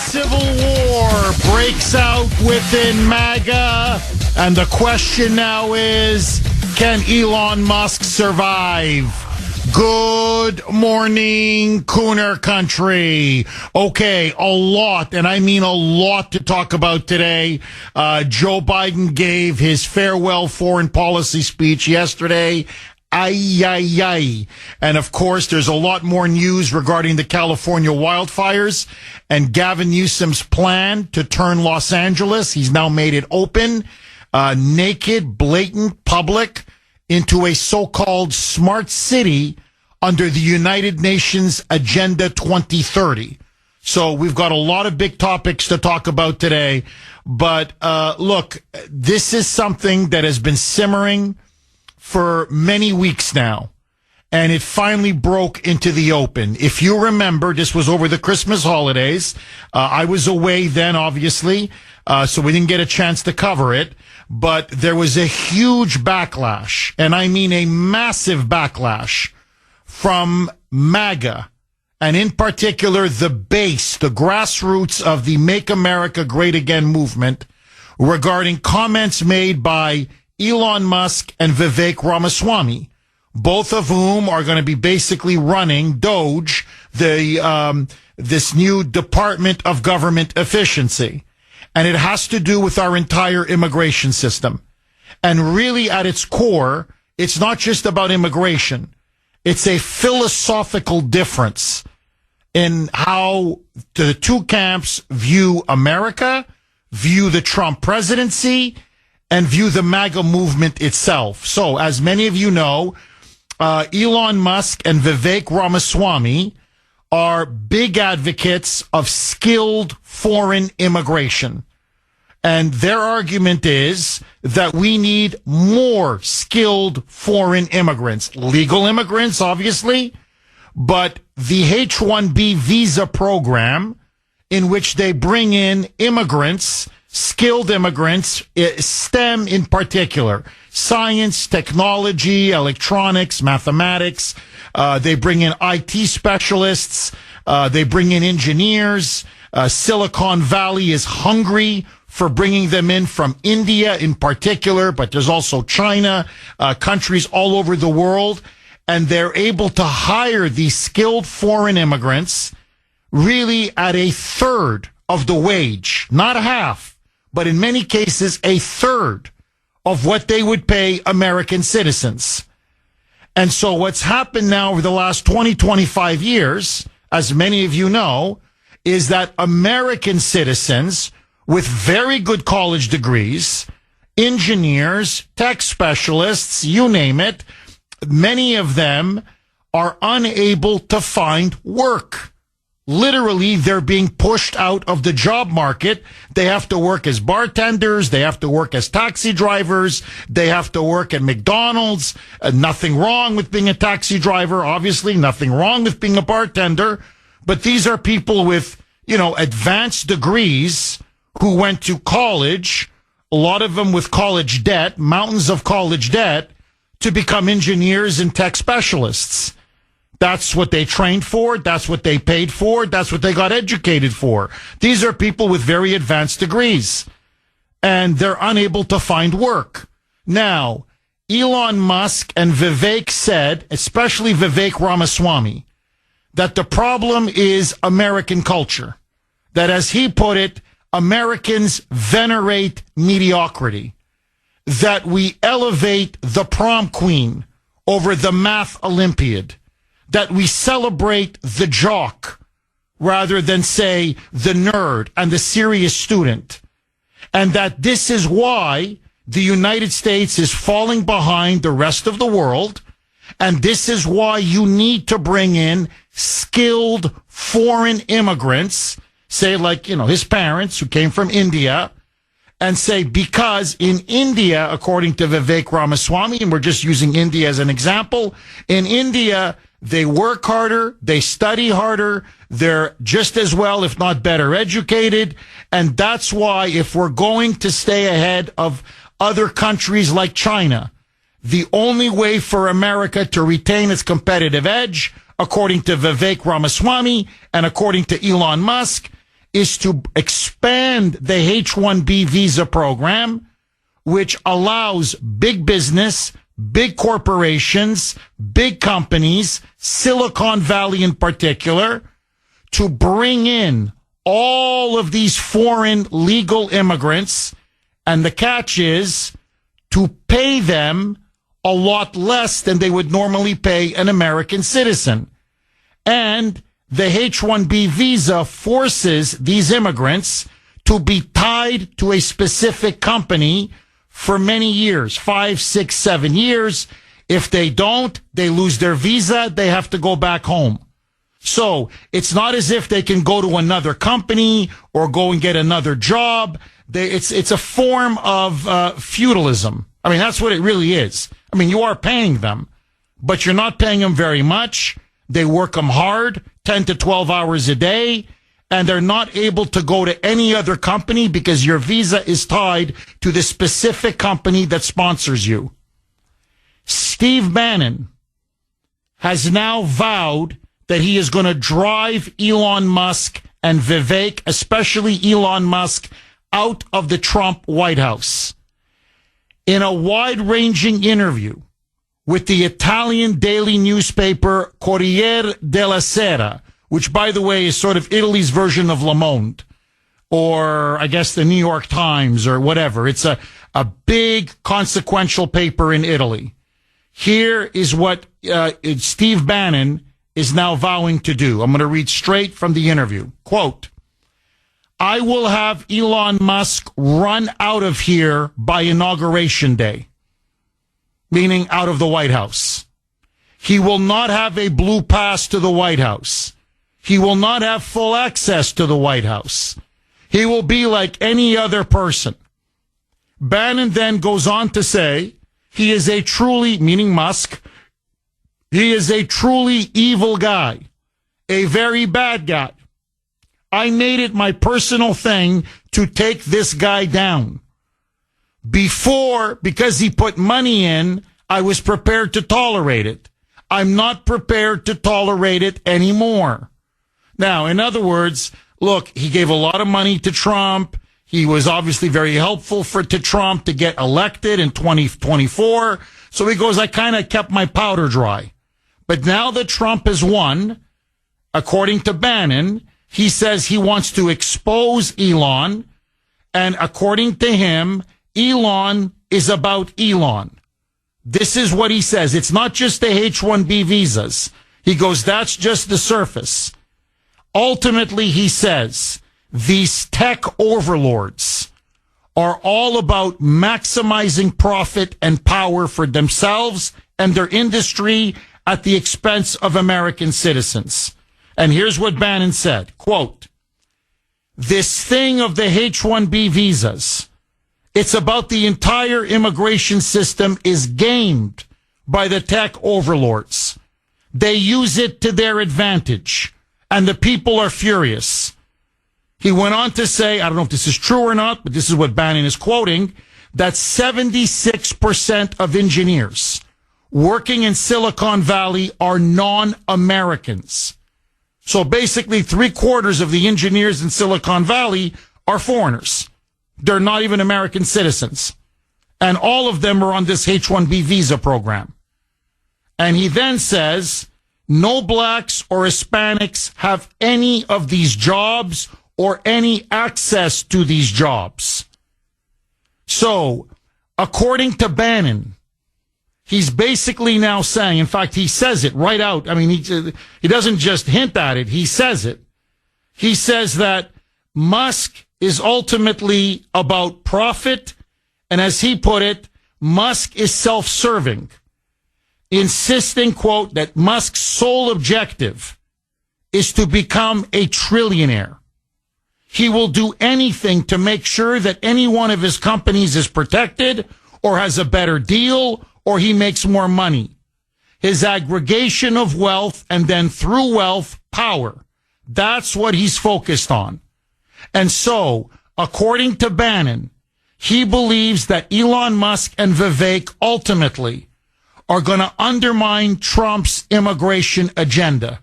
civil war breaks out within MAGA, and the question now is, can Elon Musk survive? Good morning, Kuhner country. Okay, a lot, and I mean a lot to talk about today. Joe Biden gave his farewell foreign policy speech yesterday. And of course, there's a lot more news regarding the California wildfires and Gavin Newsom's plan to turn Los Angeles. He's now made it open, naked, blatant, public, into a so-called smart city under the United Nations Agenda 2030. So we've got a lot of big topics to talk about today. But look, this is something that has been simmering for many weeks now, and it finally broke into the open. If you remember, this was over the Christmas holidays. I was away then, obviously, so we didn't get a chance to cover it, but there was a huge backlash, and I mean a massive backlash from MAGA, and in particular the base, the grassroots of the Make America Great Again movement, regarding comments made by Elon Musk and Vivek Ramaswamy, both of whom are going to be basically running DOGE, this new Department of Government Efficiency. And it has to do with our entire immigration system. And really at its core, it's not just about immigration. It's a philosophical difference in how the two camps view America, view the Trump presidency, and view the MAGA movement itself. So, as many of you know, Elon Musk and Vivek Ramaswamy are big advocates of skilled foreign immigration. And their argument is that we need more skilled foreign immigrants. Legal immigrants, obviously, but the H-1B visa program in which they bring in immigrants, skilled immigrants, STEM in particular, science, technology, electronics, mathematics. They bring in IT specialists. They bring in engineers. Silicon Valley is hungry for bringing them in from India in particular, but there's also China, countries all over the world. And they're able to hire these skilled foreign immigrants really at a third of the wage, not half, but in many cases, a third of what they would pay American citizens. And so what's happened now over the last 20, 25 years, as many of you know, is that American citizens with very good college degrees, engineers, tech specialists, you name it, many of them are unable to find work. Literally, they're being pushed out of the job market. They have to work as bartenders. They have to work as taxi drivers. They have to work at McDonald's. Nothing wrong with being a taxi driver. Obviously, nothing wrong with being a bartender. But these are people with, advanced degrees who went to college, a lot of them with college debt, mountains of college debt, to become engineers and tech specialists. That's what they trained for. That's what they paid for. That's what they got educated for. These are people with very advanced degrees, and they're unable to find work. Now, Elon Musk and Vivek said, especially Vivek Ramaswamy, that the problem is American culture. That, as he put it, Americans venerate mediocrity. That we elevate the prom queen over the math Olympiad. That we celebrate the jock rather than, say, the nerd and the serious student. And that this is why the United States is falling behind the rest of the world. And this is why you need to bring in skilled foreign immigrants, say like, his parents who came from India, and say, because in India, according to Vivek Ramaswamy, and we're just using India as an example, in India, they work harder, they study harder, they're just as well, if not better educated. And that's why if we're going to stay ahead of other countries like China, the only way for America to retain its competitive edge, according to Vivek Ramaswamy and according to Elon Musk, is to expand the H-1B visa program, which allows big business, big corporations, big companies, Silicon Valley in particular, to bring in all of these foreign legal immigrants. And the catch is to pay them a lot less than they would normally pay an American citizen. And the H-1B visa forces these immigrants to be tied to a specific company for many years, 5, 6, 7 years. If they don't, they lose their visa. They have to go back home. So it's not as if they can go to another company or go and get another job. It's a form of feudalism. I mean, that's what it really is. I mean, you are paying them, but you're not paying them very much. They work them hard, 10 to 12 hours a day, and they're not able to go to any other company because your visa is tied to the specific company that sponsors you. Steve Bannon has now vowed that he is going to drive Elon Musk and Vivek, especially Elon Musk, out of the Trump White House. In a wide-ranging interview with the Italian daily newspaper Corriere della Sera, which, by the way, is sort of Italy's version of Le Monde, or I guess the New York Times or whatever. It's a big, consequential paper in Italy. Here is what Steve Bannon is now vowing to do. I'm going to read straight from the interview. Quote, I will have Elon Musk run out of here by Inauguration Day, meaning out of the White House. He will not have a blue pass to the White House. He will not have full access to the White House. He will be like any other person. Bannon then goes on to say he is a truly, meaning Musk, he is a truly evil guy, a very bad guy. I made it my personal thing to take this guy down. Before, because he put money in, I was prepared to tolerate it. I'm not prepared to tolerate it anymore. Now, in other words, look, he gave a lot of money to Trump. He was obviously very helpful to Trump to get elected in 2024. So he goes, I kind of kept my powder dry. But now that Trump has won, according to Bannon, he says he wants to expose Elon. And according to him, Elon is about Elon. This is what he says. It's not just the H-1B visas. He goes, that's just the surface. Ultimately, he says, these tech overlords are all about maximizing profit and power for themselves and their industry at the expense of American citizens. And here's what Bannon said, quote, this thing of the H-1B visas, it's about the entire immigration system is gamed by the tech overlords. They use it to their advantage, and the people are furious. He went on to say, I don't know if this is true or not, but this is what Bannon is quoting, that 76% of engineers working in Silicon Valley are non-Americans. So basically 3/4 of the engineers in Silicon Valley are foreigners. They're not even American citizens. And all of them are on this H-1B visa program. And he then says, no blacks or Hispanics have any of these jobs or any access to these jobs. So, according to Bannon, he's basically now saying, in fact, he says it right out. I mean, he doesn't just hint at it. He says it. He says that Musk is ultimately about profit. And as he put it, Musk is self-serving, insisting, quote, that Musk's sole objective is to become a trillionaire. He will do anything to make sure that any one of his companies is protected or has a better deal or he makes more money. His aggregation of wealth and then through wealth, power. That's what he's focused on. And so, according to Bannon, he believes that Elon Musk and Vivek ultimately are going to undermine Trump's immigration agenda.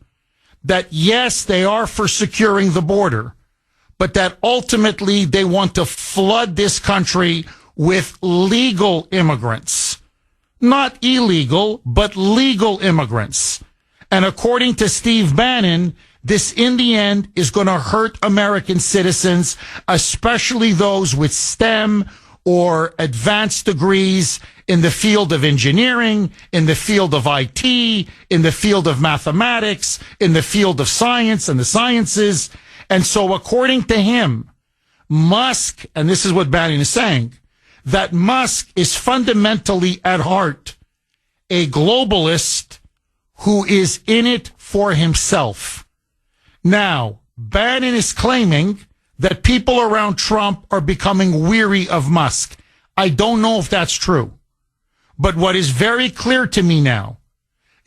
That yes, they are for securing the border, but that ultimately they want to flood this country with legal immigrants. Not illegal, but legal immigrants. And according to Steve Bannon, this in the end is going to hurt American citizens, especially those with STEM or advanced degrees in the field of engineering, in the field of IT, in the field of mathematics, in the field of science and the sciences. And so according to him, Musk, and this is what Bannon is saying, that Musk is fundamentally at heart a globalist who is in it for himself. Now, Bannon is claiming that people around Trump are becoming weary of Musk. I don't know if that's true. But what is very clear to me now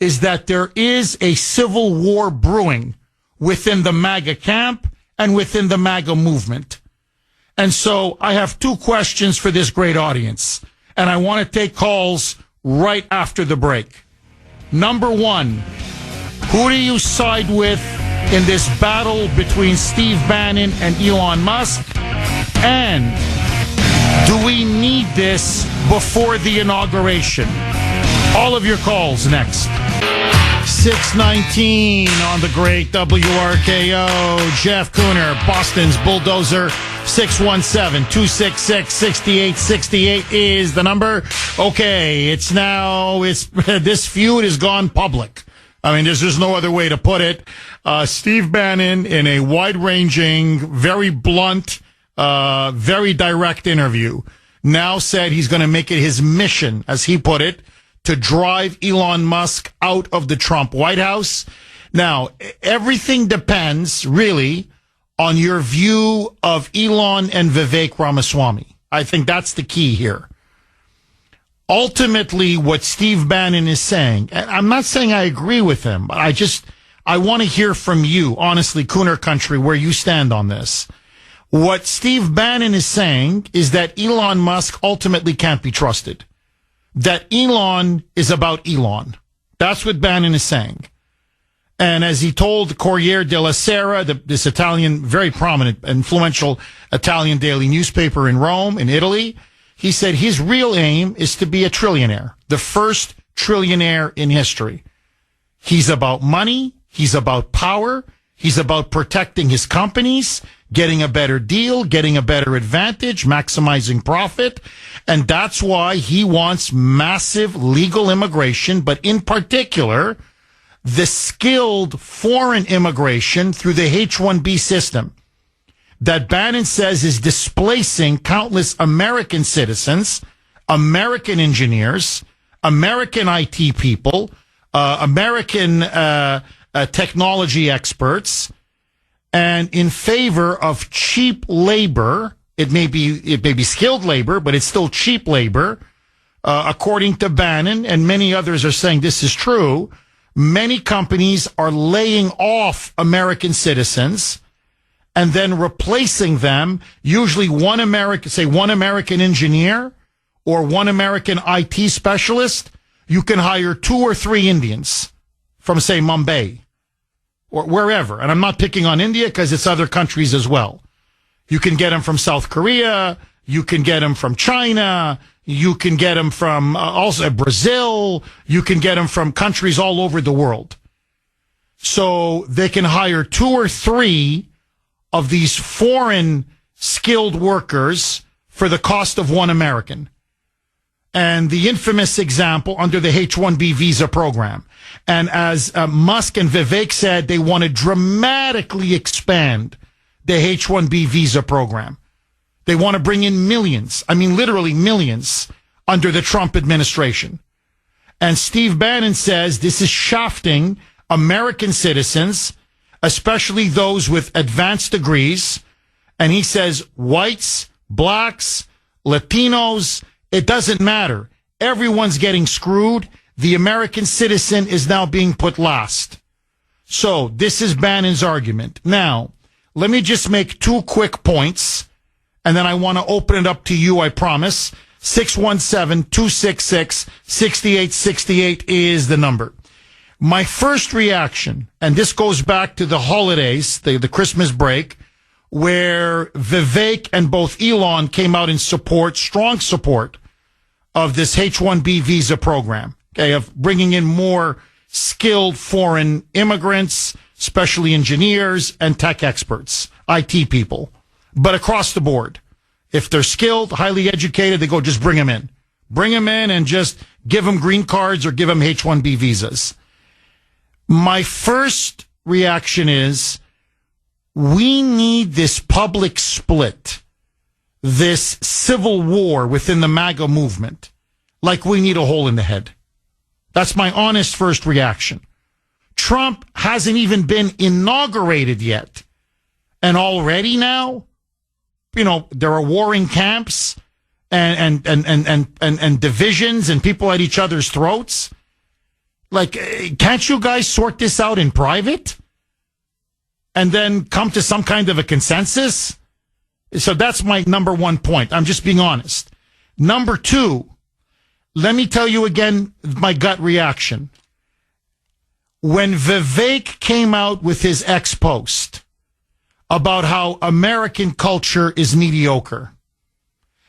is that there is a civil war brewing within the MAGA camp and within the MAGA movement. And so I have two questions for this great audience, and I want to take calls right after the break. Number one, who do you side with in this battle between Steve Bannon and Elon Musk? And do we need this before the inauguration? All of your calls next. 619 on the great WRKO. Jeff Kuhner, Boston's Bulldozer. 617-266-6868 is the number. Okay, this feud has gone public. I mean, there's just no other way to put it. Steve Bannon, in a wide-ranging, very blunt, very direct interview, now said he's going to make it his mission, as he put it, to drive Elon Musk out of the Trump White House. Now, everything depends, really, on your view of Elon and Vivek Ramaswamy. I think that's the key here. Ultimately, what Steve Bannon is saying, and I'm not saying I agree with him, but I want to hear from you, honestly, Kuhner Country, where you stand on this. What Steve Bannon is saying is that Elon Musk ultimately can't be trusted. That Elon is about Elon. That's what Bannon is saying. And as he told Corriere della Sera, this Italian, very prominent, influential Italian daily newspaper in Rome, in Italy, he said his real aim is to be a trillionaire, the first trillionaire in history. He's about money. He's about power. He's about protecting his companies, getting a better deal, getting a better advantage, maximizing profit. And that's why he wants massive legal immigration, but in particular, the skilled foreign immigration through the H-1B system that Bannon says is displacing countless American citizens, American engineers, American IT people, American technology experts, and in favor of cheap labor. It may be skilled labor, but it's still cheap labor. According to Bannon, and many others are saying this is true, many companies are laying off American citizens and then replacing them, usually one American engineer or one American IT specialist. You can hire 2 or 3 Indians from, say, Mumbai or wherever. And I'm not picking on India because it's other countries as well. You can get them from South Korea. You can get them from China. You can get them from also Brazil. You can get them from countries all over the world. So they can hire 2 or 3 of these foreign skilled workers for the cost of one American. And the infamous example under the H-1B visa program. And as Musk and Vivek said, they want to dramatically expand the H-1B visa program. They want to bring in millions, I mean literally millions, under the Trump administration. And Steve Bannon says this is shafting American citizens, especially those with advanced degrees. And he says whites, blacks, Latinos, it doesn't matter. Everyone's getting screwed. The American citizen is now being put last. So this is Bannon's argument. Now, let me just make 2 quick points, and then I want to open it up to you, I promise. 617-266-6868 is the number. My first reaction, and this goes back to the holidays, the Christmas break, where Vivek and both Elon came out in support, strong support of this H-1B visa program, okay, of bringing in more skilled foreign immigrants, especially engineers and tech experts, IT people, but across the board. If they're skilled, highly educated, they go, just bring them in. Bring them in and just give them green cards or give them H-1B visas. My first reaction is we need this public split, this civil war within the MAGA movement, like we need a hole in the head. That's my honest first reaction. Trump hasn't even been inaugurated yet. And already now, you know, there are warring camps and divisions and people at each other's throats. Like, can't you guys sort this out in private and then come to some kind of a consensus? So that's my number one point. I'm just being honest. Number two, let me tell you again my gut reaction. When Vivek came out with his ex-post about how American culture is mediocre,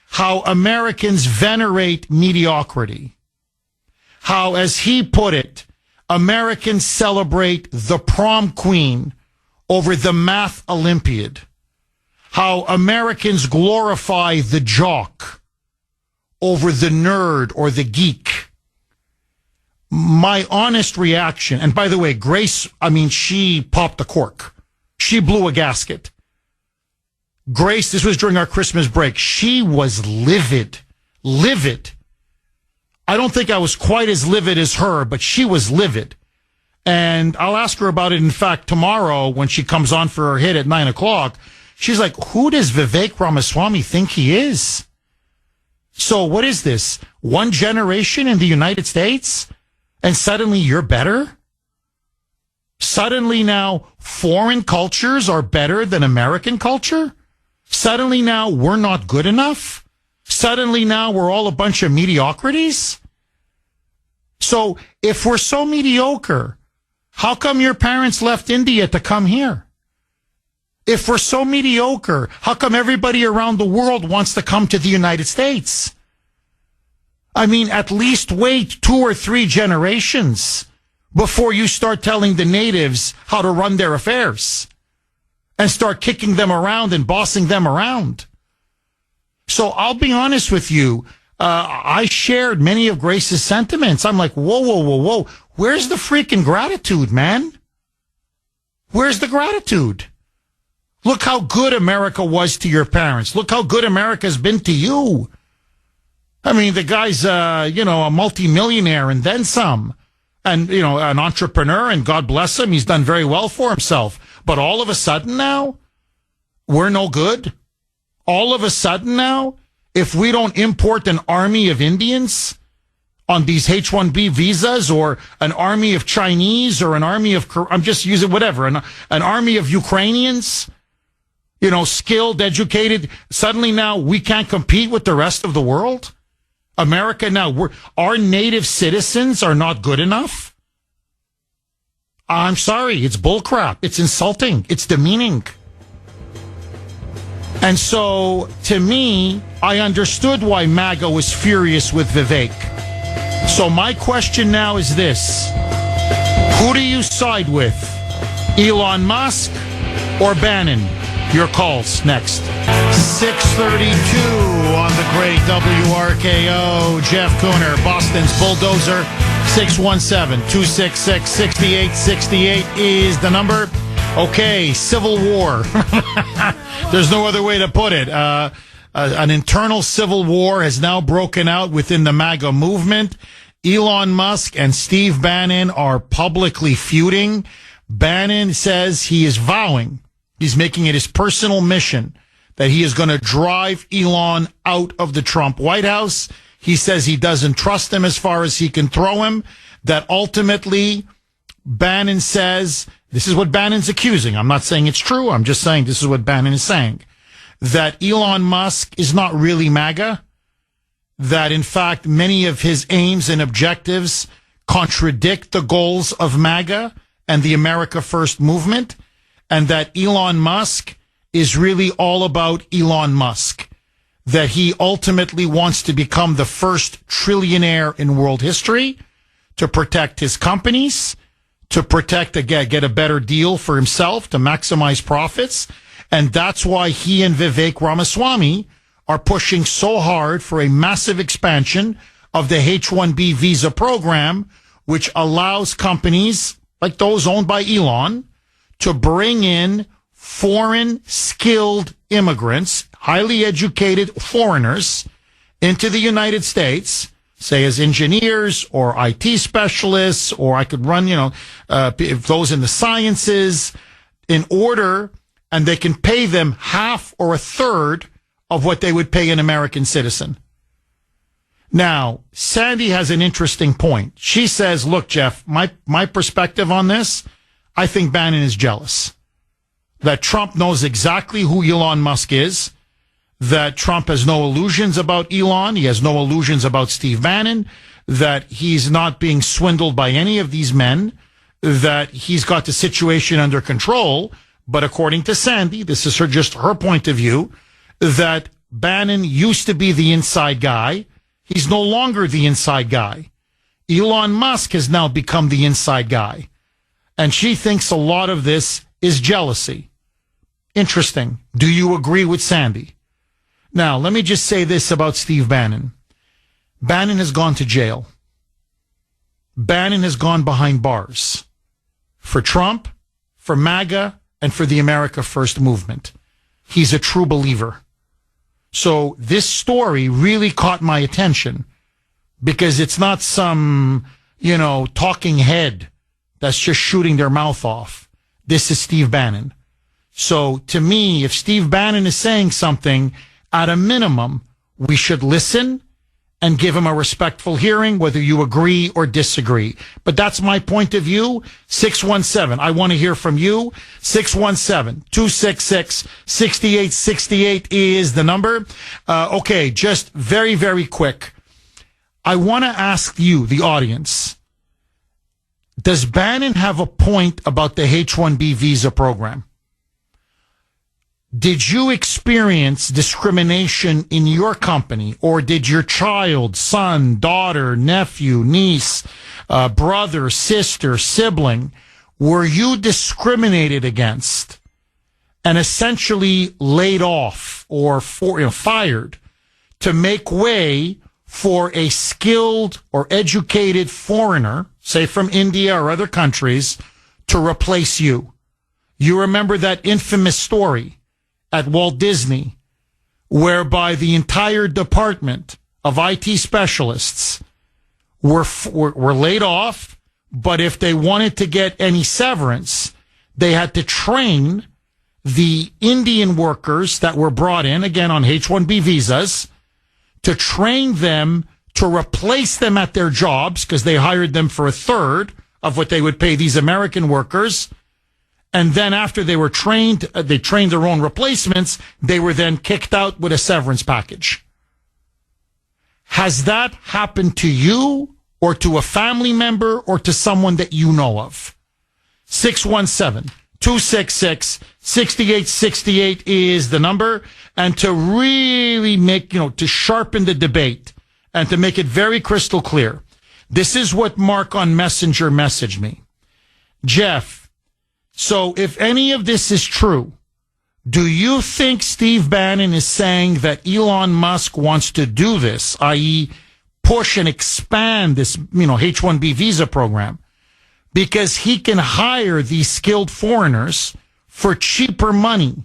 how Americans venerate mediocrity, how, as he put it, Americans celebrate the prom queen over the math Olympiad, how Americans glorify the jock over the nerd or the geek. My honest reaction, and by the way, Grace, she popped the cork. She blew a gasket. Grace, this was during our Christmas break. She was livid. Livid. I don't think I was quite as livid as her, but she was livid. And I'll ask her about it, in fact, tomorrow when she comes on for her hit at 9 o'clock. She's like, who does Vivek Ramaswamy think he is? So what is this? One generation in the United States? And suddenly you're better? Suddenly now foreign cultures are better than American culture? Suddenly now we're not good enough? Suddenly now we're all a bunch of mediocrities? So if we're so mediocre, how come your parents left India to come here? If we're so mediocre, how come everybody around the world wants to come to the United States? At least wait 2 or 3 generations before you start telling the natives how to run their affairs and start kicking them around and bossing them around. So I'll be honest with you. I shared many of Grace's sentiments. I'm like, whoa. Where's the freaking gratitude, man? Where's the gratitude? Look how good America was to your parents. Look how good America's been to you. The guy's, a multimillionaire and then some. And, an entrepreneur, and God bless him. He's done very well for himself. But all of a sudden now, we're no good. All of a sudden now, if we don't import an army of Indians on these H-1B visas, or an army of Chinese, or an army of, I'm just using whatever, an army of Ukrainians, skilled, educated, suddenly now we can't compete with the rest of the world? America now, our native citizens are not good enough? I'm sorry, it's bullcrap. It's insulting. It's demeaning. And so, to me, I understood why MAGA was furious with Vivek. So my question now is this. Who do you side with? Elon Musk or Bannon? Your calls next. 6:32 on the great WRKO. Jeff Kuhner, Boston's Bulldozer. 617-266-6868 is the number. Okay, civil war. There's no other way to put it. An internal civil war has now broken out within the MAGA movement. Elon Musk and Steve Bannon are publicly feuding. Bannon says he is vowing, he's making it his personal mission that he is going to drive Elon out of the Trump White House. He says he doesn't trust him as far as he can throw him, that ultimately Bannon says, this is what Bannon's accusing. I'm not saying it's true. I'm just saying this is what Bannon is saying, that Elon Musk is not really MAGA, that in fact many of his aims and objectives contradict the goals of MAGA and the America First movement, and that Elon Musk is really all about Elon Musk, that he ultimately wants to become the first trillionaire in world history, to protect his companies, to protect, again, get a better deal for himself, to maximize profits. And that's why he and Vivek Ramaswamy are pushing so hard for a massive expansion of the H-1B visa program, which allows companies like those owned by Elon to bring in foreign skilled immigrants, highly educated foreigners, into the United States, say as engineers or IT specialists, or I could run, those in the sciences, in order, and they can pay them half or a third of what they would pay an American citizen. Now, Sandy has an interesting point. She says, look, Jeff, my perspective on this, I think Bannon is jealous. That Trump knows exactly who Elon Musk is, that Trump has no illusions about Elon, he has no illusions about Steve Bannon, that he's not being swindled by any of these men, that he's got the situation under control. But according to Sandy, this is just her point of view, that Bannon used to be the inside guy. He's no longer the inside guy. Elon Musk has now become the inside guy. And she thinks a lot of this is jealousy. Interesting. Do you agree with Sandy? Now, let me just say this about Steve Bannon. Bannon has gone to jail. Bannon has gone behind bars for Trump, for MAGA, and for the America First movement. He's a true believer. So this story really caught my attention because it's not some, talking head that's just shooting their mouth off. This is Steve Bannon. So to me, if Steve Bannon is saying something, at a minimum, we should listen and give him a respectful hearing, whether you agree or disagree. But that's my point of view. 617. I want to hear from you. 617-266-6868 is the number. Okay, just very, very quick. I want to ask you, the audience, does Bannon have a point about the H-1B visa program? Did you experience discrimination in your company, or did your child, son, daughter, nephew, niece, brother, sister, sibling, were you discriminated against and essentially laid off or fired to make way for a skilled or educated foreigner, say from India or other countries, to replace you? You remember that infamous story at Walt Disney, whereby the entire department of IT specialists were laid off, but if they wanted to get any severance, they had to train the Indian workers that were brought in, again on H-1B visas, to train them to replace them at their jobs, because they hired them for a third of what they would pay these American workers. And then after they were trained, they trained their own replacements. They were then kicked out with a severance package. Has that happened to you or to a family member or to someone that you know of? 617-266-6868 is the number. And to really make, to sharpen the debate and to make it very crystal clear, this is what Mark on Messenger messaged me. Jeff, so if any of this is true, do you think Steve Bannon is saying that Elon Musk wants to do this, i.e. push and expand this, H-1B visa program, because he can hire these skilled foreigners for cheaper money,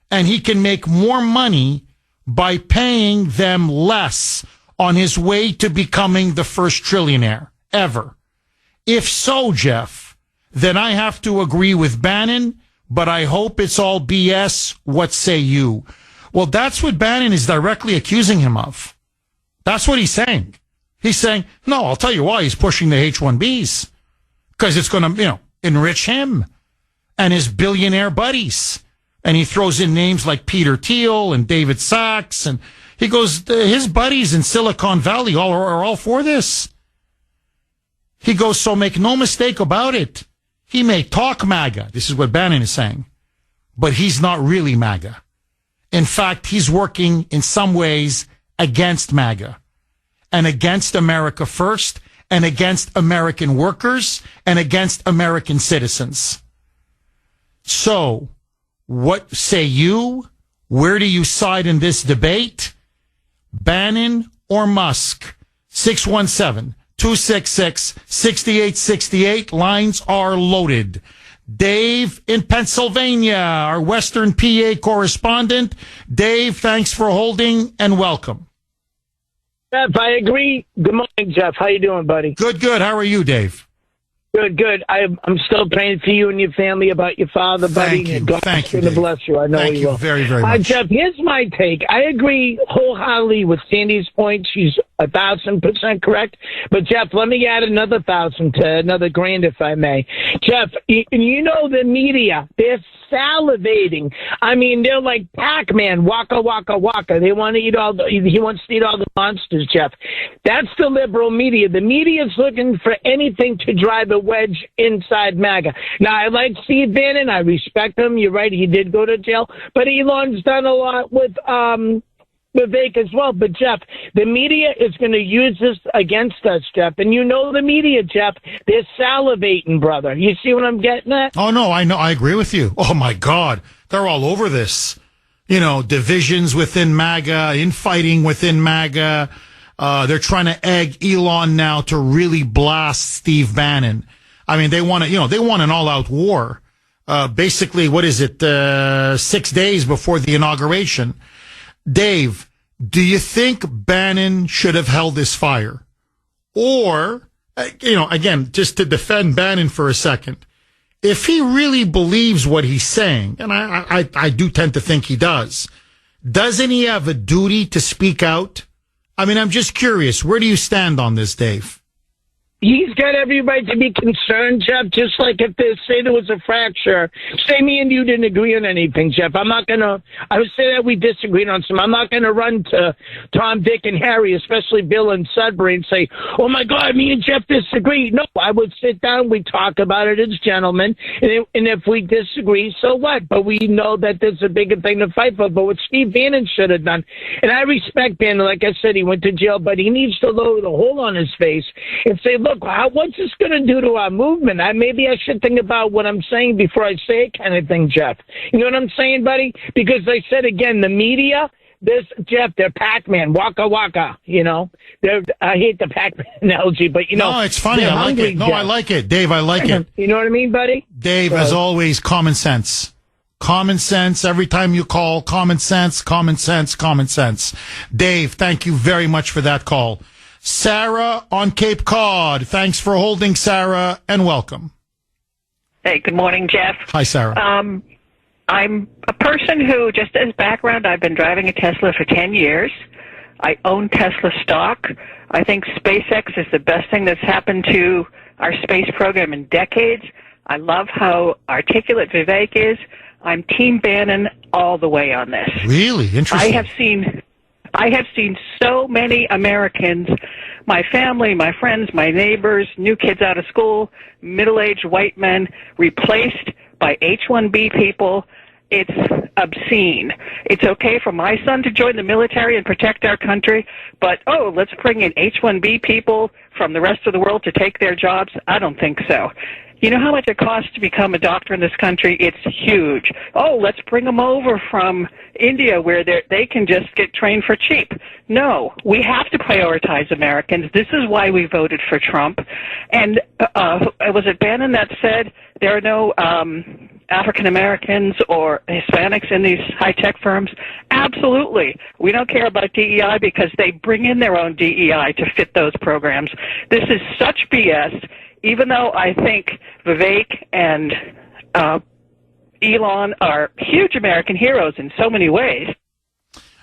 and he can make more money by paying them less on his way to becoming the first trillionaire ever? If so, Jeff, then I have to agree with Bannon, but I hope it's all BS. What say you? Well, that's what Bannon is directly accusing him of. That's what he's saying. He's saying, no, I'll tell you why he's pushing the H-1Bs. Because it's going to, enrich him and his billionaire buddies. And he throws in names like Peter Thiel and David Sachs. And he goes, his buddies in Silicon Valley are all for this. He goes, so make no mistake about it. He may talk MAGA. This is what Bannon is saying. but he's not really MAGA. In fact, he's working in some ways against MAGA and against America first and against American workers and against American citizens. So, what say you? Where do you side in this debate? Bannon or Musk? 617-266-6868. Lines are loaded. Dave in Pennsylvania, our Western PA correspondent. Dave, thanks for holding and welcome. Jeff, I agree. Good morning, Jeff. How you doing, buddy? Good. How are you, Dave? Good. I'm still praying for you and your family about your father, buddy. Thank you. God Thank you, to Dave. bless you. I know Thank he you will. very, very much. Jeff, here's my take. I agree wholeheartedly with Sandy's point. She's 1,000% correct. But Jeff, let me add another 1,000 to another grand, if I may. Jeff, you know the media, they're salivating. I mean, they're like Pac-Man, waka, waka, waka. He wants to eat all the monsters, Jeff. That's the liberal media. The media is looking for anything to drive a wedge inside MAGA. Now, I like Steve Bannon. I respect him. You're right. He did go to jail. But Elon's done a lot with Vivek as well. But, Jeff, the media is going to use this against us, Jeff. And you know the media, Jeff. They're salivating, brother. You see what I'm getting at? Oh, no, I know. I agree with you. Oh, my God. They're all over this. You know, divisions within MAGA, infighting within MAGA. They're trying to egg Elon now to really blast Steve Bannon. I mean, they want an all-out war. Basically, what is it, 6 days before the inauguration. Dave, do you think Bannon should have held his fire? Or, again, just to defend Bannon for a second, if he really believes what he's saying, and I do tend to think he does, doesn't he have a duty to speak out? I mean, I'm just curious. Where do you stand on this, Dave? He's got every right to be concerned, Jeff, just like if they say there was a fracture. Say me and you didn't agree on anything, Jeff. I would say that we disagreed on some. I'm not going to run to Tom, Dick, and Harry, especially Bill and Sudbury, and say, oh, my God, me and Jeff disagree. No, I would sit down. We talk about it as gentlemen. And if we disagree, so what? But we know that there's a bigger thing to fight for. But what Steve Bannon should have done, and I respect Bannon, like I said, he went to jail, but he needs to lower the hole on his face and say, look, what's this going to do to our movement? Maybe I should think about what I'm saying before I say it, kind of thing, Jeff. You know what I'm saying, buddy? Because I said again, the media, Jeff, they're Pac-Man, waka waka. I hate the Pac-Man analogy, but no, it's funny. I like it. No, Jeff. I like it, Dave. I like it. You know what I mean, buddy? Dave, as always, common sense. Common sense. Every time you call, common sense, common sense, common sense. Dave, thank you very much for that call. Sarah on Cape Cod. Thanks for holding, Sarah, and welcome. Hey, good morning, Jeff. Hi, Sarah. I'm a person who, just as background, I've been driving a Tesla for 10 years. I own Tesla stock. I think SpaceX is the best thing that's happened to our space program in decades. I love how articulate Vivek is. I'm Team Bannon all the way on this. Really? Interesting. I have seen so many Americans, my family, my friends, my neighbors, new kids out of school, middle-aged white men replaced by H-1B people. It's obscene. It's okay for my son to join the military and protect our country, but, let's bring in H-1B people from the rest of the world to take their jobs? I don't think so. You know how much it costs to become a doctor in this country? It's huge. Let's bring them over from India where they can just get trained for cheap. No, we have to prioritize Americans. This is why we voted for Trump. And was it Bannon that said there are no African Americans or Hispanics in these high-tech firms? Absolutely. We don't care about DEI because they bring in their own DEI to fit those programs. This is such BS. Even though I think Vivek and Elon are huge American heroes in so many ways.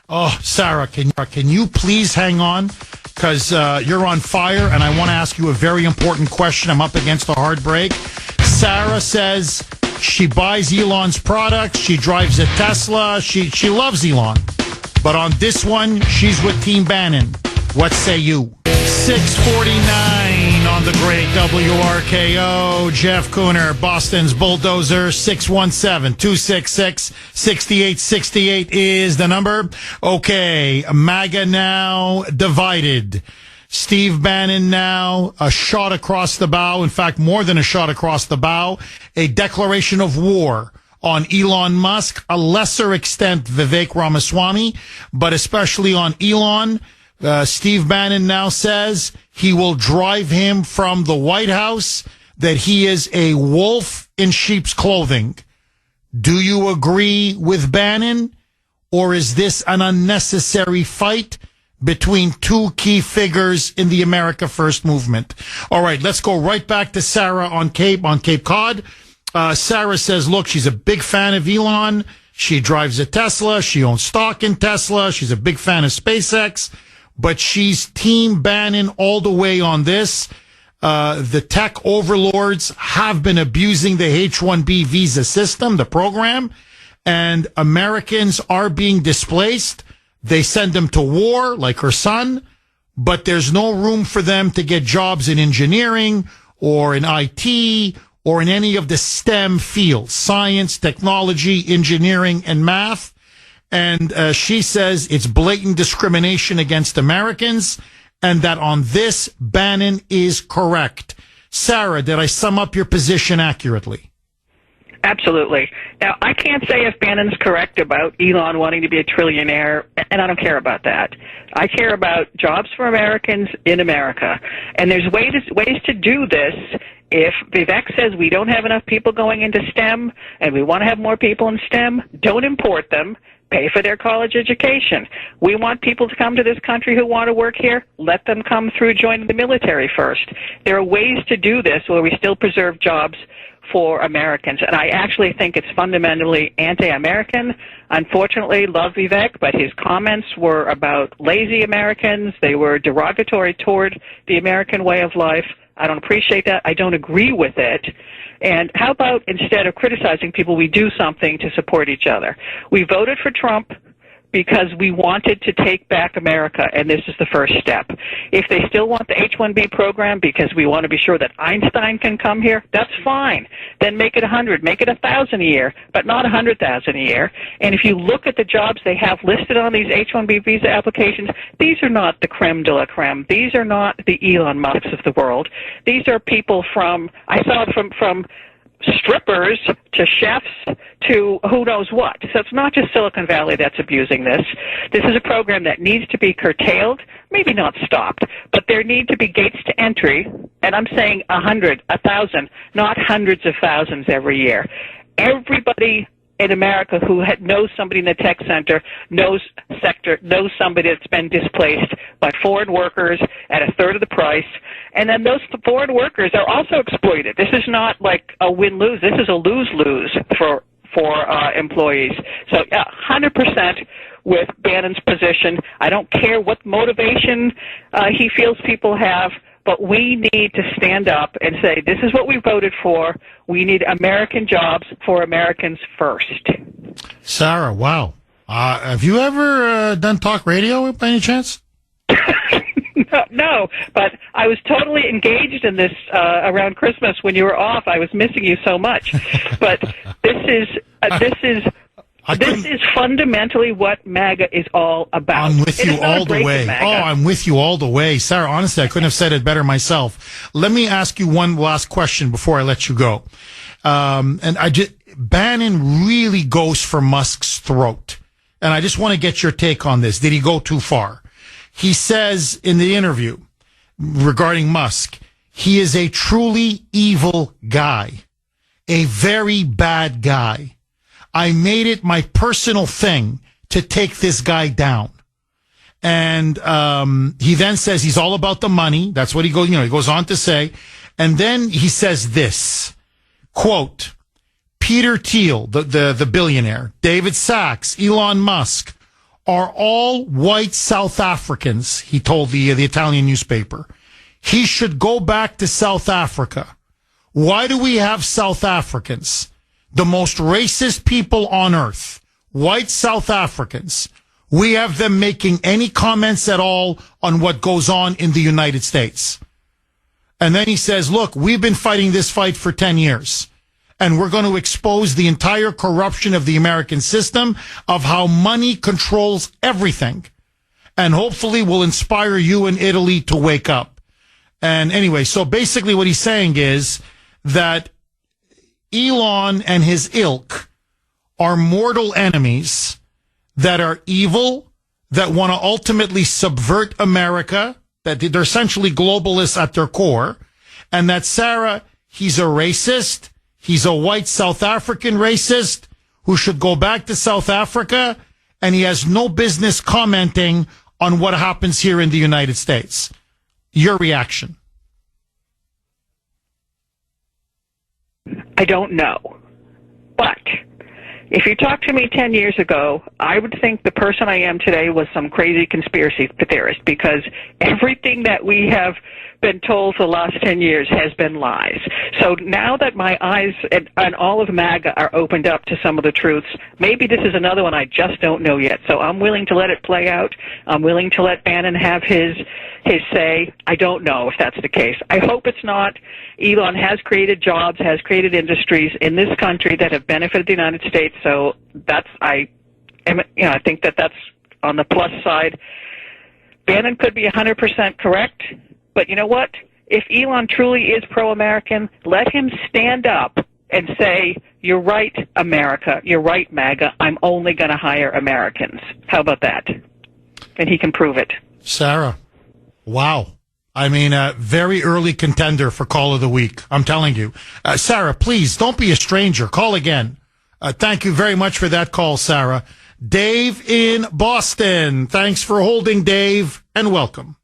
Oh, Sarah, can you please hang on? Because you're on fire, and I want to ask you a very important question. I'm up against a hard break. Sarah says she buys Elon's products. She drives a Tesla. She loves Elon. But on this one, she's with Team Bannon. What say you? 649. on the great WRKO. Jeff Kuhner, Boston's Bulldozer. 617-266-6868 is the number. Okay, MAGA now divided. Steve Bannon now a shot across the bow. In fact, more than a shot across the bow. A declaration of war on Elon Musk, a lesser extent Vivek Ramaswamy, but especially on Elon. Steve Bannon now says he will drive him from the White House, that he is a wolf in sheep's clothing. Do you agree with Bannon, or is this an unnecessary fight between two key figures in the America First movement? All right, let's go right back to Sarah on Cape Cod. Sarah says, look, she's a big fan of Elon. She drives a Tesla. She owns stock in Tesla. She's a big fan of SpaceX. But she's Team Bannon all the way on this. The tech overlords have been abusing the H-1B visa system, the program, and Americans are being displaced. They send them to war, like her son, but there's no room for them to get jobs in engineering or in IT or in any of the STEM fields, science, technology, engineering, and math. And she says it's blatant discrimination against Americans, and that on this, Bannon is correct. Sarah, did I sum up your position accurately? Absolutely. Now, I can't say if Bannon's correct about Elon wanting to be a trillionaire, and I don't care about that. I care about jobs for Americans in America. And there's ways to do this. If Vivek says we don't have enough people going into STEM and we want to have more people in STEM, don't import them. Pay for their college education. We want people to come to this country who want to work here. Let them come through joining the military first. There are ways to do this where we still preserve jobs for Americans. And I actually think it's fundamentally anti-American. Unfortunately, love Vivek, but his comments were about lazy Americans. They were derogatory toward the American way of life. I don't appreciate that. I don't agree with it. And how about instead of criticizing people, we do something to support each other? We voted for Trump because we wanted to take back America, and this is the first step. If they still want the H-1B program because we want to be sure that Einstein can come here, that's fine. Then make it 100, make it 1,000 a year, but not 100,000 a year. And if you look at the jobs they have listed on these H-1B visa applications, these are not the creme de la creme. These are not the Elon Musks of the world. These are people from strippers to chefs to who knows what. So it's not just Silicon Valley that's abusing this. This is a program that needs to be curtailed, maybe not stopped, but there need to be gates to entry, and I'm saying 100, 1,000, not hundreds of thousands every year. Everybody in America who knows somebody in the tech knows somebody that's been displaced by foreign workers at a third of the price, and then those foreign workers are also exploited. This is not like a win-lose. This is a lose-lose for employees. So, yeah, 100% with Bannon's position. I don't care what motivation he feels people have, but we need to stand up and say, this is what we voted for. We need American jobs for Americans first. Sarah, wow. Have you ever done talk radio by any chance? No, but I was totally engaged in this around Christmas when you were off. I was missing you so much. But this is fundamentally what MAGA is all about. I'm with you all the way. I'm with you all the way. Sarah, honestly, I couldn't have said it better myself. Let me ask you one last question before I let you go. Bannon really goes for Musk's throat. And I just want to get your take on this. Did he go too far? He says in the interview regarding Musk, he is a truly evil guy, a very bad guy. I made it my personal thing to take this guy down. And he then says he's all about the money. That's what he goes on to say. And then he says this, quote, Peter Thiel, the billionaire, David Sachs, Elon Musk, are all white South Africans, he told the Italian newspaper. He should go back to South Africa. Why do we have South Africans? The most racist people on earth, white South Africans. We have them making any comments at all on what goes on in the United States. And then he says, look, we've been fighting this fight for 10 years. And we're going to expose the entire corruption of the American system, of how money controls everything. And hopefully will inspire you in Italy to wake up. And anyway, so basically what he's saying is that Elon and his ilk are mortal enemies that are evil, that want to ultimately subvert America, that they're essentially globalists at their core, and that Sarah, he's a racist. He's a white South African racist who should go back to South Africa, and he has no business commenting on what happens here in the United States. Your reaction? I don't know. But if you talked to me 10 years ago, I would think the person I am today was some crazy conspiracy theorist, because everything that we have been told for the last 10 years has been lies. So now that my eyes and all of MAGA are opened up to some of the truths, maybe this is another one I just don't know yet. So I'm willing to let it play out. I'm willing to let Bannon have his say. I don't know if that's the case. I hope it's not. Elon has created jobs, has created industries in this country that have benefited the United States. So I think that that's on the plus side. Bannon could be 100% correct. But you know what? If Elon truly is pro-American, let him stand up and say, you're right, America. You're right, MAGA. I'm only going to hire Americans. How about that? And he can prove it. Sarah, wow. I mean, a very early contender for Call of the Week. I'm telling you. Sarah, please, don't be a stranger. Call again. Thank you very much for that call, Sarah. Dave in Boston. Thanks for holding, Dave, and welcome.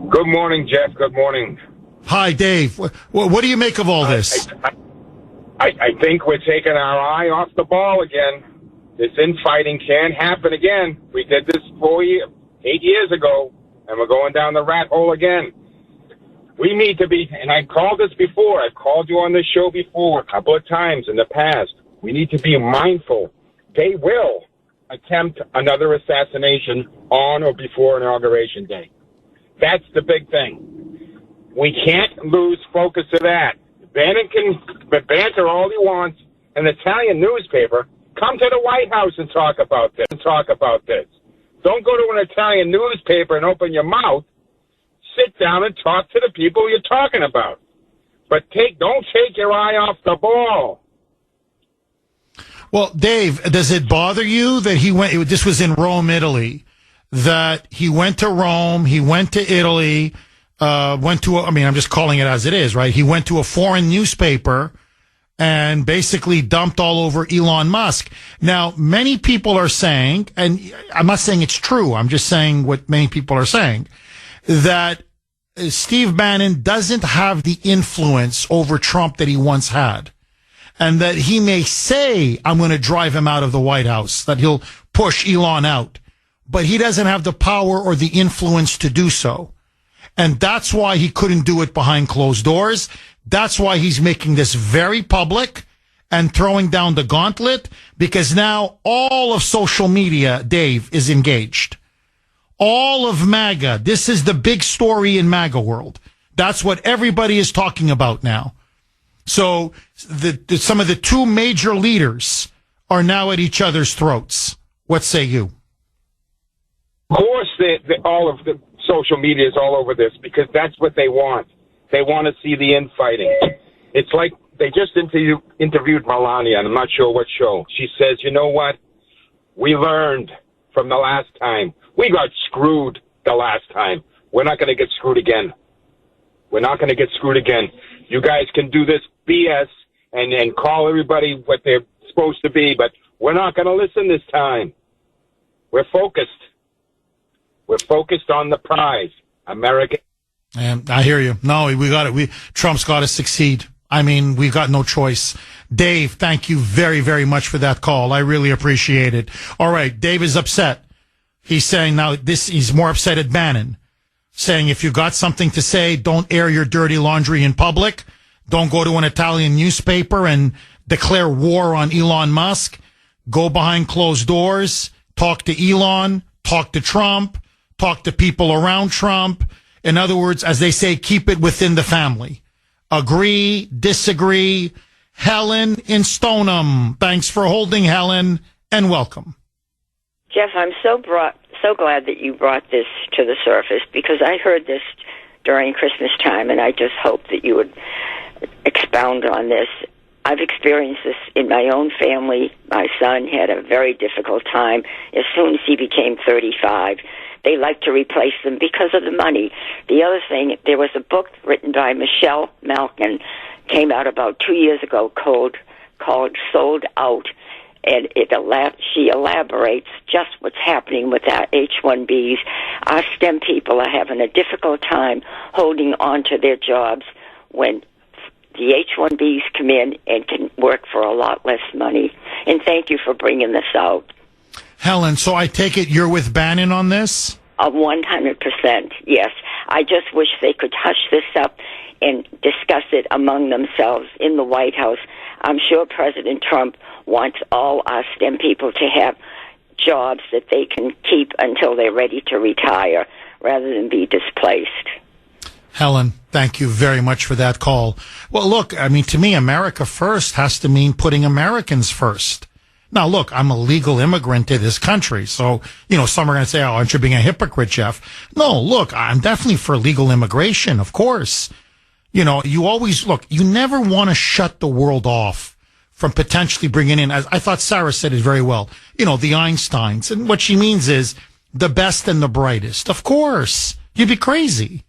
Good morning, Jeff. Good morning. Hi, Dave. What do you make of all this? I think we're taking our eye off the ball again. This infighting can't happen again. We did this 8 years ago, and we're going down the rat hole again. We need to be, and I've called this before. I've called you on this show before a couple of times in the past. We need to be mindful. They will attempt another assassination on or before Inauguration Day. That's the big thing. We can't lose focus of that. Bannon can banter all he wants. An Italian newspaper, come to the White House and talk about this. Don't go to an Italian newspaper and open your mouth. Sit down and talk to the people you're talking about. But don't take your eye off the ball. Well, Dave, does it bother you that he went, this was in Rome, Italy, that he went to Rome, he went to Italy, I'm just calling it as it is, right? He went to a foreign newspaper and basically dumped all over Elon Musk. Now, many people are saying, and I'm not saying it's true, I'm just saying what many people are saying, that Steve Bannon doesn't have the influence over Trump that he once had. And that he may say, I'm going to drive him out of the White House, that he'll push Elon out. But he doesn't have the power or the influence to do so. And that's why he couldn't do it behind closed doors. That's why he's making this very public and throwing down the gauntlet, because now all of social media, Dave, is engaged. All of MAGA. This is the big story in MAGA world. That's what everybody is talking about now. So some of the two major leaders are now at each other's throats. What say you? Of course, all of the social media is all over this because that's what they want. They want to see the infighting. It's like they just interviewed Melania, and I'm not sure what show. She says, you know what? We learned from the last time. We got screwed the last time. We're not going to get screwed again. We're not going to get screwed again. You guys can do this BS and call everybody what they're supposed to be, but we're not going to listen this time. We're focused. We're focused on the prize, America. I hear you. No, we got it. Trump's got to succeed. I mean, we've got no choice. Dave, thank you very, very much for that call. I really appreciate it. All right, Dave is upset. He's saying now he's more upset at Bannon, saying if you got something to say, don't air your dirty laundry in public. Don't go to an Italian newspaper and declare war on Elon Musk. Go behind closed doors. Talk to Elon. Talk to Trump. Talk to people around Trump. In other words, as they say, keep it within the family. Agree, disagree. Helen in Stoneham. Thanks for holding, Helen, and welcome. Jeff, I'm so glad that you brought this to the surface, because I heard this during Christmas time, and I just hope that you would expound on this. I've experienced this in my own family. My son had a very difficult time as soon as he became 35. They like to replace them because of the money. The other thing, there was a book written by Michelle Malkin, came out about 2 years ago, called Sold Out, and she elaborates just what's happening with our H-1Bs. Our STEM people are having a difficult time holding on to their jobs when the H-1Bs come in and can work for a lot less money. And thank you for bringing this out. Helen, so I take it you're with Bannon on this? 100%, yes. I just wish they could hush this up and discuss it among themselves in the White House. I'm sure President Trump wants all our STEM people to have jobs that they can keep until they're ready to retire rather than be displaced. Helen, thank you very much for that call. Well, look, I mean, to me, America first has to mean putting Americans first. Now, look, I'm a legal immigrant to this country, so, some are going to say, aren't you being a hypocrite, Jeff? No, look, I'm definitely for legal immigration, of course. You never want to shut the world off from potentially bringing in, as I thought Sarah said it very well, the Einsteins. And what she means is the best and the brightest. Of course. You'd be crazy.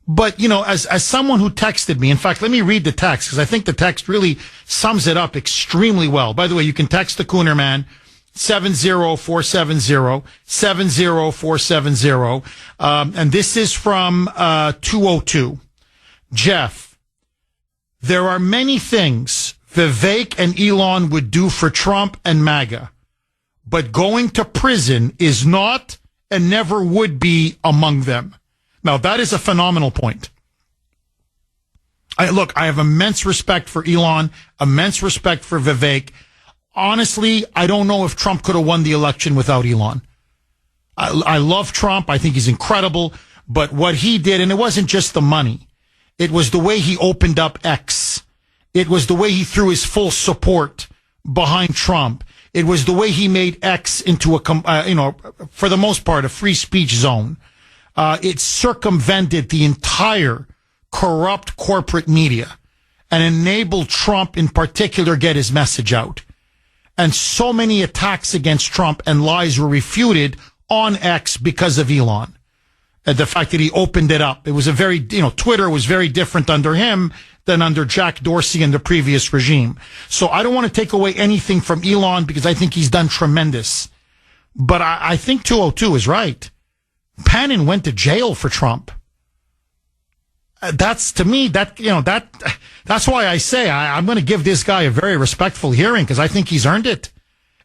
But, as someone who texted me, in fact, let me read the text, because I think the text really sums it up extremely well. By the way, you can text the Kuhner man, 70470, 70470. And this is from 202. Jeff, there are many things Vivek and Elon would do for Trump and MAGA, but going to prison is not and never would be among them. Now, that is a phenomenal point. I have immense respect for Elon, immense respect for Vivek. Honestly, I don't know if Trump could have won the election without Elon. I love Trump. I think he's incredible. But what he did, and it wasn't just the money, it was the way he opened up X. It was the way he threw his full support behind Trump. It was the way he made X into for the most part, a free speech zone. It circumvented the entire corrupt corporate media and enabled Trump in particular get his message out. And so many attacks against Trump and lies were refuted on X because of Elon. And the fact that he opened it up. It was Twitter was very different under him than under Jack Dorsey and the previous regime. So I don't want to take away anything from Elon because I think he's done tremendous. But I think 202 is right. Bannon went to jail for Trump. That's, to me, that's why I say I'm going to give this guy a very respectful hearing, because I think he's earned it.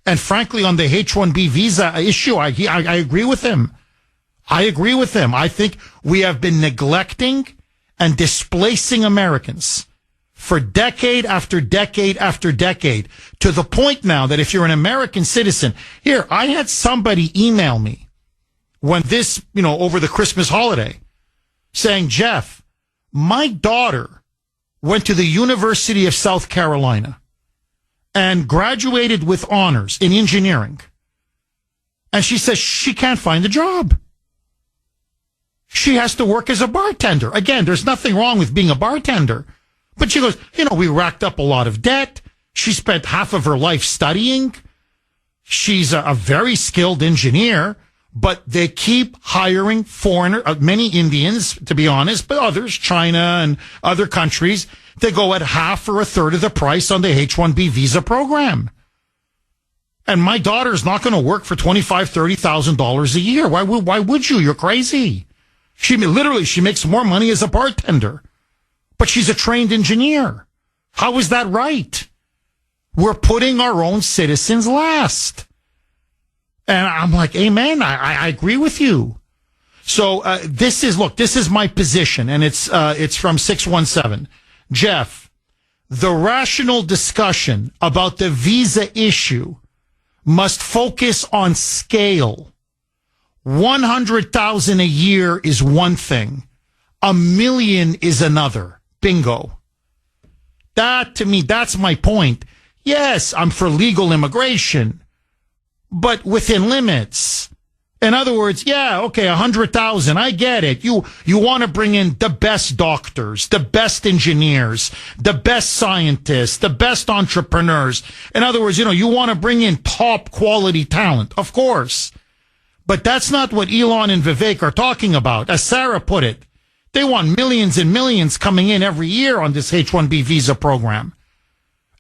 And frankly, on the H-1B visa issue, I agree with him. I agree with him. I think we have been neglecting and displacing Americans for decade after decade after decade, to the point now that if you're an American citizen, here, I had somebody email me when this, over the Christmas holiday, saying, Jeff, my daughter went to the University of South Carolina and graduated with honors in engineering. And she says she can't find a job. She has to work as a bartender. Again, there's nothing wrong with being a bartender. But she goes, we racked up a lot of debt. She spent half of her life studying. She's a very skilled engineer. But they keep hiring many Indians, to be honest, but others, China and other countries, they go at half or a third of the price on the H-1B visa program. And my daughter's not going to work for $25,000, $30,000 a year. Why would you? You're crazy. She makes more money as a bartender, but she's a trained engineer. How is that right? We're putting our own citizens last. And I'm like, amen. I agree with you. So, this is my position, and it's from 617. Jeff, the rational discussion about the visa issue must focus on scale. 100,000 a year is one thing. 1 million is another. Bingo. That, to me, that's my point. Yes, I'm for legal immigration, but within limits. In other words, yeah, okay, 100,000. I get it. You want to bring in the best doctors, the best engineers, the best scientists, the best entrepreneurs. In other words, you want to bring in top quality talent, of course. But that's not what Elon and Vivek are talking about. As Sarah put it, they want millions and millions coming in every year on this H-1B visa program.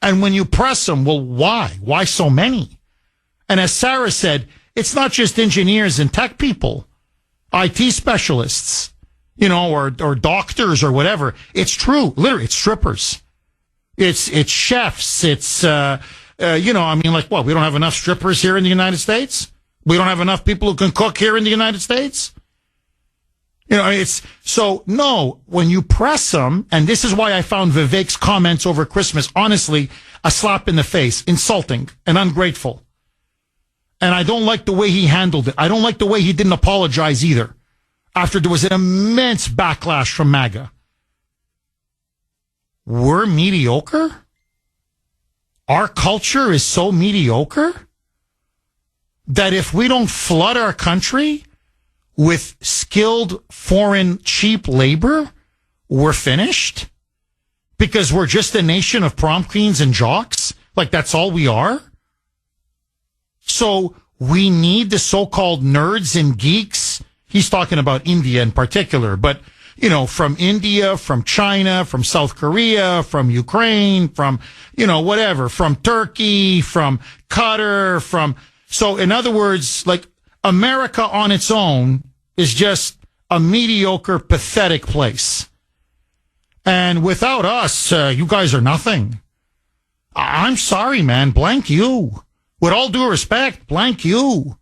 And when you press them, well, why? Why so many? And as Sarah said, it's not just engineers and tech people, IT specialists, or doctors or whatever. It's true. Literally, it's strippers. It's chefs. It's, what? We don't have enough strippers here in the United States? We don't have enough people who can cook here in the United States? No, when you press them, and this is why I found Vivek's comments over Christmas, honestly, a slap in the face, insulting and ungrateful. And I don't like the way he handled it. I don't like the way he didn't apologize either, after there was an immense backlash from MAGA. We're mediocre? Our culture is so mediocre that if we don't flood our country with skilled foreign cheap labor, we're finished? Because we're just a nation of prom queens and jocks? Like that's all we are? So we need the so-called nerds and geeks. He's talking about India in particular, but, from India, from China, from South Korea, from Ukraine, from, whatever, from Turkey, from Qatar, so in other words, like America on its own is just a mediocre, pathetic place. And without us, you guys are nothing. I'm sorry, man. Blank you. With all due respect, blank you.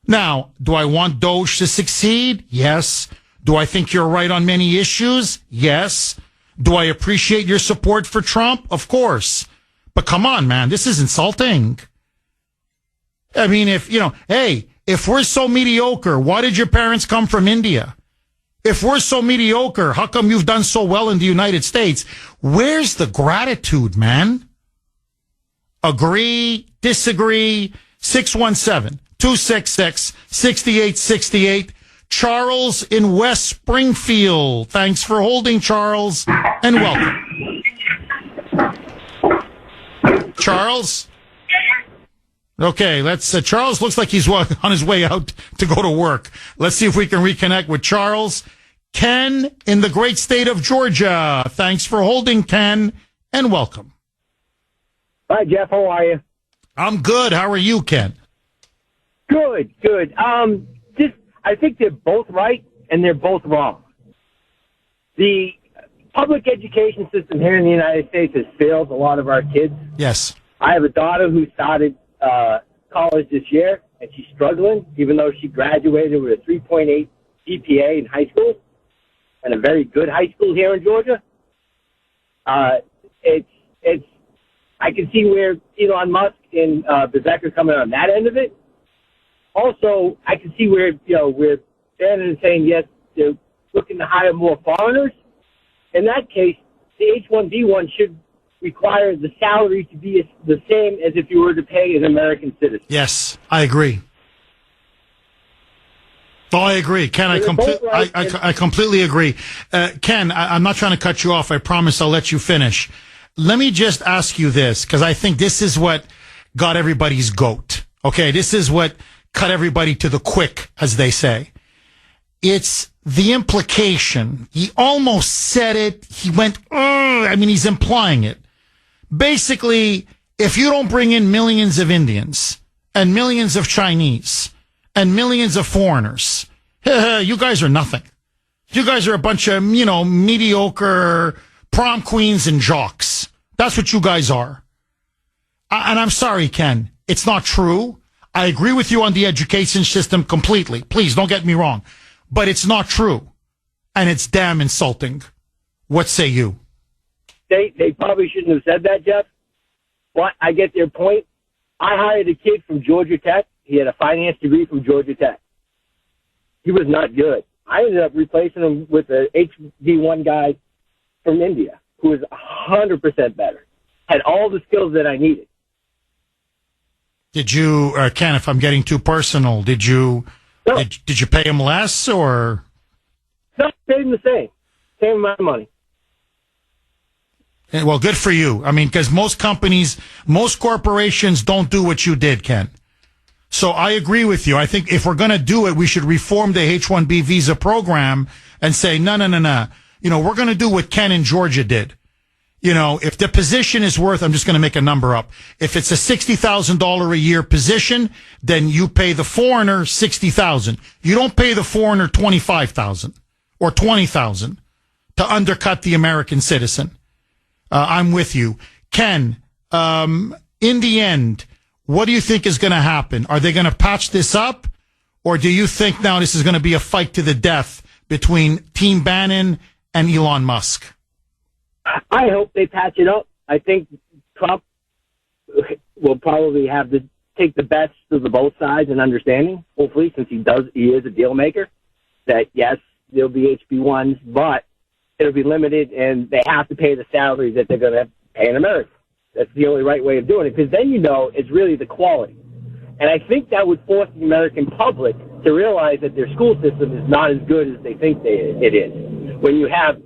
Now, do I want Doge to succeed? Yes. Do I think you're right on many issues? Yes. Do I appreciate your support for Trump? Of course. But come on, man, this is insulting. I mean, if we're so mediocre, why did your parents come from India? If we're so mediocre, how come you've done so well in the United States? Where's the gratitude, man? Agree, disagree, 617-266-6868. Charles in West Springfield. Thanks for holding, Charles, and welcome. Charles? Okay, Charles looks like he's on his way out to go to work. Let's see if we can reconnect with Charles. Ken in the great state of Georgia. Thanks for holding, Ken, and welcome. Hi, Jeff. How are you? I'm good. How are you, Ken? Good. I think they're both right and they're both wrong. The public education system here in the United States has failed a lot of our kids. Yes. I have a daughter who started college this year, and she's struggling, even though she graduated with a 3.8 GPA in high school, and a very good high school here in Georgia. I can see where Elon Musk and Vivek are coming on that end of it. Also, I can see where Bannon is saying, yes, they're looking to hire more foreigners. In that case, the H-1B should require the salary to be the same as if you were to pay an American citizen. Yes, I agree. Oh, I agree. Ken, I completely agree. Ken, I'm not trying to cut you off. I promise I'll let you finish. Let me just ask you this, because I think this is what got everybody's goat. Okay, this is what cut everybody to the quick, as they say. It's the implication. He almost said it. He went, he's implying it. Basically, if you don't bring in millions of Indians and millions of Chinese and millions of foreigners, you guys are nothing. You guys are a bunch of, mediocre prom queens and jocks. That's what you guys are. And I'm sorry, Ken, it's not true. I agree with you on the education system completely. Please don't get me wrong. But it's not true. And it's damn insulting. What say you? They probably shouldn't have said that, Jeff. But I get their point. I hired a kid from Georgia Tech. He had a finance degree from Georgia Tech. He was not good. I ended up replacing him with a HD1 guy from India who was 100% better, had all the skills that I needed. Did you, Ken, if I'm getting too personal, did you did you pay him less or? No, paid him the same. Same amount of money. Well, good for you. I mean, because most corporations don't do what you did, Ken. So I agree with you. I think if we're going to do it, we should reform the H-1B visa program and say, no. You know, we're going to do what Ken in Georgia did. You know, if the position is worth, I'm just going to make a number up. If it's a $60,000 a year position, then you pay the foreigner $60,000. You don't pay the foreigner $25,000 or $20,000 to undercut the American citizen. I'm with you. Ken, in the end, what do you think is going to happen? Are they going to patch this up? Or do you think now this is going to be a fight to the death between Team Bannon and Elon Musk? I hope they patch it up. I think Trump will probably have to take the best of the both sides in understanding, hopefully, since he is a deal maker, that yes, there'll be HB1s, but it'll be limited and they have to pay the salaries that they're going to pay in America. That's the only right way of doing it, because then you know it's really the quality. And I think that would force the American public to realize that their school system is not as good as they think it is. When you have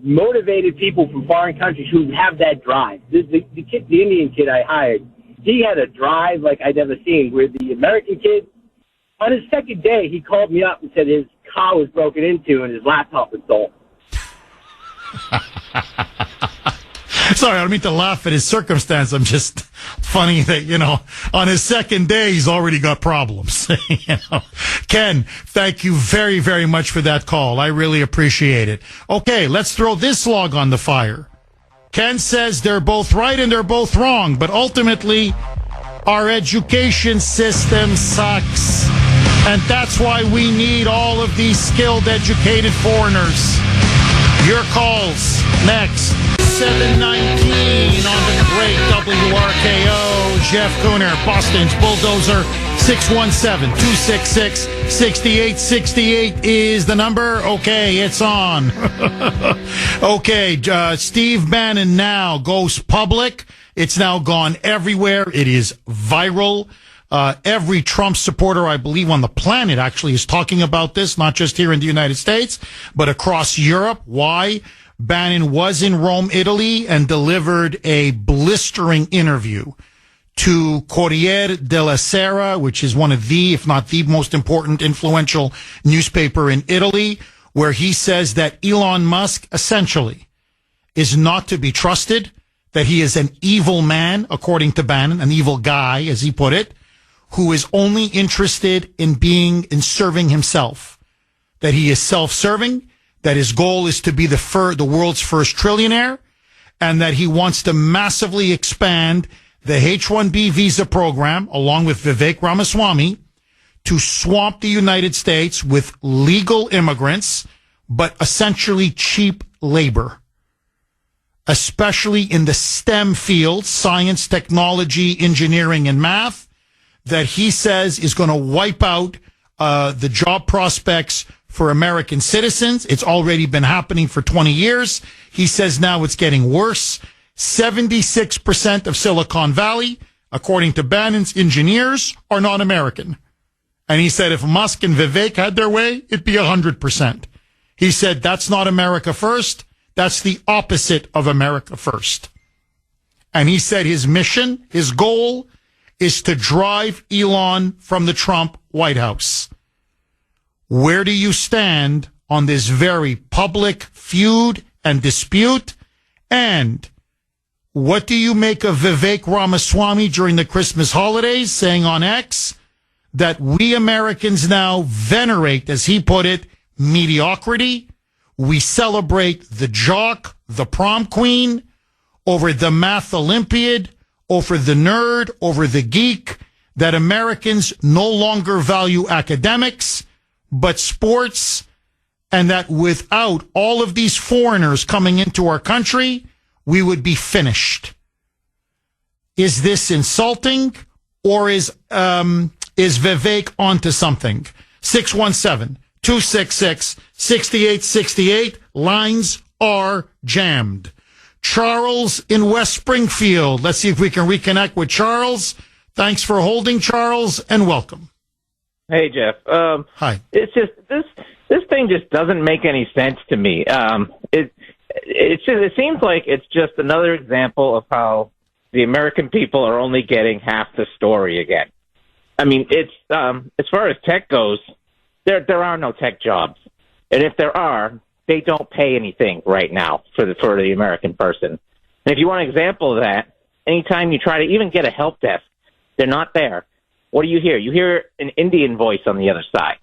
motivated people from foreign countries who have that drive. The Indian kid I hired, he had a drive like I'd never seen, where the American kid, on his second day, he called me up and said his car was broken into and his laptop was stolen. Sorry, I don't mean to laugh at his circumstance. I'm just funny that, you know, on his second day, he's already got problems. You know, Ken, thank you very, very much for that call. I really appreciate it. Okay, let's throw this log on the fire. Ken says they're both right and they're both wrong, but ultimately, our education system sucks. And that's why we need all of these skilled, educated foreigners. Your calls next. 719 on the great WRKO. Jeff Kuhner, Boston's Bulldozer. 617-266-6868 is the number. Okay, it's on. Okay, Steve Bannon now goes public. It's now gone everywhere. It is viral. Every Trump supporter, I believe, on the planet actually is talking about this, not just here in the United States, but across Europe. Why? Bannon was in Rome, Italy, and delivered a blistering interview to Corriere della Sera, which is one of the, if not the most important, influential newspaper in Italy, where he says that Elon Musk essentially is not to be trusted, that he is an evil man, according to Bannon, an evil guy, as he put it, who is only interested in serving himself, that he is self-serving, that his goal is to be the world's first trillionaire, and that he wants to massively expand the H-1B visa program, along with Vivek Ramaswamy, to swamp the United States with legal immigrants, but essentially cheap labor, especially in the STEM fields, science, technology, engineering, and math, that he says is going to wipe out the job prospects for American citizens. It's already been happening for 20 years. He says now it's getting worse. 76% of Silicon Valley, according to Bannon's engineers, are not American. And he said if Musk and Vivek had their way, it'd be 100%. He said that's not America first. That's the opposite of America first. And he said his mission, his goal, is to drive Elon from the Trump White House. Where do you stand on this very public feud and dispute? And what do you make of Vivek Ramaswamy during the Christmas holidays saying on X that we Americans now venerate, as he put it, mediocrity? We celebrate the jock, the prom queen, over the math Olympiad, over the nerd, over the geek, that Americans no longer value academics, but sports, and that without all of these foreigners coming into our country, we would be finished. Is this insulting, or is Vivek onto something? 617 266-6868. Lines are jammed. Charles in West Springfield. Let's see if we can reconnect with Charles. Thanks for holding, Charles, and welcome. Hey, Jeff. Hi. It's just this thing just doesn't make any sense to me. It seems like it's just another example of how the American people are only getting half the story again. I mean, it's as far as tech goes, there are no tech jobs, and if there are, they don't pay anything right now for the American person. And if you want an example of that, anytime you try to even get a help desk, they're not there. What do you hear? You hear an Indian voice on the other side.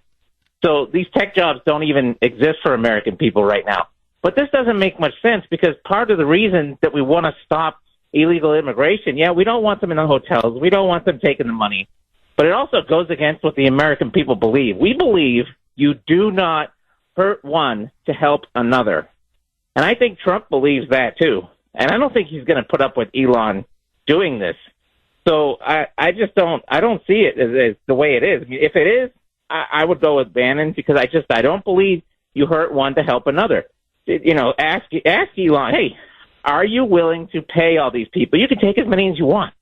So these tech jobs don't even exist for American people right now. But this doesn't make much sense because part of the reason that we want to stop illegal immigration, we don't want them in the hotels. We don't want them taking the money. But it also goes against what the American people believe. We believe you do not hurt one to help another. And I think Trump believes that too. And I don't think he's going to put up with Elon doing this. So I don't see it as the way it is. I mean, if it is, I would go with Bannon because I don't believe you hurt one to help another. Ask Elon, hey, are you willing to pay all these people? You can take as many as you want.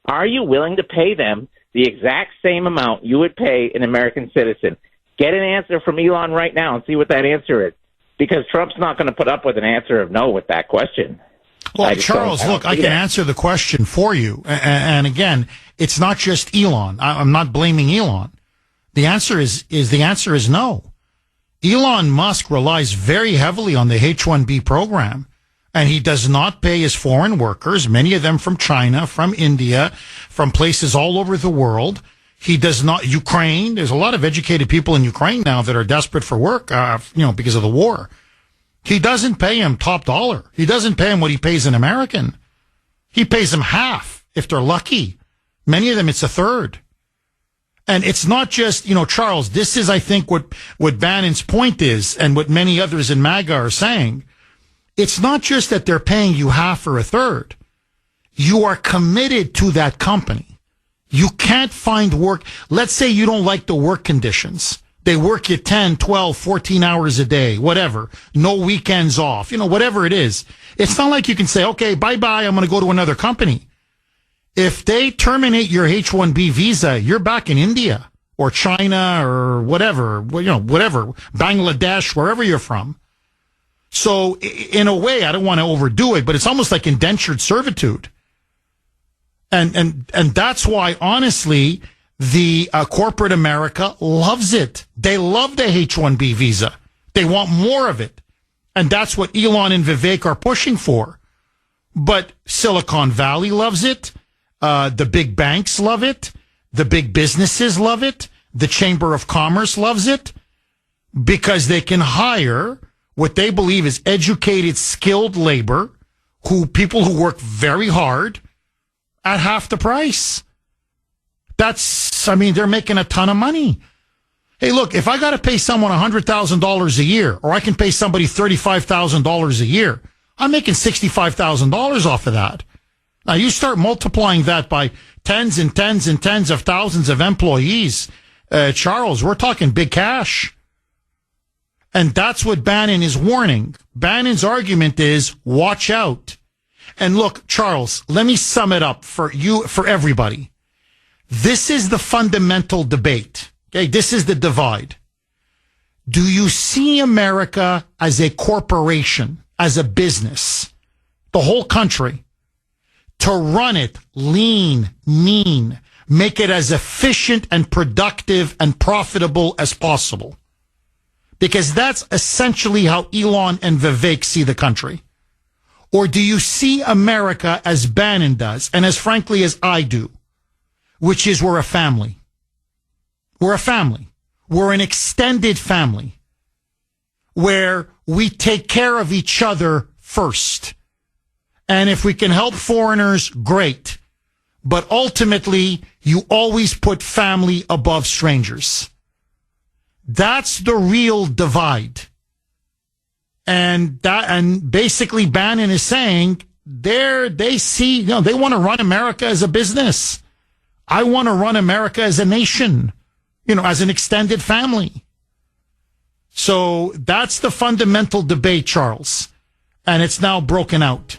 Are you willing to pay them the exact same amount you would pay an American citizen? Get an answer from Elon right now and see what that answer is, because Trump's not going to put up with an answer of no with that question. Well, Charles, look, I can answer the question for you. And again, it's not just Elon. I'm not blaming Elon. The answer is no. Elon Musk relies very heavily on the H-1B program, and he does not pay his foreign workers, many of them from China, from India, from places all over the world. He does not, Ukraine, there's a lot of educated people in Ukraine now that are desperate for work, because of the war. He doesn't pay him top dollar. He doesn't pay him what he pays an American. He pays them half if they're lucky. Many of them, it's a third. And it's not just, Charles, this is, I think, what Bannon's point is and what many others in MAGA are saying. It's not just that they're paying you half or a third. You are committed to that company. You can't find work. Let's say you don't like the work conditions. They work you 10, 12, 14 hours a day, whatever. No weekends off, whatever it is. It's not like you can say, okay, bye-bye, I'm going to go to another company. If they terminate your H-1B visa, you're back in India or China or whatever, Bangladesh, wherever you're from. So in a way, I don't want to overdo it, but it's almost like indentured servitude. And that's why, honestly, the corporate America loves it. They love the H-1B visa. They want more of it. And that's what Elon and Vivek are pushing for. But Silicon Valley loves it. The big banks love it. The big businesses love it. The Chamber of Commerce loves it because they can hire what they believe is educated, skilled labor, people who work very hard at half the price. They're making a ton of money. Hey, look, if I got to pay someone $100,000 a year, or I can pay somebody $35,000 a year, I'm making $65,000 off of that. Now, you start multiplying that by tens and tens and tens of thousands of employees, Charles, we're talking big cash. And that's what Bannon is warning. Bannon's argument is, watch out. And look, Charles, let me sum it up for everybody. This is the fundamental debate. Okay, this is the divide. Do you see America as a corporation, as a business, the whole country, to run it lean, mean, make it as efficient and productive and profitable as possible? Because that's essentially how Elon and Vivek see the country. Or do you see America as Bannon does, and as frankly as I do, which is we're a family. We're a family. We're an extended family where we take care of each other first. And if we can help foreigners, great. But ultimately, you always put family above strangers. That's the real divide. And basically Bannon is saying they see, they want to run America as a business. I want to run America as a nation, as an extended family. So that's the fundamental debate, Charles. And it's now broken out.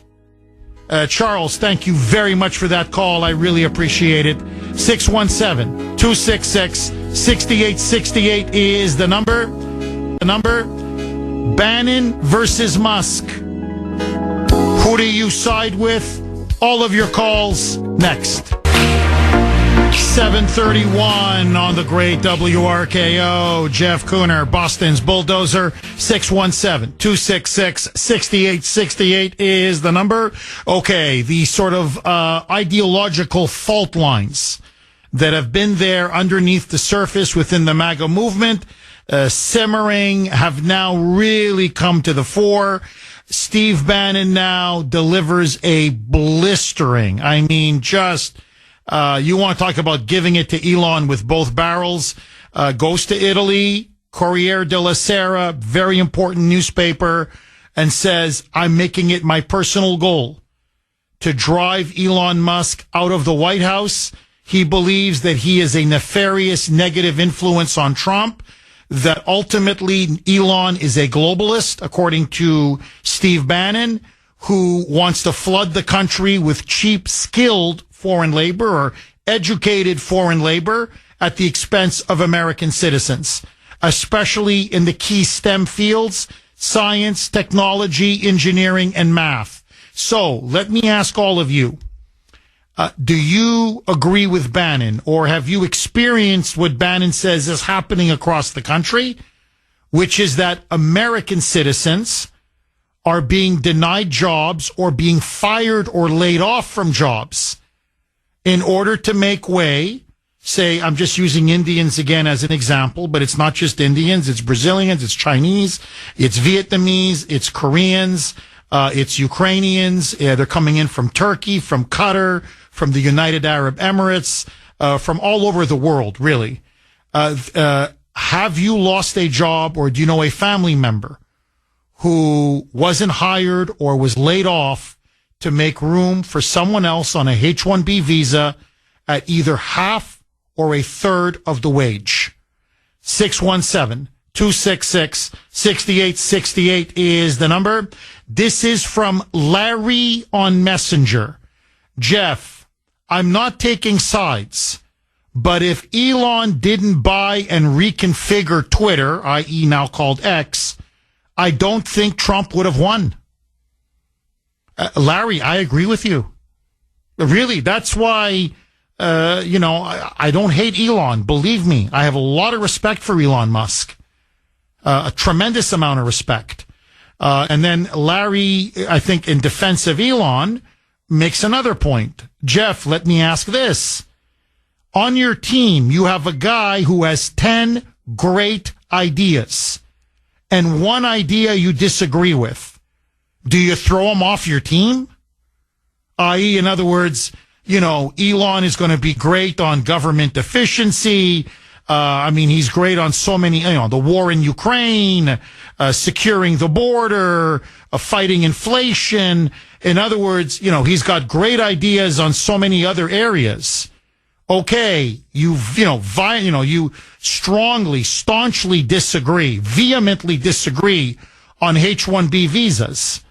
Charles, thank you very much for that call. I really appreciate it. 617-266-6868 is the number. Bannon versus Musk. Who do you side with? All of your calls next. 7:31 on the great WRKO. Jeff Kuhner, Boston's Bulldozer. 617-266-6868 is the number. Okay, the sort of ideological fault lines that have been there underneath the surface within the MAGA movement, simmering, have now really come to the fore. Steve Bannon now delivers a blistering, I mean, just... you want to talk about giving it to Elon with both barrels, goes to Italy, Corriere della Sera, very important newspaper, and says, I'm making it my personal goal to drive Elon Musk out of the White House. He believes that he is a nefarious negative influence on Trump, that ultimately Elon is a globalist, according to Steve Bannon, who wants to flood the country with cheap, skilled foreign labor or educated foreign labor at the expense of American citizens, especially in the key STEM fields, science, technology, engineering, and math. So let me ask all of you, do you agree with Bannon, or have you experienced what Bannon says is happening across the country, which is that American citizens are being denied jobs or being fired or laid off from jobs in order to make way? Say, I'm just using Indians again as an example, but it's not just Indians. It's Brazilians, it's Chinese, it's Vietnamese, it's Koreans, it's Ukrainians. They're coming in from Turkey, from Qatar, from the United Arab Emirates, from all over the world, really. Have you lost a job, or do you know a family member who wasn't hired or was laid off to make room for someone else on a H-1B visa at either half or a third of the wage? 617-266-6868 is the number. This is from Larry on Messenger. Jeff, I'm not taking sides, but if Elon didn't buy and reconfigure Twitter, i.e. now called X, I don't think Trump would have won. Larry, I agree with you. Really, that's why, I don't hate Elon. Believe me, I have a lot of respect for Elon Musk. A tremendous amount of respect. And then Larry, I think in defense of Elon, makes another point. Jeff, let me ask this. On your team, you have a guy who has 10 great ideas and one idea you disagree with. Do you throw him off your team? I.e., in other words, Elon is going to be great on government efficiency. He's great on so many, the war in Ukraine, securing the border, fighting inflation. In other words, he's got great ideas on so many other areas. Okay, you strongly, staunchly disagree, vehemently disagree on H-1B visas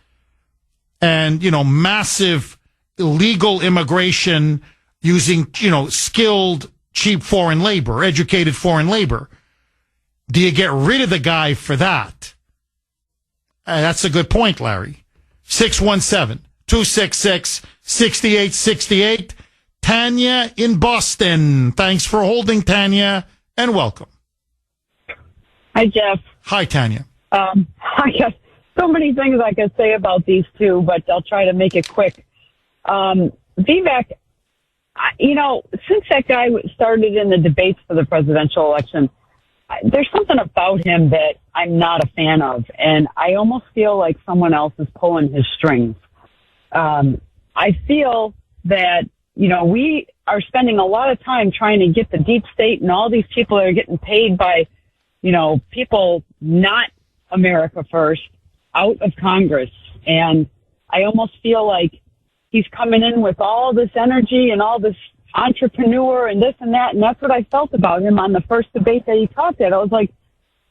and, massive illegal immigration using, skilled, cheap foreign labor, educated foreign labor. Do you get rid of the guy for that? That's a good point, Larry. 617-266-6868. Tanya in Boston. Thanks for holding, Tanya, and welcome. Hi, Jeff. Hi, Tanya. I got so many things I could say about these two, but I'll try to make it quick. Vivek, since that guy started in the debates for the presidential election, there's something about him that I'm not a fan of, and I almost feel like someone else is pulling his strings. I feel that, we are spending a lot of time trying to get the deep state and all these people that are getting paid by, people not America first out of Congress. And I almost feel like he's coming in with all this energy and all this entrepreneur and this and that. And that's what I felt about him on the first debate that he talked at. I was like,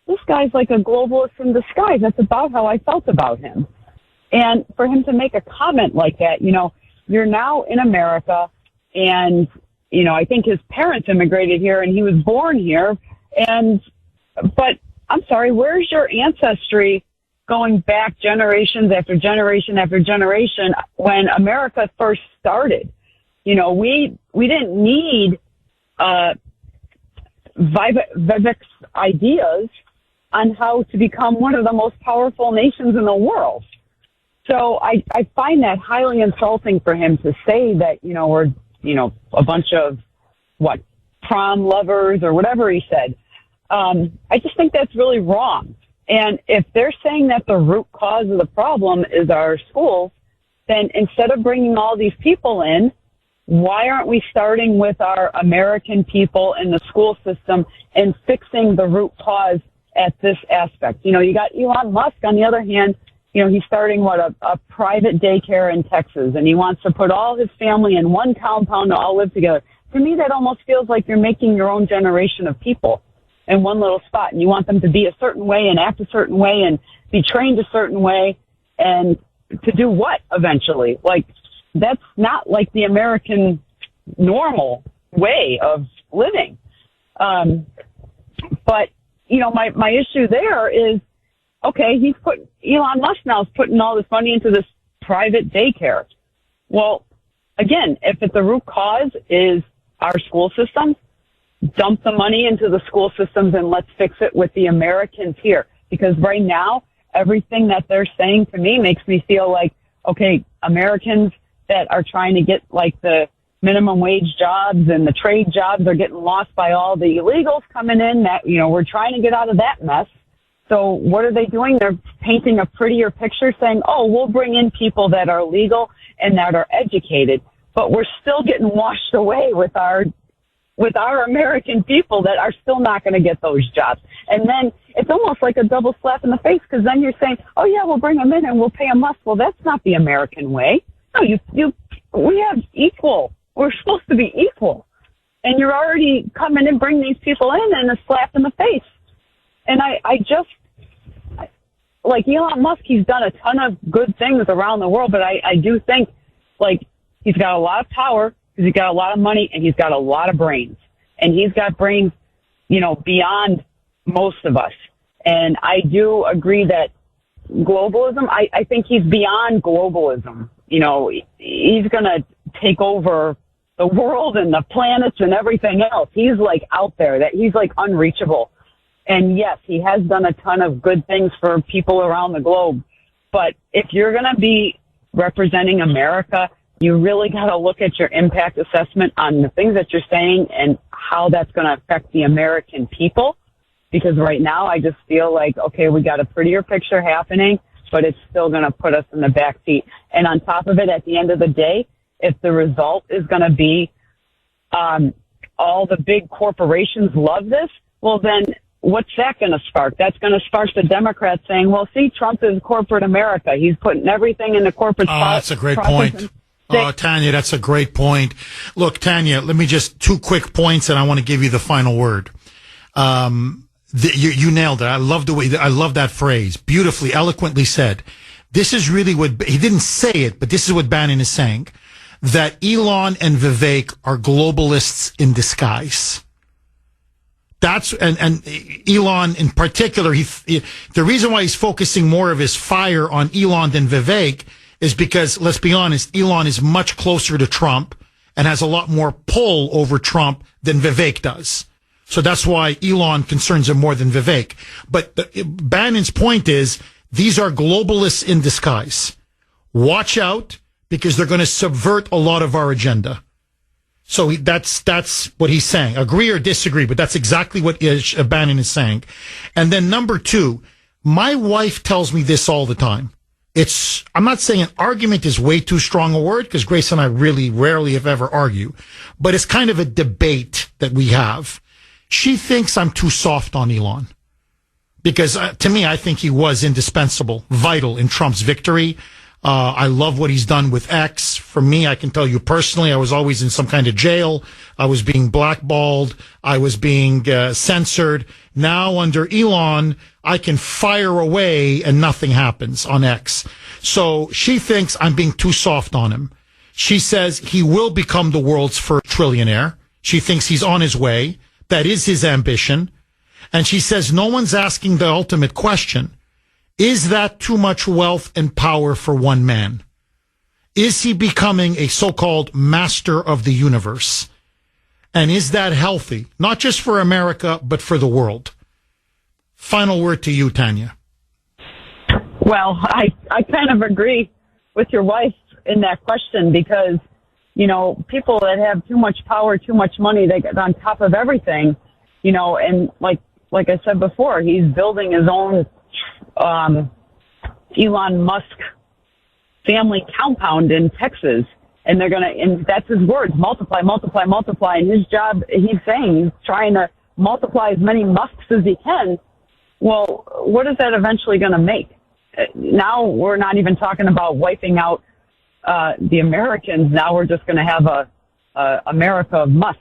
this guy's like a globalist in disguise. That's about how I felt about him. And for him to make a comment like that, you're now in America, and, I think his parents immigrated here and he was born here. But I'm sorry, where's your ancestry going back generations after generation after generation when America first started? We didn't need Vivek's ideas on how to become one of the most powerful nations in the world. So I find that highly insulting for him to say that, we're, a bunch of, prom lovers or whatever he said. I just think that's really wrong. And if they're saying that the root cause of the problem is our schools, then instead of bringing all these people in, why aren't we starting with our American people in the school system and fixing the root cause at this aspect? You got Elon Musk, on the other hand, he's starting a private daycare in Texas, and he wants to put all his family in one compound to all live together. To me, that almost feels like you're making your own generation of people in one little spot, and you want them to be a certain way and act a certain way and be trained a certain way, and to do what eventually? That's not like the American normal way of living. But, my issue there is, okay, Elon Musk now is putting all this money into this private daycare. Well, again, if the root cause is our school systems, dump the money into the school systems and let's fix it with the Americans here. Because right now, everything that they're saying to me makes me feel like, okay, Americans that are trying to get the minimum wage jobs and the trade jobs are getting lost by all the illegals coming in that, we're trying to get out of that mess. So what are they doing? They're painting a prettier picture saying, oh, we'll bring in people that are legal and that are educated, but we're still getting washed away with our American people that are still not going to get those jobs. And then it's almost like a double slap in the face, because then you're saying, oh yeah, we'll bring them in and we'll pay them less. Well, that's not the American way. No, we have equal. We're supposed to be equal. And you're already coming and bring these people in and a slap in the face. And I just, like Elon Musk, he's done a ton of good things around the world, but I do think, he's got a lot of power, because he's got a lot of money, and he's got a lot of brains. And he's got brains, beyond most of us. And I do agree that globalism, I think he's beyond globalism. He's going to take over the world and the planets and everything else. He's out there, that he's unreachable. And yes, he has done a ton of good things for people around the globe. But if you're going to be representing America, you really got to look at your impact assessment on the things that you're saying and how that's going to affect the American people. Because right now I just feel like, okay, we got a prettier picture happening, but it's still going to put us in the back seat. And on top of it, at the end of the day, if the result is going to be all the big corporations love this, well, then what's that going to spark? That's going to spark the Democrats saying, well, see, Trump is corporate America. He's putting everything in the corporate that's a great point. Tanya, that's a great point. Look, Tanya, let me just 2 quick points, and I want to give you the final word. You nailed it. I love that phrase. Beautifully, eloquently said. This is really what, he didn't say it, but this is what Bannon is saying, that Elon and Vivek are globalists in disguise. And Elon in particular, the reason why he's focusing more of his fire on Elon than Vivek is because, let's be honest, Elon is much closer to Trump and has a lot more pull over Trump than Vivek does. So that's why Elon concerns him more than Vivek. But Bannon's point is, these are globalists in disguise. Watch out, because they're going to subvert a lot of our agenda. So that's what he's saying. Agree or disagree, but that's exactly what Bannon is saying. And then number 2, my wife tells me this all the time. I'm not saying an argument is way too strong a word, because Grace and I really rarely, if ever, argue, but it's kind of a debate that we have. She thinks I'm too soft on Elon, because to me, I think he was indispensable, vital in Trump's victory. I love what he's done with X. For me, I can tell you personally, I was always in some kind of jail. I was being blackballed. I was being censored. Now under Elon, I can fire away and nothing happens on X. So she thinks I'm being too soft on him. She says he will become the world's first trillionaire. She thinks he's on his way. That is his ambition. And she says no one's asking the ultimate question. Is that too much wealth and power for one man? Is he becoming a so-called master of the universe? And is that healthy? Not just for America, but for the world. Final word to you, Tanya. Well, I kind of agree with your wife in that question because, you know, people that have too much power, too much money, they get on top of everything, you know, and like I said before, he's building his own Elon Musk family compound in Texas, and and that's his words, multiply, multiply, multiply. And his job, he's saying, he's trying to multiply as many Musks as he can. Well, what is that eventually going to make? Now we're not even talking about wiping out the Americans. Now we're just going to have a America of Musk.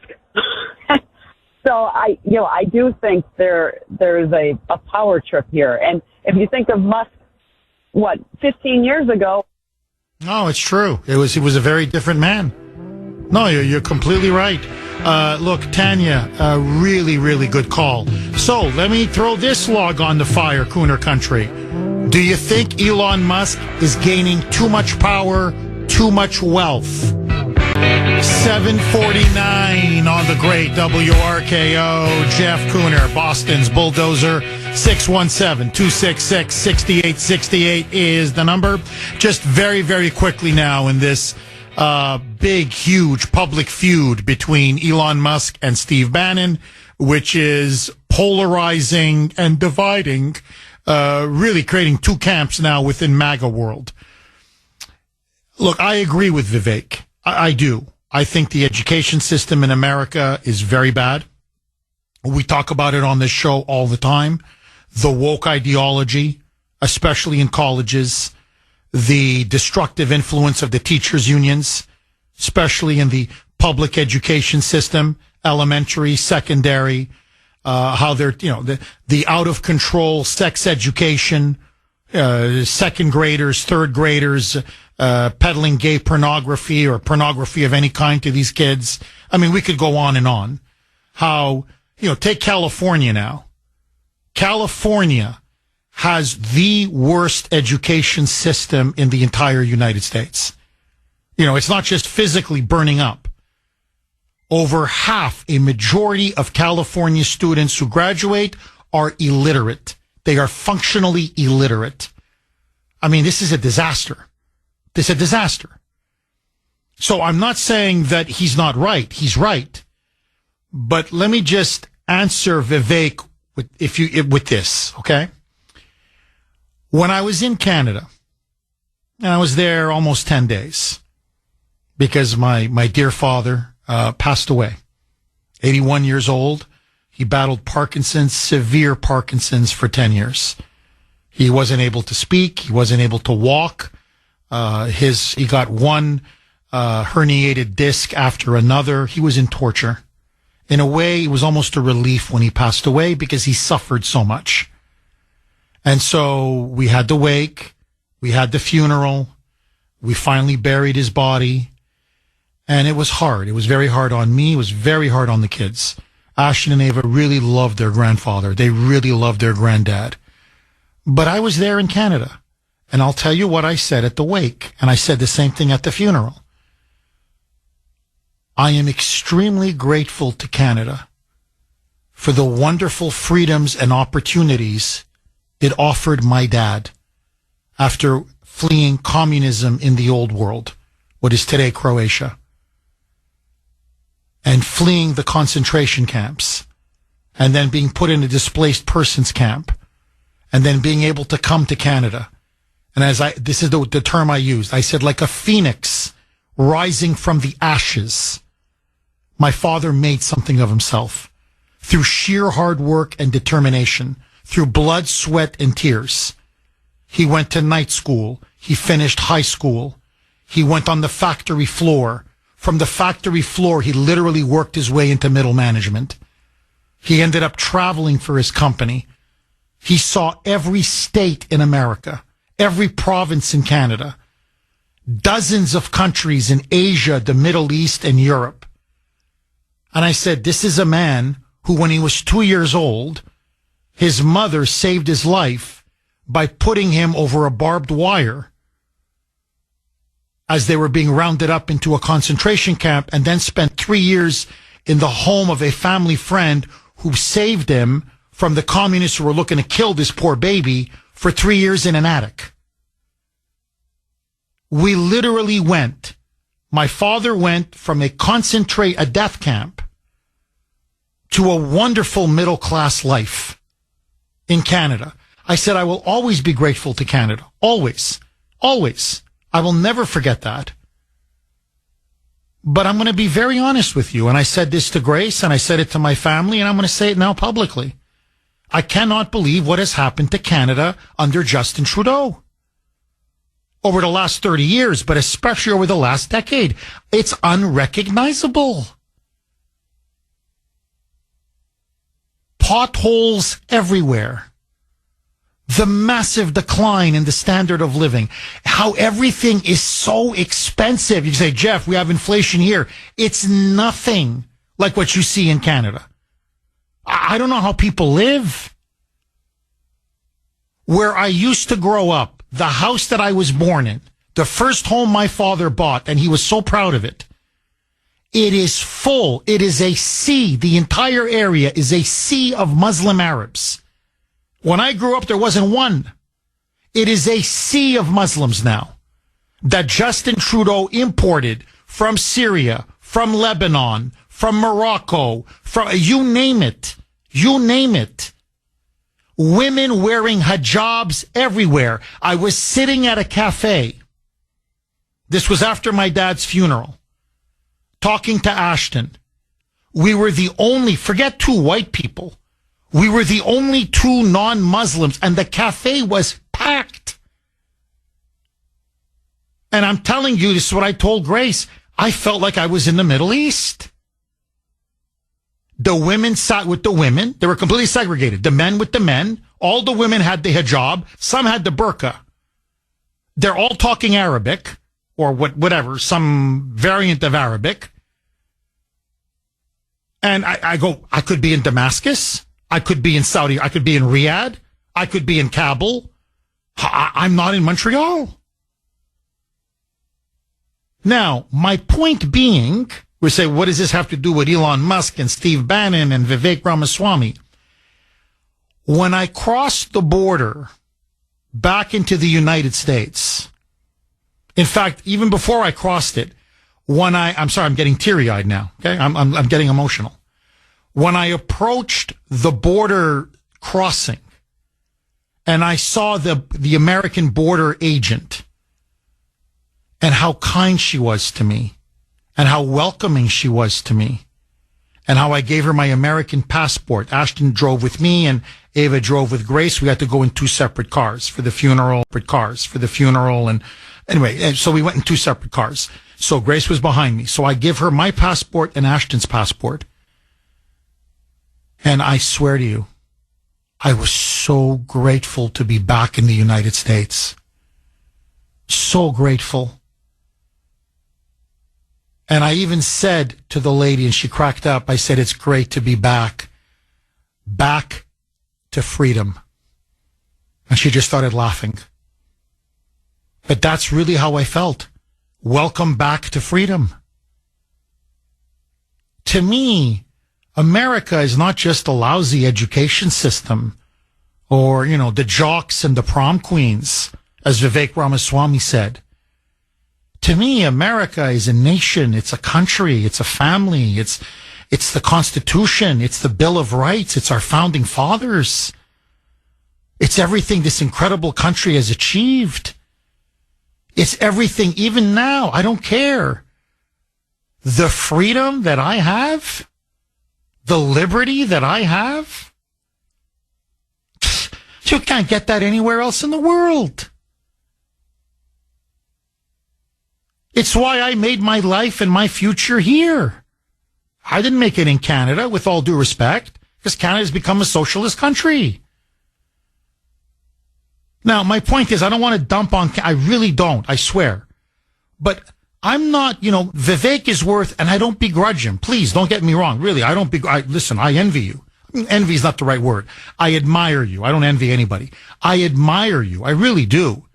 So I do think there's a power trip here. And if you think of Musk, 15 years ago? No, it's true. He was a very different man. No, you're completely right. Look, Tanya, a really, really good call. So let me throw this log on the fire, Kuhner Country. Do you think Elon Musk is gaining too much power, too much wealth? 749 on the great WRKO. Jeff Kuhner, Boston's Bulldozer. 617-266-6868 is the number. Just very, very quickly now in this big, huge public feud between Elon Musk and Steve Bannon, which is polarizing and dividing, really creating two camps now within MAGA world. Look, I agree with Vivek. I do. I think the education system in America is very bad. We talk about it on this show all the time. The woke ideology, especially in colleges, the destructive influence of the teachers' unions, especially in the public education system, elementary, secondary, how they're, the out of control sex education, second graders, third graders, peddling gay pornography or pornography of any kind to these kids. I mean, we could go on and on. How, take California now. California has the worst education system in the entire United States. It's not just physically burning up. Over half, a majority of California students who graduate are illiterate. They are functionally illiterate. I mean, this is a disaster. This is a disaster. So I'm not saying that he's not right. He's right. But let me just answer Vivek with this, okay? When I was in Canada, and I was there almost 10 days because my dear father passed away, 81 years old. He battled Parkinson's, severe Parkinson's for 10 years. He wasn't able to speak. He wasn't able to walk. He got one herniated disc after another. He was in torture. In a way, it was almost a relief when he passed away because he suffered so much. And so we had the wake, we had the funeral, we finally buried his body, and it was hard. It was very hard on me. It was very hard on the kids. Ashton and Ava really loved their grandfather. They really loved their granddad. But I was there in Canada, and I'll tell you what I said at the wake, and I said the same thing at the funeral. I am extremely grateful to Canada for the wonderful freedoms and opportunities it offered my dad after fleeing communism in the old world, what is today Croatia, and fleeing the concentration camps, and then being put in a displaced persons camp, and then being able to come to Canada. And this is the term I used. I said, like a phoenix rising from the ashes, my father made something of himself through sheer hard work and determination, through blood, sweat, and tears. He went to night school. He finished high school. He went on the factory floor. From the factory floor, he literally worked his way into middle management. He ended up traveling for his company. He saw every state in America, every province in Canada, dozens of countries in Asia, the Middle East, and Europe. And I said, this is a man who, when he was 2 years old, his mother saved his life by putting him over a barbed wire as they were being rounded up into a concentration camp, and then spent 3 years in the home of a family friend who saved him from the communists who were looking to kill this poor baby for 3 years in an attic. We literally went. My father went from a death camp to a wonderful middle-class life in Canada. I said, I will always be grateful to Canada. Always. Always. I will never forget that. But I'm going to be very honest with you. And I said this to Grace, and I said it to my family, and I'm going to say it now publicly. I cannot believe what has happened to Canada under Justin Trudeau over the last 30 years, but especially over the last decade. It's unrecognizable. Potholes everywhere. The massive decline in the standard of living. How everything is so expensive. You say, Jeff, we have inflation here. It's nothing like what you see in Canada. I don't know how people live. Where I used to grow up, the house that I was born in, the first home my father bought, and he was so proud of it, it is full. It is a sea. The entire area is a sea of Muslim Arabs. When I grew up, there wasn't one. It is a sea of Muslims now that Justin Trudeau imported from Syria, from Lebanon, from Morocco, from you name it. You name it. Women wearing hijabs everywhere. I was sitting at a cafe. This was after my dad's funeral, talking to Ashton. We were the only, forget two white people. We were the only two non-Muslims, and the cafe was packed. And I'm telling you, this is what I told Grace. I felt like I was in the Middle East. The women sat with the women. They were completely segregated. The men with the men. All the women had the hijab. Some had the burqa. They're all talking Arabic, or whatever, some variant of Arabic. And I go, I could be in Damascus. I could be in Saudi. I could be in Riyadh. I could be in Kabul. I'm not in Montreal. Now, my point being, we say, what does this have to do with Elon Musk and Steve Bannon and Vivek Ramaswamy? When I crossed the border back into the United States, in fact, even before I crossed it, I'm sorry, I'm getting teary-eyed now. Okay, I'm getting emotional. When I approached the border crossing and I saw the American border agent and how kind she was to me and how welcoming she was to me and how I gave her my American passport. Ashton drove with me and Ava drove with Grace. We had to go in two separate cars for the funeral, And anyway, so we went in two separate cars. So Grace was behind me. So I give her my passport and Ashton's passport. And I swear to you, I was so grateful to be back in the United States. So grateful. And I even said to the lady, and she cracked up, I said, it's great to be back. Back to freedom. And she just started laughing. But that's really how I felt. Welcome back to freedom. To me, America is not just a lousy education system or, the jocks and the prom queens, as Vivek Ramaswamy said. To me, America is a nation. It's a country. It's a family. It's the Constitution. It's the Bill of Rights. It's our founding fathers. It's everything this incredible country has achieved. It's everything, even now. I don't care. The freedom that I have, the liberty that I have. You can't get that anywhere else in the world. It's why I made my life and my future here. I didn't make it in Canada, with all due respect, because Canada's become a socialist country. Now, my point is, I don't want to dump on, I really don't, I swear. But I'm not, Vivek is worth, and I don't begrudge him. Please, don't get me wrong. Really, listen, I envy you. Envy is not the right word. I admire you. I don't envy anybody. I admire you. I really do.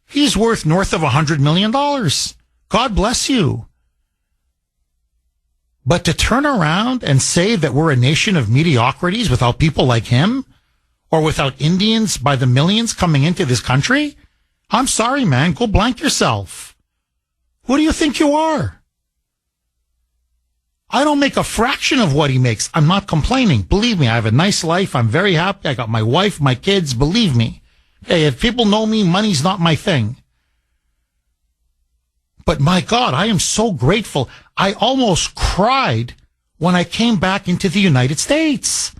He's worth north of $100 million. God bless you. But to turn around and say that we're a nation of mediocrities without people like him, or without Indians by the millions coming into this country, I'm sorry, man. Go blank yourself. Who do you think you are? I don't make a fraction of what he makes. I'm not complaining. Believe me, I have a nice life. I'm very happy. I got my wife, my kids. Believe me. Hey, if people know me, money's not my thing. But my God, I am so grateful. I almost cried when I came back into the United States.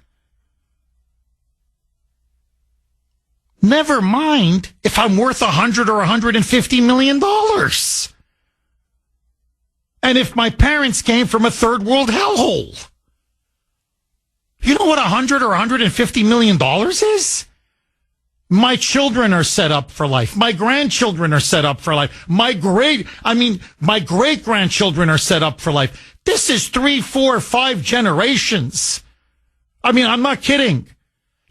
Never mind if I'm worth $100 or $150 million. And if my parents came from a third world hellhole. You know what $100 or $150 million is? My children are set up for life. My grandchildren are set up for life. My great-grandchildren are set up for life. This is 3, 4, 5 generations. I'm not kidding.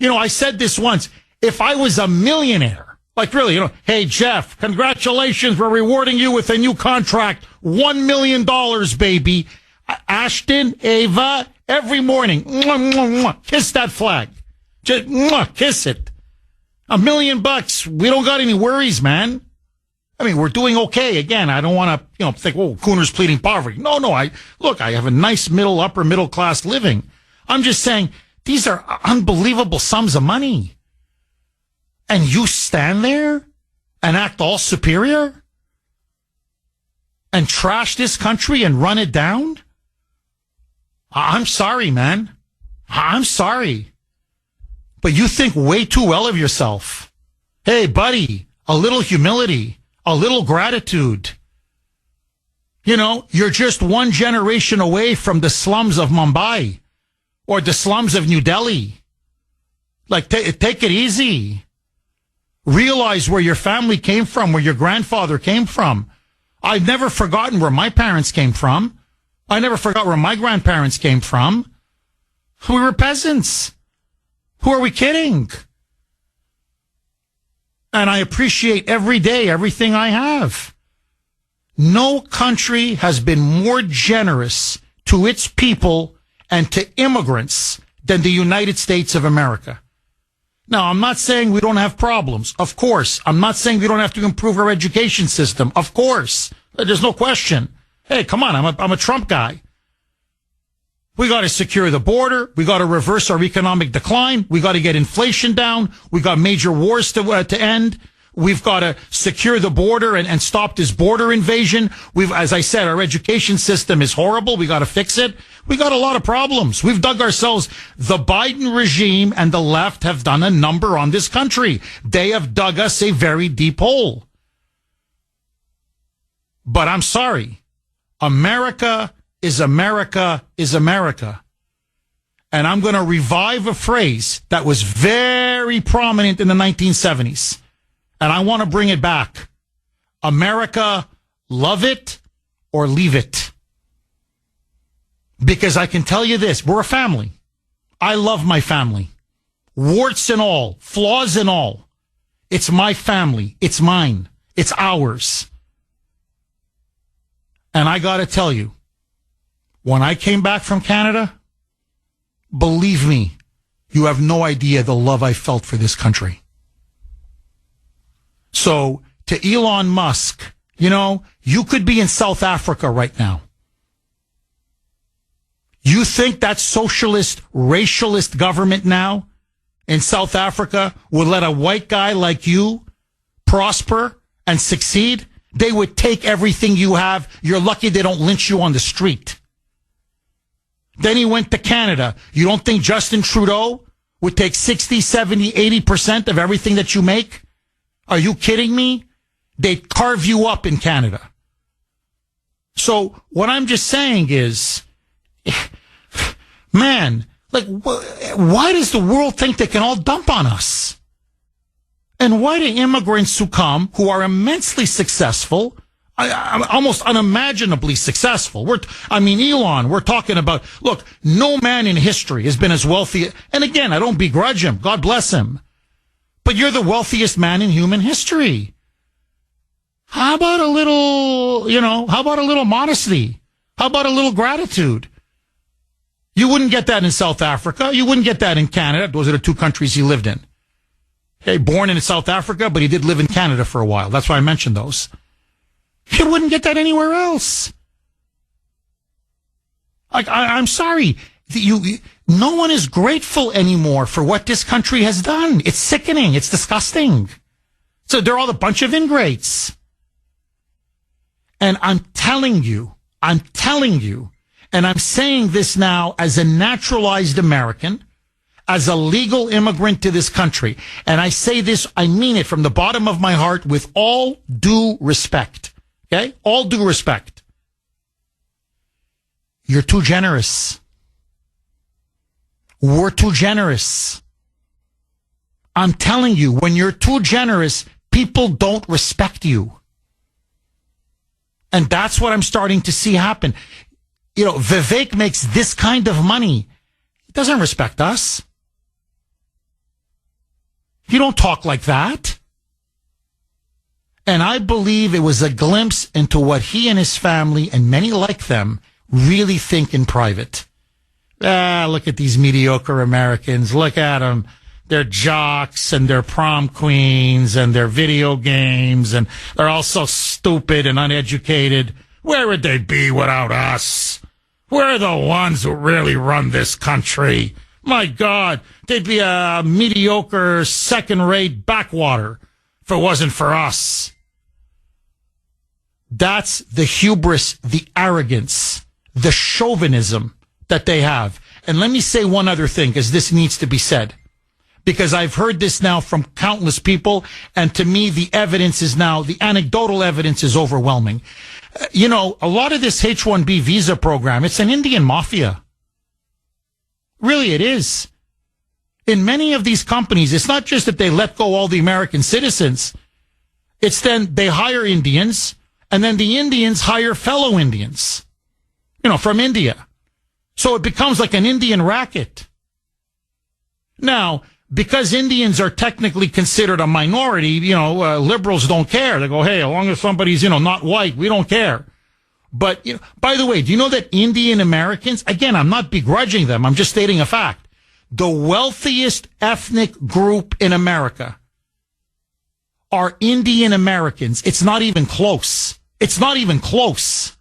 I said this once. If I was a millionaire, like really, hey, Jeff, congratulations. We're rewarding you with a new contract. $1 million, baby. Ashton, Ava, every morning. Mwah, mwah, mwah, kiss that flag. Just kiss it. $1 million. We don't got any worries, man. We're doing okay. Again, I don't want to, think, Kuhner's pleading poverty. No, I have a nice upper middle class living. I'm just saying these are unbelievable sums of money. And you stand there and act all superior and trash this country and run it down? I'm sorry, man. I'm sorry. But you think way too well of yourself. Hey, buddy, a little humility, a little gratitude. You're just one generation away from the slums of Mumbai or the slums of New Delhi. Like, take it easy. Realize where your family came from, where your grandfather came from. I've never forgotten where my parents came from. I never forgot where my grandparents came from. We were peasants. Who are we kidding? And I appreciate every day everything I have. No country has been more generous to its people and to immigrants than the United States of America. Now, I'm not saying we don't have problems. Of course. I'm not saying we don't have to improve our education system. Of course. There's no question. Hey, come on. I'm a Trump guy. We got to secure the border. We got to reverse our economic decline. We got to get inflation down. We got major wars to end. We've got to secure the border and stop this border invasion. As I said, our education system is horrible. We got to fix it. We got a lot of problems. We've dug ourselves. The Biden regime and the left have done a number on this country. They have dug us a very deep hole. But I'm sorry. America is America is America. And I'm going to revive a phrase that was very prominent in the 1970s. And I want to bring it back. America, love it or leave it. Because I can tell you this, we're a family. I love my family. Warts and all, flaws and all. It's my family. It's mine. It's ours. And I got to tell you, when I came back from Canada, believe me, you have no idea the love I felt for this country. So to Elon Musk, you could be in South Africa right now. You think that socialist, racialist government now in South Africa would let a white guy like you prosper and succeed? They would take everything you have. You're lucky they don't lynch you on the street. Then he went to Canada. You don't think Justin Trudeau would take 60, 70, 80% of everything that you make? Are you kidding me? They'd carve you up in Canada. So what I'm just saying is, man, like, why does the world think they can all dump on us? And why do immigrants who come, who are immensely successful, almost unimaginably successful? Elon, we're talking about, look, no man in history has been as wealthy. And again, I don't begrudge him. God bless him. But you're the wealthiest man in human history. How about a little, how about a little modesty? How about a little gratitude? You wouldn't get that in South Africa. You wouldn't get that in Canada. Those are the two countries he lived in. Okay, born in South Africa, but he did live in Canada for a while. That's why I mentioned those. You wouldn't get that anywhere else. I'm sorry. No one is grateful anymore for what this country has done. It's sickening. It's disgusting. So they're all a bunch of ingrates. And I'm telling you, and I'm saying this now as a naturalized American, as a legal immigrant to this country. And I say this, I mean it from the bottom of my heart with all due respect. Okay? All due respect. You're too generous. We're too generous. I'm telling you, when you're too generous, people don't respect you. And that's what I'm starting to see happen. Vivek makes this kind of money. He doesn't respect us. You don't talk like that. And I believe it was a glimpse into what he and his family and many like them really think in private. Look at these mediocre Americans. Look at them. They're jocks and they're prom queens and they're video games and they're all so stupid and uneducated. Where would they be without us? We're the ones who really run this country. My God, they'd be a mediocre second-rate backwater if it wasn't for us. That's the hubris, the arrogance, the chauvinism that they have. And let me say one other thing, because this needs to be said. Because I've heard this now from countless people, and to me, the anecdotal evidence is overwhelming. A lot of this H-1B visa program, it's an Indian Mafia. Really, it is. In many of these companies, it's not just that they let go all the American citizens. It's then they hire Indians, and then the Indians hire fellow Indians, from India. So it becomes like an Indian racket. Now, because Indians are technically considered a minority, liberals don't care. They go, hey, as long as somebody's, not white, we don't care. But, by the way, do you know that Indian Americans, again, I'm not begrudging them, I'm just stating a fact. The wealthiest ethnic group in America are Indian Americans. It's not even close. It's not even close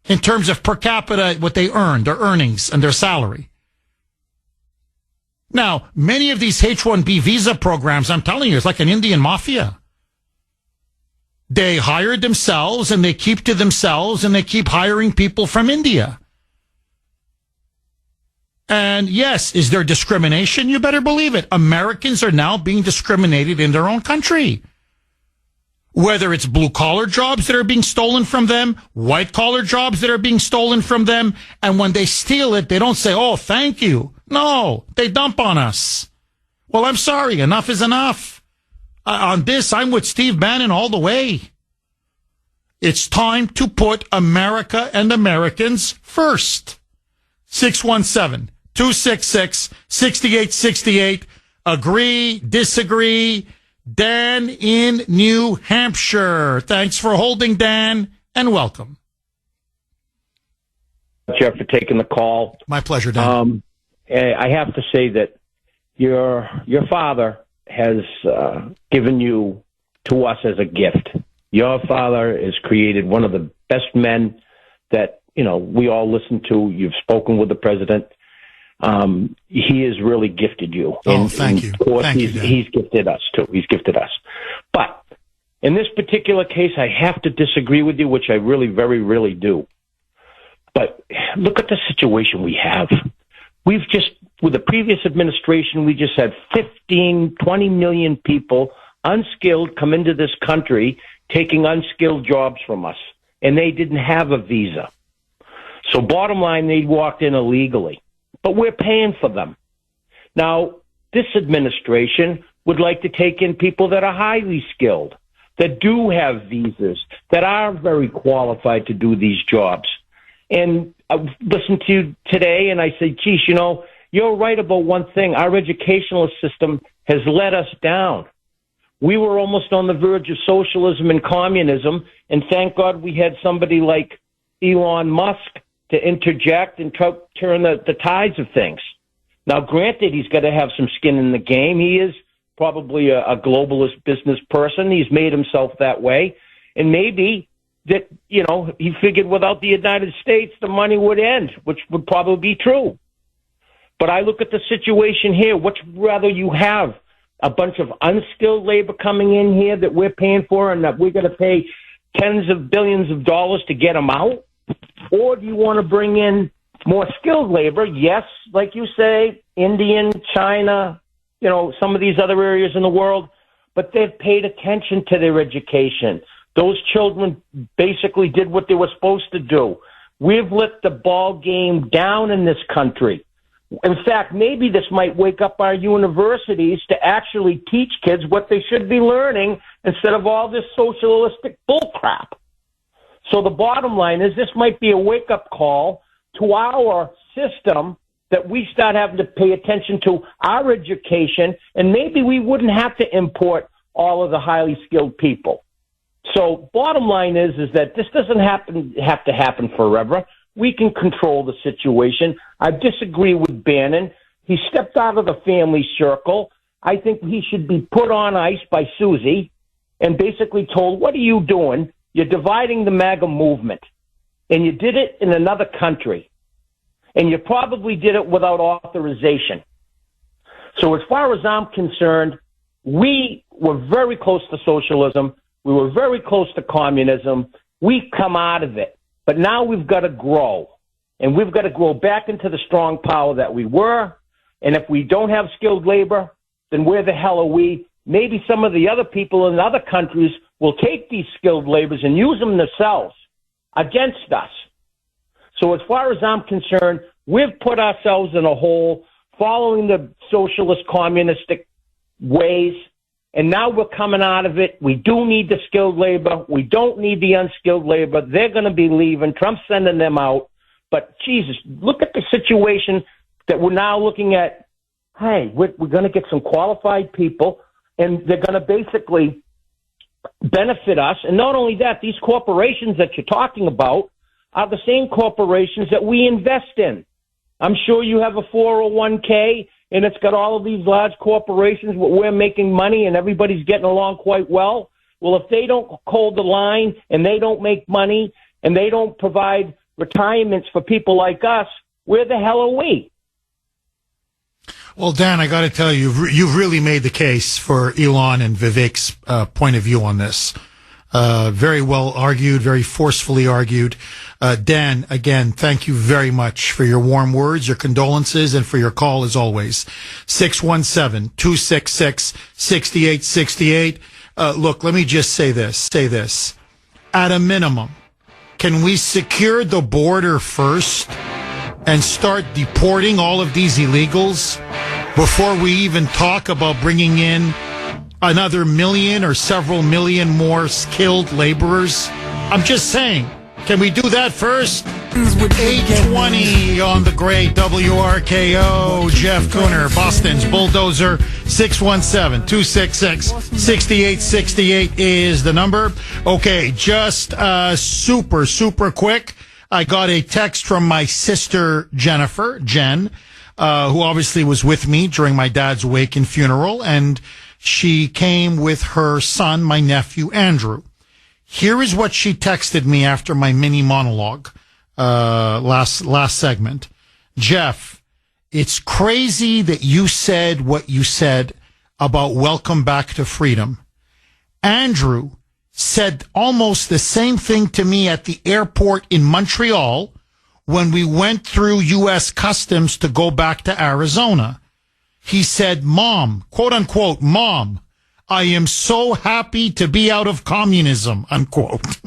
in terms of per capita, what they earn, their earnings and their salary. Now, many of these H-1B visa programs, I'm telling you, it's like an Indian Mafia. They hire themselves and they keep to themselves and they keep hiring people from India. And yes, is there discrimination? You better believe it. Americans are now being discriminated in their own country. Whether it's blue-collar jobs that are being stolen from them, white-collar jobs that are being stolen from them, and when they steal it, they don't say, oh, thank you. No, they dump on us. Well, I'm sorry, enough is enough. On this, I'm with Steve Bannon all the way. It's time to put America and Americans first. 617-266-6868. Agree, disagree. Dan in New Hampshire. Thanks for holding, Dan, and welcome. Jeff, for taking the call. My pleasure, Dan. I have to say that your father has given you to us as a gift. Your father has created one of the best men that, we all listen to. You've spoken with the president. He has really gifted you. Thank you. Of course, thank he's gifted us, too. He's gifted us. But in this particular case, I have to disagree with you, which I really, very, really do. But look at the situation we have. We've with the previous administration, we just had 15, 20 million people, unskilled, come into this country, taking unskilled jobs from us. And they didn't have a visa. So bottom line, they walked in illegally. But we're paying for them. Now, this administration would like to take in people that are highly skilled, that do have visas, that are very qualified to do these jobs. And I listened to you today, and I said, geez, you know, you're right about one thing. Our educational system has let us down. We were almost on the verge of socialism and communism, and thank God we had somebody like Elon Musk to interject and turn the tides of things. Now, granted, he's got to have some skin in the game. He is probably a globalist business person. He's made himself that way. And maybe that, you know, he figured without the United States, the money would end, which would probably be true. But I look at the situation here. Which rather you have a bunch of unskilled labor coming in here that we're paying for and that we're going to pay tens of billions of dollars to get them out? Or do you want to bring in more skilled labor? Yes, like you say, Indian, China, you know, some of these other areas in the world, but they've paid attention to their education. Those children basically did what they were supposed to do. We've let the ball game down in this country. In fact, maybe this might wake up our universities to actually teach kids what they should be learning instead of all this socialistic bullcrap. So the bottom line is this might be a wake-up call to our system that we start having to pay attention to our education, and maybe we wouldn't have to import all of the highly skilled people. So bottom line is that this doesn't have to happen forever. We can control the situation. I disagree with Bannon. He stepped out of the family circle. I think he should be put on ice by Susie and basically told, what are you doing? You're dividing the MAGA movement. And you did it in another country. And you probably did it without authorization. So as far as I'm concerned, we were very close to socialism. We were very close to communism. We've come out of it. But now we've got to grow. And we've got to grow back into the strong power that we were. And if we don't have skilled labor, then where the hell are we? Maybe some of the other people in other countries will take these skilled laborers and use them themselves against us. So as far as I'm concerned, we've put ourselves in a hole following the socialist communistic ways. And now we're coming out of it. We do need the skilled labor. We don't need the unskilled labor. They're going to be leaving. Trump's sending them out. But, Jesus, look at the situation that we're now looking at. Hey, we're going to get some qualified people, and they're going to basically benefit us. And not only that, these corporations that you're talking about are the same corporations that we invest in. I'm sure you have a 401k, and it's got all of these large corporations where we're making money and everybody's getting along quite well. Well, if they don't hold the line and they don't make money and they don't provide retirements for people like us, where the hell are we? Well, Dan, I got to tell you, you've really made the case for Elon and Vivek's point of view on this. Very well argued, very forcefully argued. Dan, again, thank you very much for your warm words, your condolences, and for your call as always. 617-266-6868. Look, let me just say this. At a minimum, can we secure the border first and start deporting all of these illegals before we even talk about bringing in another million or several million more skilled laborers? I'm just saying, can we do that first? 820 on the great WRKO. Jeff Kuhner, Boston's Bulldozer. 617-266-6868 is the number. Okay, just super quick. I got a text from my sister, Jen, who obviously was with me during my dad's wake and funeral, and she came with her son, my nephew, Andrew. Here is what she texted me after my mini monologue, last segment. Jeff, it's crazy that you said what you said about welcome back to freedom. Andrew said almost the same thing to me at the airport in Montreal when we went through U.S. Customs to go back to Arizona. He said, Mom, quote unquote, Mom, I am so happy to be out of communism, unquote.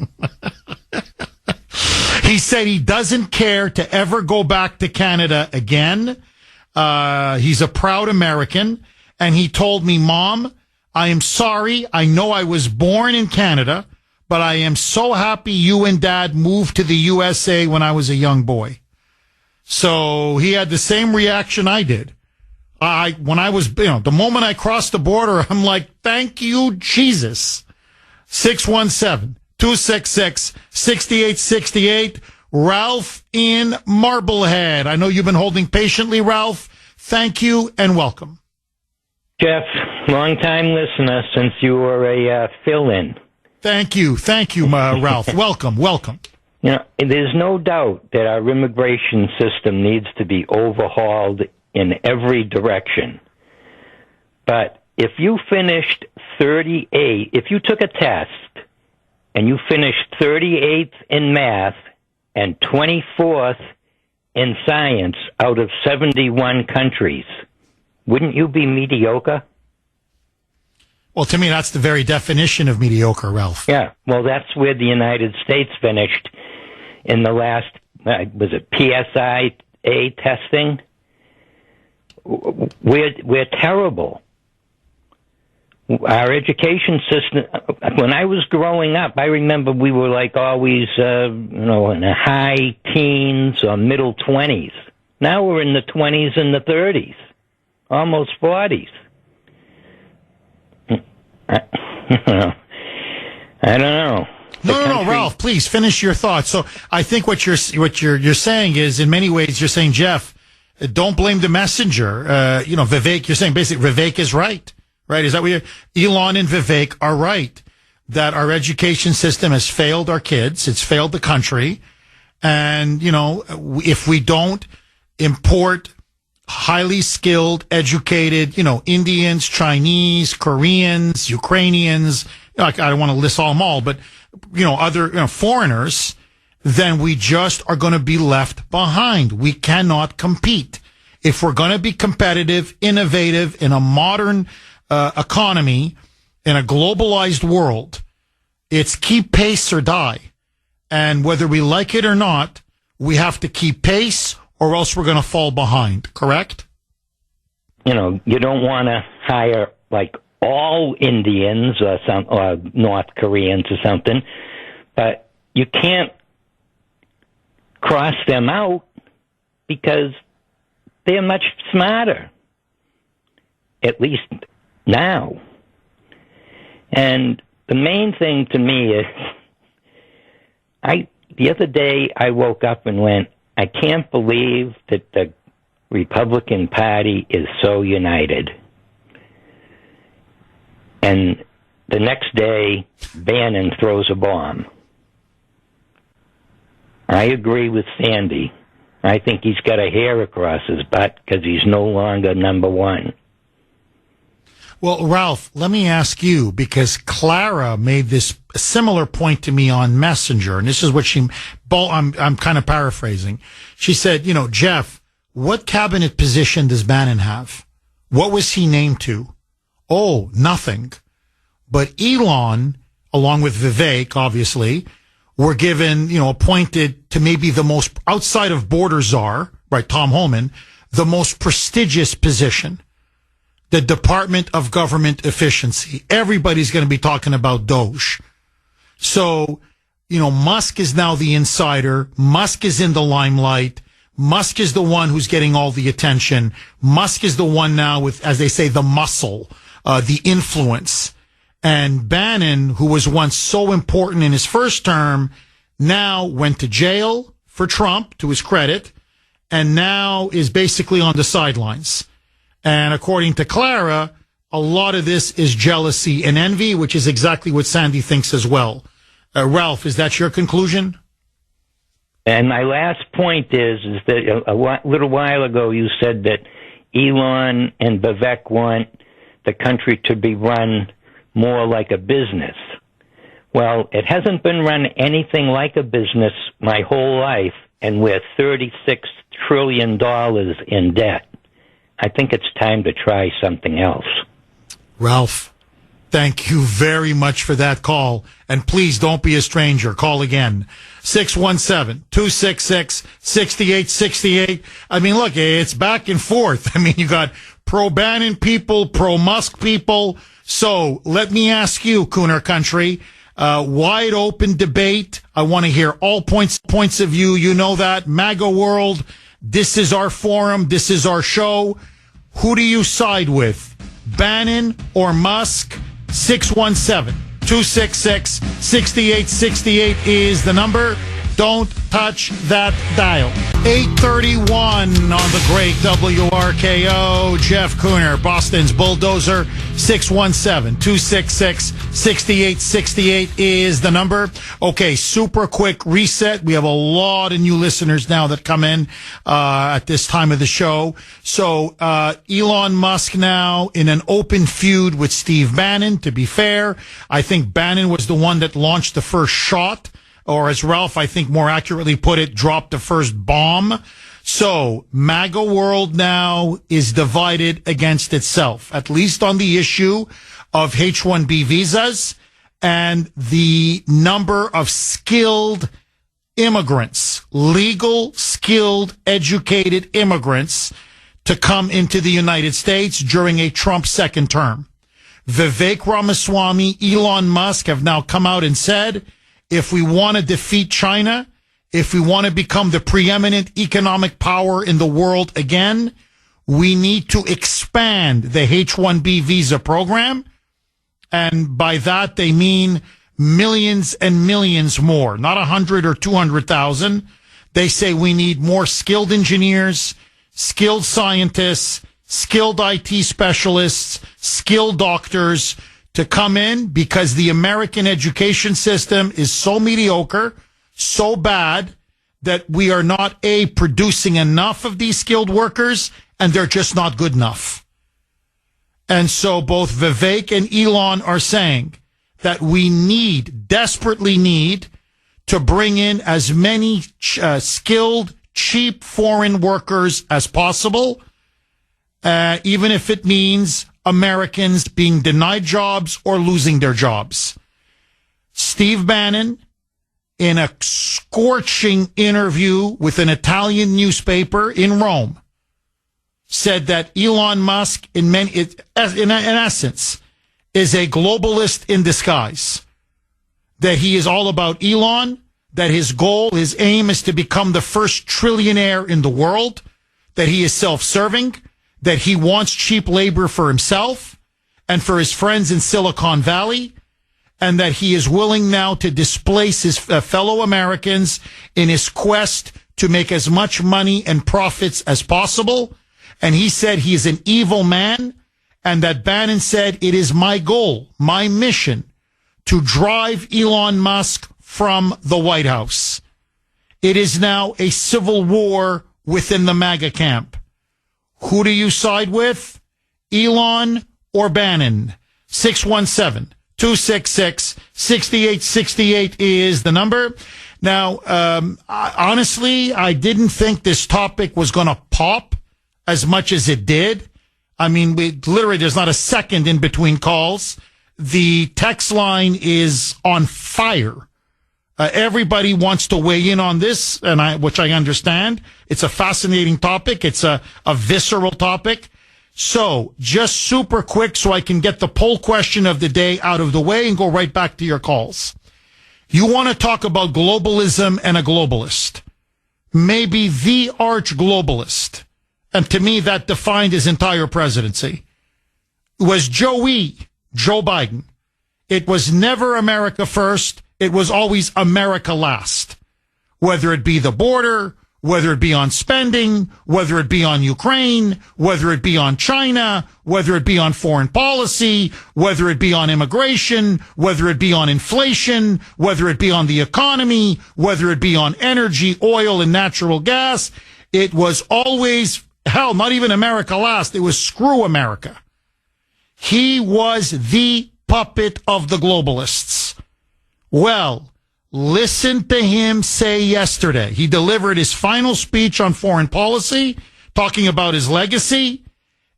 He said he doesn't care to ever go back to Canada again. He's a proud American. And he told me, Mom, I am sorry. I know I was born in Canada, but I am so happy you and Dad moved to the USA when I was a young boy. So he had the same reaction I did. When I was, the moment I crossed the border, I'm like, thank you, Jesus. 617-266-6868. Ralph in Marblehead. I know you've been holding patiently, Ralph. Thank you and welcome. Jeff, long-time listener since you were a fill-in. Thank you, Ralph. Welcome. There's no doubt that our immigration system needs to be overhauled in every direction. But if you finished 38, if you took a test and you finished 38th in math and 24th in science out of 71 countries, wouldn't you be mediocre? Well, to me, that's the very definition of mediocre, Ralph. Yeah, well, that's where the United States finished in the last, was it PSI testing? We're terrible. Our education system, when I was growing up, I remember we were like always, in the high teens or middle 20s. Now we're in the 20s and the 30s, almost 40s. I don't know. No, Ralph, please finish your thoughts. So I think what you're saying is, in many ways, you're saying, Jeff, don't blame the messenger. Vivek, you're saying basically Vivek is right. Right? Is that what Elon and Vivek are right? That our education system has failed our kids. It's failed the country. And, if we don't import highly skilled, educated, Indians, Chinese, Koreans, Ukrainians, I don't want to list all them all, but, other, foreigners, then we just are going to be left behind. We cannot compete. If we're going to be competitive, innovative in a modern economy, in a globalized world, it's keep pace or die. And whether we like it or not, we have to keep pace or else we're going to fall behind, correct? You don't want to hire like all Indians or North Koreans or something, but you can't cross them out because they're much smarter, at least now. And the main thing to me is, the other day I woke up and went, I can't believe that the Republican Party is so united. And the next day, Bannon throws a bomb. I agree with Sandy. I think he's got a hair across his butt because he's no longer number one. Well, Ralph, let me ask you, because Clara made this similar point to me on Messenger, and this is what I'm kind of paraphrasing. She said, Jeff, what cabinet position does Bannon have? What was he named to? Oh, nothing. But Elon, along with Vivek, obviously, were given, appointed to maybe the most, outside of border czar, right, Tom Homan, the most prestigious position. The Department of Government Efficiency. Everybody's going to be talking about Doge. So, Musk is now the insider. Musk is in the limelight. Musk is the one who's getting all the attention. Musk is the one now with, as they say, the muscle, the influence. And Bannon, who was once so important in his first term, now went to jail for Trump, to his credit, and now is basically on the sidelines. And according to Clara, a lot of this is jealousy and envy, which is exactly what Sandy thinks as well. Ralph, is that your conclusion? And my last point is that a little while ago you said that Elon and Vivek want the country to be run more like a business. Well, it hasn't been run anything like a business my whole life and we're $36 trillion in debt. I think it's time to try something else. Ralph, thank you very much for that call. And please don't be a stranger. Call again. 617-266-6868. I mean, look, it's back and forth. I mean, you got pro-Bannon people, pro-Musk people. So let me ask you, Kuhner Country, wide open debate. I want to hear all points of view. You know that. MAGA world. This is our forum. This is our show. Who do you side with? Bannon or Musk? 617-266-6868 is the number. Don't touch that dial. 8:31 on the great WRKO. Jeff Kuhner, Boston's bulldozer. 617-266-6868 is the number. Okay, super quick reset. We have a lot of new listeners now that come in at this time of the show. So Elon Musk now in an open feud with Steve Bannon. To be fair, I think Bannon was the one that launched the first shot. Or as Ralph, I think more accurately put it, dropped the first bomb. So MAGA world now is divided against itself, at least on the issue of H-1B visas and the number of skilled immigrants, legal, skilled, educated immigrants to come into the United States during a Trump second term. Vivek Ramaswamy, Elon Musk have now come out and said, if we want to defeat China, if we want to become the preeminent economic power in the world again, we need to expand the H-1B visa program. And by that, they mean millions and millions more, not 100 or 200,000. They say we need more skilled engineers, skilled scientists, skilled IT specialists, skilled doctors, to come in because the American education system is so mediocre, so bad that we are not producing enough of these skilled workers and they're just not good enough. And so both Vivek and Elon are saying that we desperately need to bring in as many skilled, cheap foreign workers as possible, even if it means Americans being denied jobs or losing their jobs. Steve Bannon, in a scorching interview with an Italian newspaper in Rome, said that Elon Musk, in essence, is a globalist in disguise. That he is all about Elon, that his goal, his aim is to become the first trillionaire in the world, that he is self-serving, that he wants cheap labor for himself and for his friends in Silicon Valley, and that he is willing now to displace his fellow Americans in his quest to make as much money and profits as possible. And he said he is an evil man, and that Bannon said, it is my goal, my mission, to drive Elon Musk from the White House. It is now a civil war within the MAGA camp. Who do you side with? Elon or Bannon? 617-266-6868 is the number. Now, honestly, I didn't think this topic was going to pop as much as it did. I mean, there's not a second in between calls. The text line is on fire. Everybody wants to weigh in on this, which I understand. It's a fascinating topic. It's a visceral topic. So just super quick so I can get the poll question of the day out of the way and go right back to your calls. You want to talk about globalism and a globalist, maybe the arch globalist. And to me, that defined his entire presidency. It was Joe Biden. It was never America first. It was always America last, whether it be the border, whether it be on spending, whether it be on Ukraine, whether it be on China, whether it be on foreign policy, whether it be on immigration, whether it be on inflation, whether it be on the economy, whether it be on energy, oil, and natural gas. It was always, hell, not even America last. It was screw America. He was the puppet of the globalists. Well, Listen to him say yesterday. He delivered his final speech on foreign policy, talking about his legacy.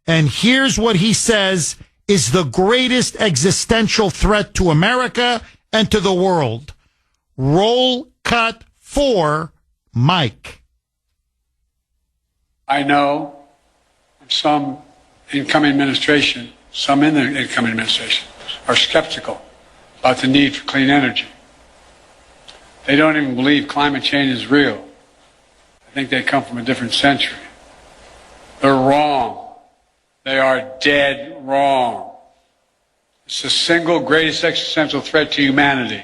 And here's what he says is the greatest existential threat to America and to the world. Roll cut 4, Mike. I know some incoming administration, some in the incoming administration, are skeptical about the need for clean energy. They don't even believe climate change is real. I think they come from a different century. They're wrong. They are dead wrong. It's the single greatest existential threat to humanity.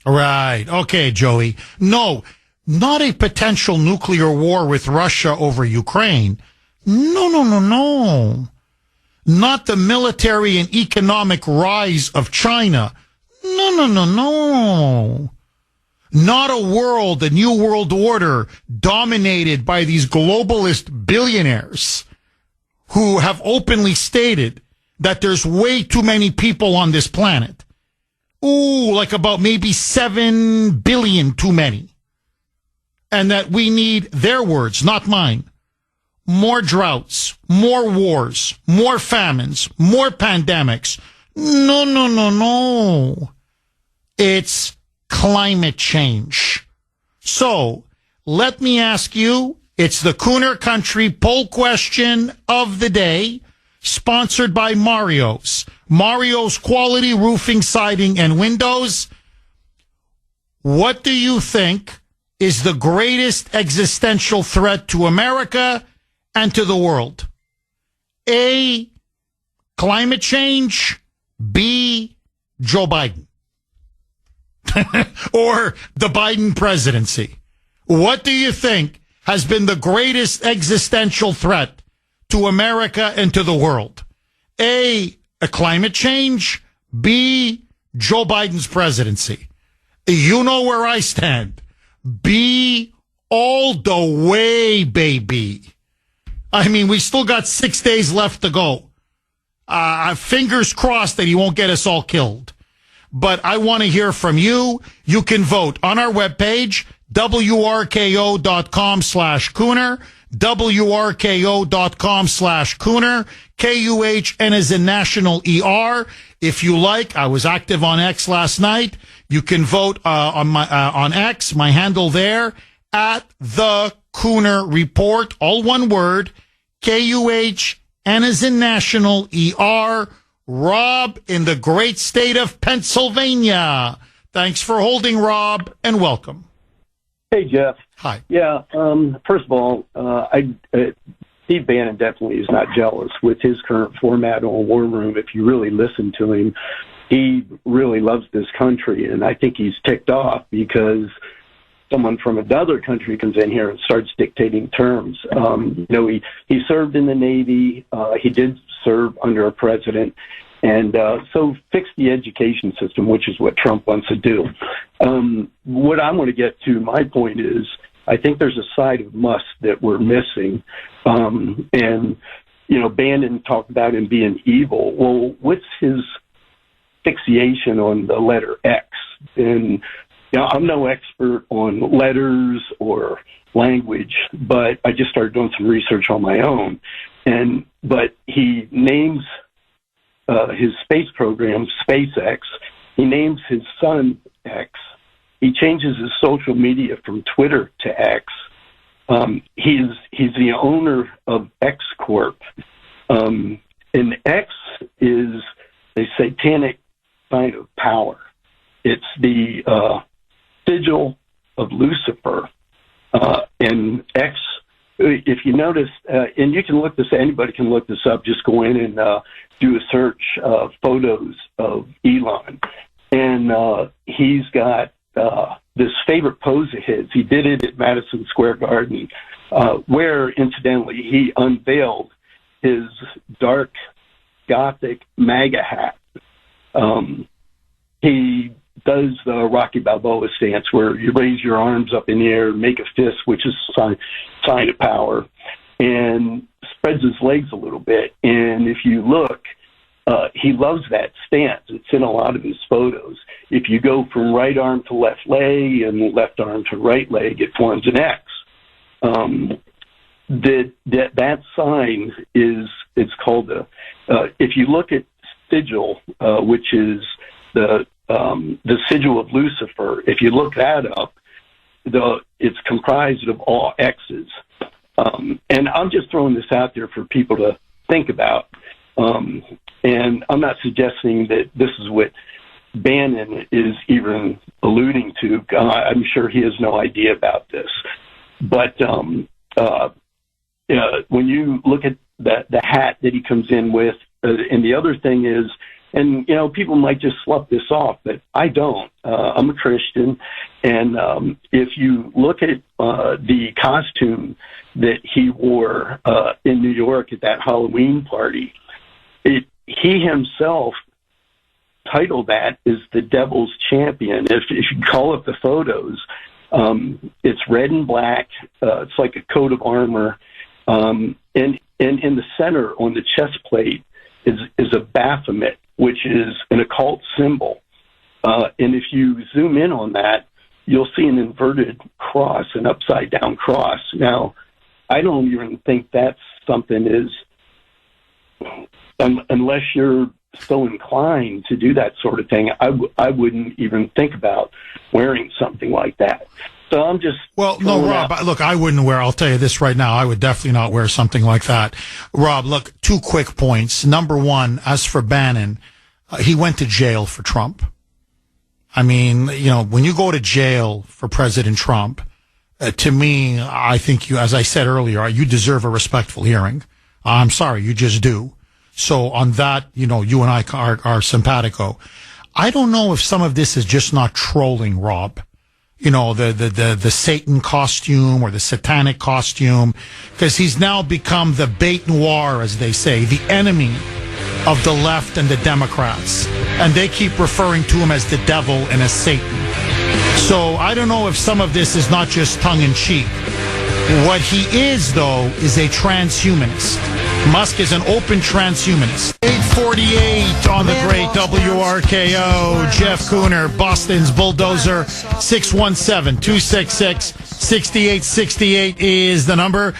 Right. Okay, Joey. No, not a potential nuclear war with Russia over Ukraine. No. Not the military and economic rise of China. No. Not a world, a new world order dominated by these globalist billionaires who have openly stated that there's way too many people on this planet. Ooh, like about maybe 7 billion too many. And that we need, their words, not mine, more droughts, more wars, more famines, more pandemics. No. It's climate change. So, let me ask you, it's the Kuhner Country poll question of the day, sponsored by Mario's. Mario's Quality Roofing, Siding, and Windows. What do you think is the greatest existential threat to America and to the world? A, climate change. B, Joe Biden. Or the Biden presidency. What do you think has been the greatest existential threat to America and to the world? A climate change. B, Joe Biden's presidency. You know where I stand. B, all the way, baby. I mean, we still got 6 days left to go. Fingers crossed that he won't get us all killed. But I want to hear from you. You can vote on our webpage, wrko.com/Kuhner, wrko.com/Kuhner, KUHN as in National ER. If you like, I was active on X last night. You can vote on X, my handle there, at the Kuhner Report, all one word, KUHN as in National ER. Rob in the great state of Pennsylvania. Thanks for holding, Rob, and welcome. Hey, Jeff. Hi. Yeah, first of all, Steve Bannon definitely is not jealous with his current format on War Room. If you really listen to him, he really loves this country, and I think he's ticked off because someone from another country comes in here and starts dictating terms. He served in the Navy. He did serve under a president. And so fix the education system, which is what Trump wants to do. What I want to get to, my point is, I think there's a side of Musk that we're missing. Bannon talked about him being evil. Well, what's his fixation on the letter X? And I'm no expert on letters or language, but I just started doing some research on my own. But he names his space program SpaceX. He names his son X. He changes his social media from Twitter to X. He's the owner of X Corp. And X is a satanic sign of power. It's the sigil of Lucifer. And X, if you notice, and you can look this, anybody can look this up, just go in and do a search, photos of Elon. And he's got this favorite pose of his. He did it at Madison Square Garden, where, incidentally, he unveiled his dark Gothic MAGA hat. He does the Rocky Balboa stance where you raise your arms up in the air and make a fist, which is a sign of power, and spreads his legs a little bit. And if you look, he loves that stance. It's in a lot of his photos. If you go from right arm to left leg and left arm to right leg, it forms an X. That sign it's called if you look at sigil, which is the sigil of Lucifer. If you look that up, it's comprised of all X's. And I'm just throwing this out there for people to think about. And I'm not suggesting that this is what Bannon is even alluding to. I'm sure he has no idea about this. But when you look at the hat that he comes in with, and the other thing is, and people might just slough this off, but I don't. I'm a Christian, and if you look at the costume that he wore in New York at that Halloween party, he himself titled that as the Devil's Champion. If you call up the photos, it's red and black. It's like a coat of armor. And in the center on the chest plate is a Baphomet, which is an occult symbol. And if you zoom in on that, you'll see an inverted cross, an upside down cross. Now, I don't even think that's something unless you're so inclined to do that sort of thing, I wouldn't even think about wearing something like that. So I'm just... Well, no, Rob, look, I wouldn't wear, I'll tell you this right now, I would definitely not wear something like that. Rob, look, 2 quick points. Number one, as for Bannon, he went to jail for Trump. I mean, when you go to jail for President Trump, to me, I think you, as I said earlier, you deserve a respectful hearing. I'm sorry, you just do. So on that, you and I are simpatico. I don't know if some of this is just not trolling, Rob. The Satan costume or the satanic costume, because he's now become the bête noire, as they say, the enemy of the left and the Democrats. And they keep referring to him as the devil and as Satan. So I don't know if some of this is not just tongue-in-cheek. What he is, though, is a transhumanist. Musk is an open transhumanist. 848 on the great WRKO. Jeff Kuhner, Boston's Bulldozer. 617-266-6868 is the number.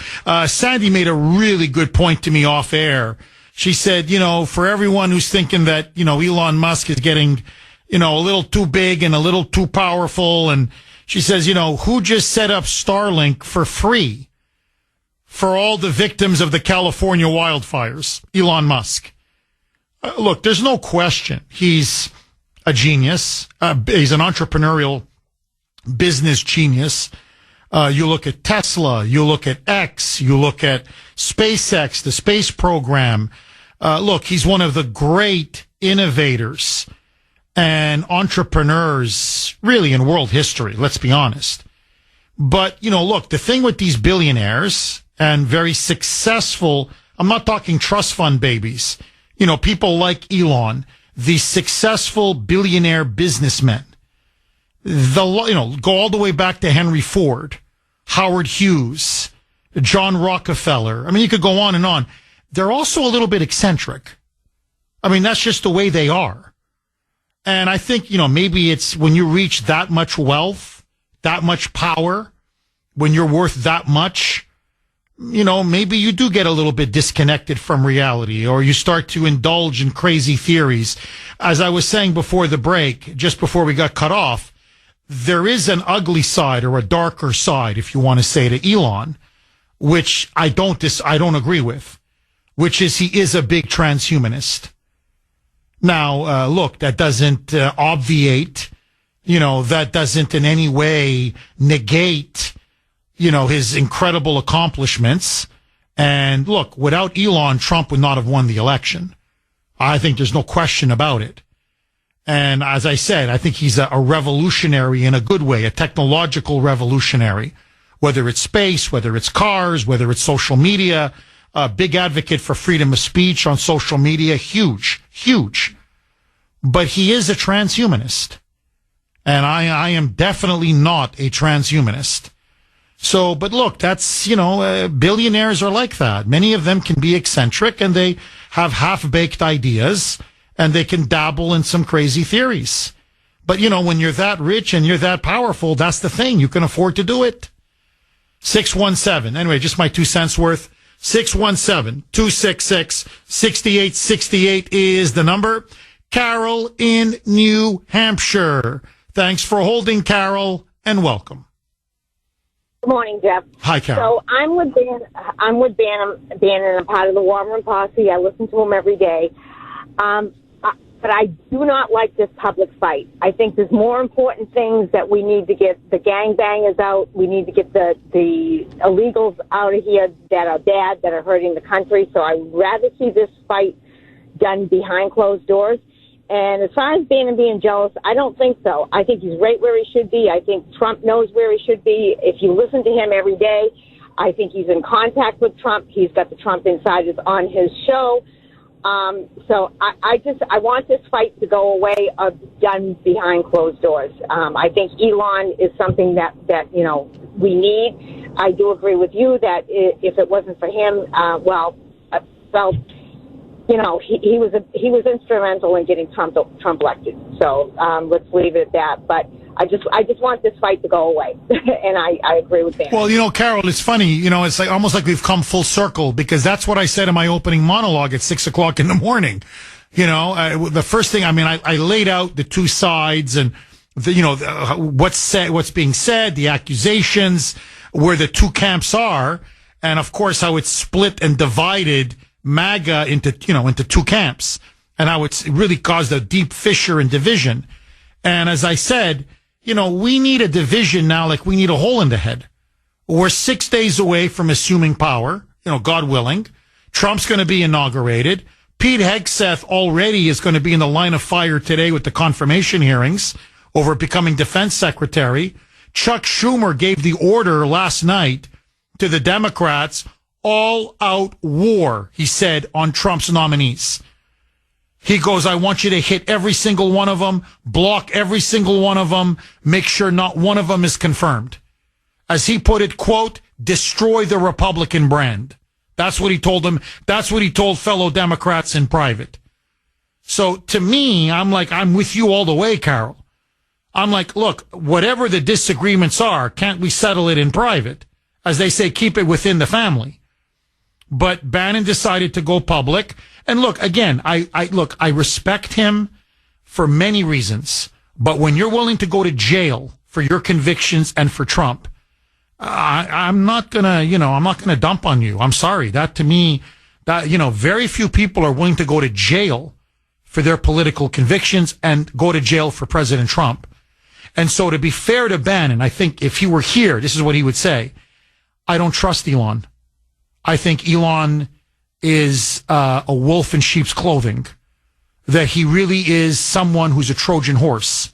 Sandy made a really good point to me off air. She said, for everyone who's thinking that, Elon Musk is getting, a little too big and a little too powerful, and she says, who just set up Starlink for free for all the victims of the California wildfires? Elon Musk. Look, there's no question. He's a genius. He's an entrepreneurial business genius. You look at Tesla, you look at X, you look at SpaceX, the space program. Look, he's one of the great innovators and entrepreneurs really in world history, let's be honest. But, look, the thing with these billionaires and very successful, I'm not talking trust fund babies, people like Elon, these successful billionaire businessmen, go all the way back to Henry Ford, Howard Hughes, John Rockefeller. I mean, you could go on and on. They're also a little bit eccentric. I mean, that's just the way they are. And I think, maybe it's when you reach that much wealth, that much power, when you're worth that much, maybe you do get a little bit disconnected from reality, or you start to indulge in crazy theories. As I was saying before the break, just before we got cut off, there is an ugly side or a darker side, if you want to say, to Elon, which I don't agree with, which is he is a big transhumanist. Now, look, that doesn't obviate, that doesn't in any way negate, his incredible accomplishments. And look, without Elon, Trump would not have won the election. I think there's no question about it. And as I said, I think he's a revolutionary in a good way, a technological revolutionary, whether it's space, whether it's cars, whether it's social media, a big advocate for freedom of speech on social media, huge. But he is a transhumanist. And I am definitely not a transhumanist. So, but look, that's, billionaires are like that. Many of them can be eccentric and they have half-baked ideas and they can dabble in some crazy theories. But, when you're that rich and you're that powerful, that's the thing. You can afford to do it. 617. Anyway, just my 2 cents worth. 617-266-6868 is the number. Carol in New Hampshire. Thanks for holding, Carol, and welcome. Good morning, Jeff. Hi, Carol. So I'm with Bannon. I'm part of the War Room Posse. I listen to him every day. But I do not like this public fight. I think there's more important things that we need to get the gangbangers out. We need to get the illegals out of here that are bad, that are hurting the country. So I would rather see this fight done behind closed doors. And as far as Bannon being jealous, I don't think so. I think he's right where he should be. I think Trump knows where he should be. If you listen to him every day, I think he's in contact with Trump. He's got the Trump insiders on his show. So I want this fight to go away, done behind closed doors. I think Elon is something that we need. I do agree with you that if it wasn't for him, he was instrumental in getting Trump elected. So let's leave it at that. But I just want this fight to go away, and I agree with that. Well, Carol, it's funny. It's like almost like we've come full circle because that's what I said in my opening monologue at 6 o'clock in the morning. The first thing, I laid out the two sides and what's being said, the accusations, where the two camps are, and of course how it's split and divided MAGA into two camps, and how it's really caused a deep fissure and division. And as I said, we need a division now like we need a hole in the head. We're 6 days away from assuming power, God willing. Trump's going to be inaugurated. Pete Hegseth already is going to be in the line of fire today with the confirmation hearings over becoming defense secretary. Chuck Schumer gave the order last night to the Democrats, all out war, he said, on Trump's nominees. He goes, I want you to hit every single one of them, block every single one of them, make sure not one of them is confirmed. As he put it, quote, destroy the Republican brand. That's what he told them. That's what he told fellow Democrats in private. So to me, I'm with you all the way, Carol. I'm like, look, whatever the disagreements are, can't we settle it in private? As they say, keep it within the family. But Bannon decided to go public. And look, again, I respect him for many reasons. But when you're willing to go to jail for your convictions and for Trump, I'm not gonna dump on you. I'm sorry. That to me, very few people are willing to go to jail for their political convictions and go to jail for President Trump. And so to be fair to Bannon, I think if he were here, this is what he would say. I don't trust Elon. I think Elon is a wolf in sheep's clothing, that he really is someone who's a Trojan horse,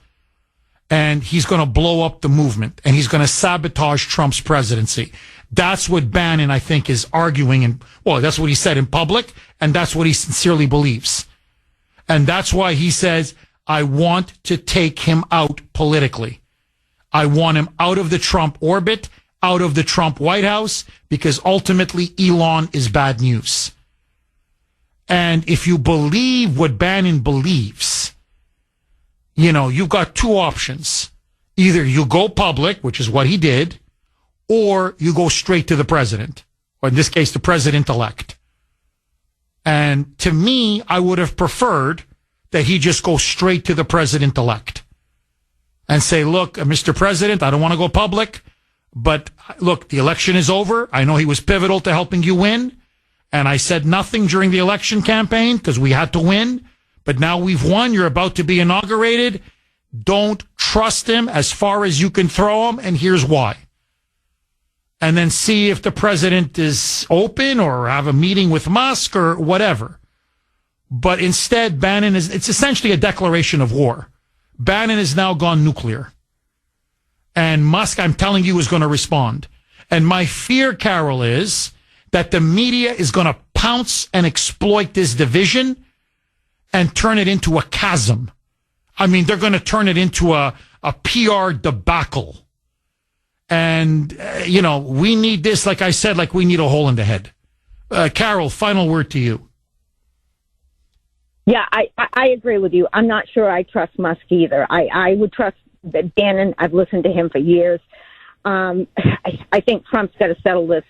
and he's going to blow up the movement, and he's going to sabotage Trump's presidency. That's what Bannon, I think, is arguing, and that's what he said in public, and that's what he sincerely believes. And that's why he says, I want to take him out politically. I want him out of the Trump orbit, out of the Trump White House, because ultimately Elon is bad news. And if you believe what Bannon believes, you've got two options. Either you go public, which is what he did, or you go straight to the president, or in this case, the president-elect. And to me, I would have preferred that he just go straight to the president-elect and say, look, Mr. President, I don't want to go public, but look, the election is over. I know he was pivotal to helping you win. And I said nothing during the election campaign because we had to win. But now we've won. You're about to be inaugurated. Don't trust him as far as you can throw him. And here's why. And then see if the president is open or have a meeting with Musk or whatever. But instead, it's essentially a declaration of war. Bannon has now gone nuclear. And Musk, I'm telling you, is going to respond. And my fear, Carol, is that the media is going to pounce and exploit this division and turn it into a chasm. They're going to turn it into a PR debacle. And, we need this, like I said, like we need a hole in the head. Carol, final word to you. Yeah, I agree with you. I'm not sure I trust Musk either. I would trust Bannon. I've listened to him for years. I think Trump's got to settle this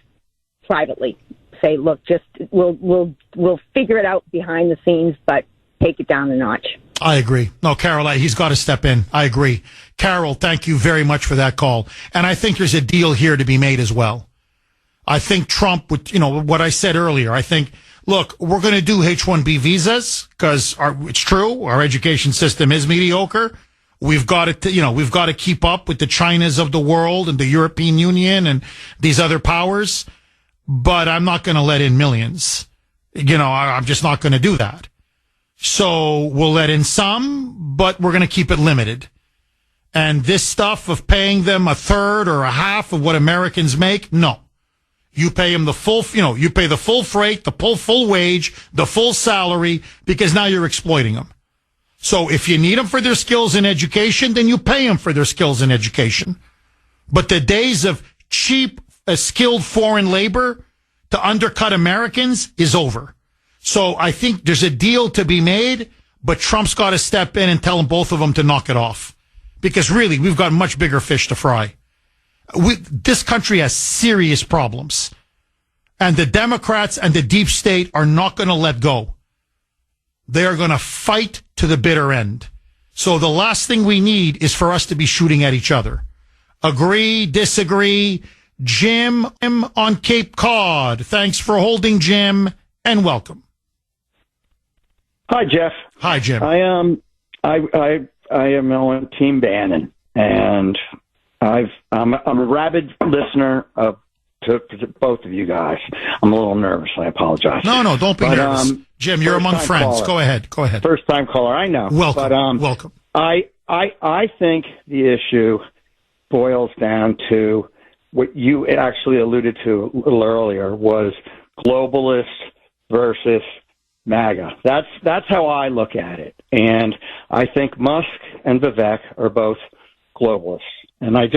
privately. Say, look, we'll figure it out behind the scenes, but take it down a notch. I agree. No, Carol, he's got to step in. I agree. Carol, thank you very much for that call. And I think there's a deal here to be made as well. I think Trump would, what I said earlier, I think, look, we're going to do H-1B visas because it's true. Our education system is mediocre. We've got to, we've got to keep up with the Chinas of the world and the European Union and these other powers. But I'm not going to let in millions. I'm just not going to do that. So we'll let in some, but we're going to keep it limited. And this stuff of paying them a third or a half of what Americans make, no. You pay them the full, you pay the full freight, the full wage, the full salary, because now you're exploiting them. So if you need them for their skills in education, then you pay them for their skills in education. But the days of cheap, skilled foreign labor to undercut Americans is over. So I think there's a deal to be made, but Trump's got to step in and tell them, both of them, to knock it off. Because really, we've got much bigger fish to fry. This country has serious problems. And the Democrats and the deep state are not going to let go. They are going to fight to the bitter end. So the last thing we need is for us to be shooting at each other. Agree, disagree. Jim on Cape Cod. Thanks for holding, Jim, and welcome. Hi, Jeff. Hi, Jim. I am on Team Bannon, and I'm a rabid listener to both of you guys. I'm a little nervous. I apologize. No, don't be nervous. Jim, you're among friends. Caller. Go ahead. First time caller, I know. Welcome. But, welcome. I think the issue boils down to what you actually alluded to a little earlier, was globalist versus MAGA. That's how I look at it. And I think Musk and Vivek are both globalists. And I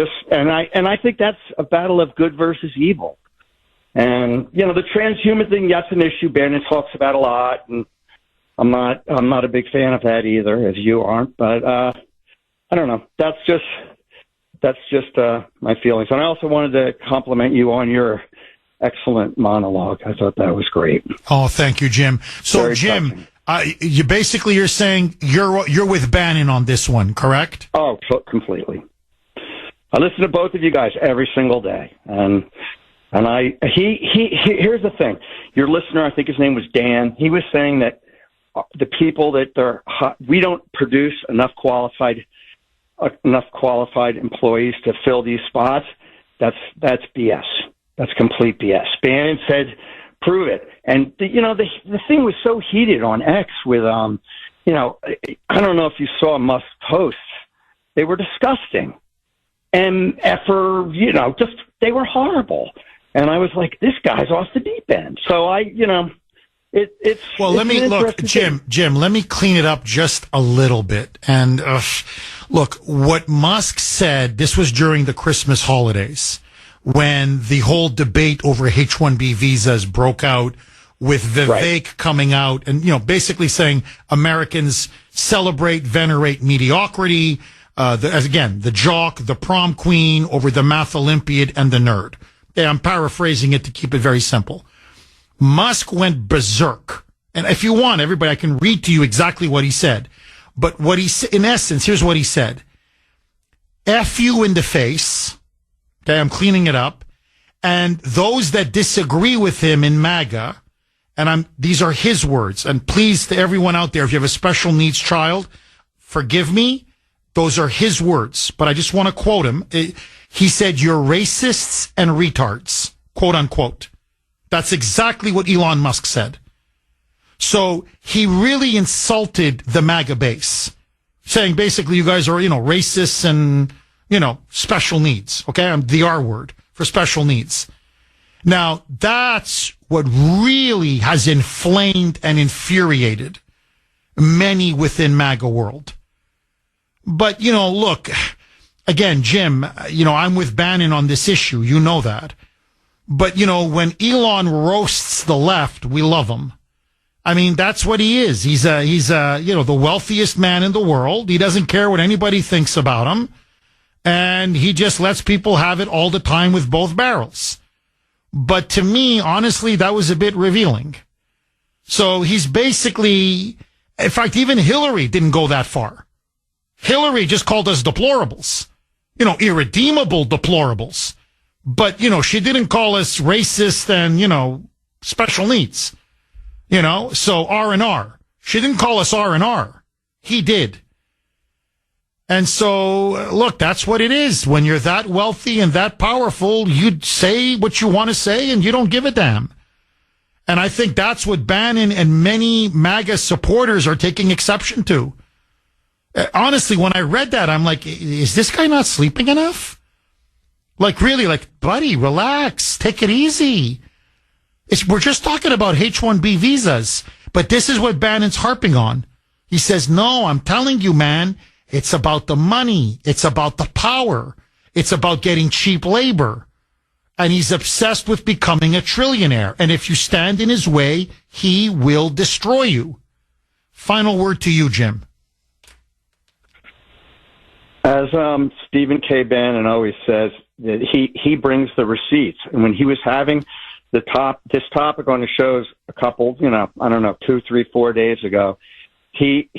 think that's a battle of good versus evil. And the transhuman thing, that's an issue Bannon talks about a lot, and I'm not a big fan of that either, as you aren't. But I don't know. That's just my feelings. And I also wanted to compliment you on your excellent monologue. I thought that was great. Oh, thank you, Jim. So, Very Jim, you're saying you're with Bannon on this one, correct? Oh, completely. I listen to both of you guys every single day, and here's the thing. Your listener, I think his name was Dan. He was saying that the people we don't produce enough qualified employees to fill these spots. That's BS. That's complete BS. Bannon said, prove it. And the thing was so heated on X with I don't know if you saw Musk's posts. They were disgusting. And they were horrible. And I was like, this guy's off the deep end. So let me look, Jim, let me clean it up just a little bit. And look, what Musk said, this was during the Christmas holidays, when the whole debate over H-1B visas broke out, with Vivek coming out and, basically saying Americans celebrate, venerate mediocrity. The jock, the prom queen over the math Olympiad and the nerd. I'm paraphrasing it to keep it very simple. Musk went berserk. And if you want, everybody, I can read to you exactly what he said. But in essence, here's what he said. F you in the face. Okay, I'm cleaning it up. And those that disagree with him in MAGA, and these are his words, and please, to everyone out there, if you have a special needs child, forgive me. Those are his words, but I just want to quote him. He said, "You're racists and retards," quote unquote. That's exactly what Elon Musk said. So he really insulted the MAGA base, saying basically you guys are, racists and, special needs. Okay. The R word for special needs. Now that's what really has inflamed and infuriated many within MAGA world. But, look, again, Jim, I'm with Bannon on this issue. You know that. But, when Elon roasts the left, we love him. I mean, that's what he is. He's the wealthiest man in the world. He doesn't care what anybody thinks about him. And he just lets people have it all the time with both barrels. But to me, honestly, that was a bit revealing. So he's basically, in fact, even Hillary didn't go that far. Hillary just called us deplorables, irredeemable deplorables. But, she didn't call us racist and, special needs, so R&R. She didn't call us R&R. He did. And so, look, that's what it is. When you're that wealthy and that powerful, you say what you want to say and you don't give a damn. And I think that's what Bannon and many MAGA supporters are taking exception to. Honestly, when I read that, I'm like, is this guy not sleeping enough? Like, really, buddy, relax, take it easy. We're just talking about H-1B visas, but this is what Bannon's harping on. He says, no, I'm telling you, man, it's about the money. It's about the power. It's about getting cheap labor. And he's obsessed with becoming a trillionaire. And if you stand in his way, he will destroy you. Final word to you, Jim. As Stephen K. Bannon always says, that he brings the receipts. And when he was having this topic on the shows a couple, 2, 3, 4 days ago, he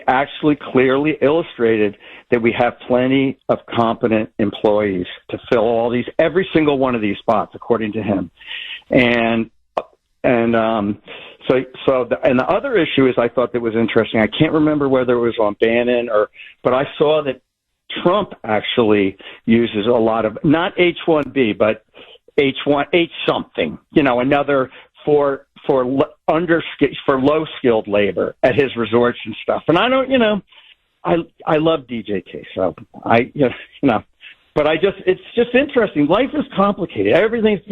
actually clearly illustrated that we have plenty of competent employees to fill every single one of these spots, according to him. And the other issue is I thought that was interesting. I can't remember whether it was on Bannon but I saw that Trump actually uses a lot of, not H-1B, but H something, another for low skilled labor at his resorts and stuff. And I don't, I love DJK, so but it's just interesting. Life is complicated. Everything's,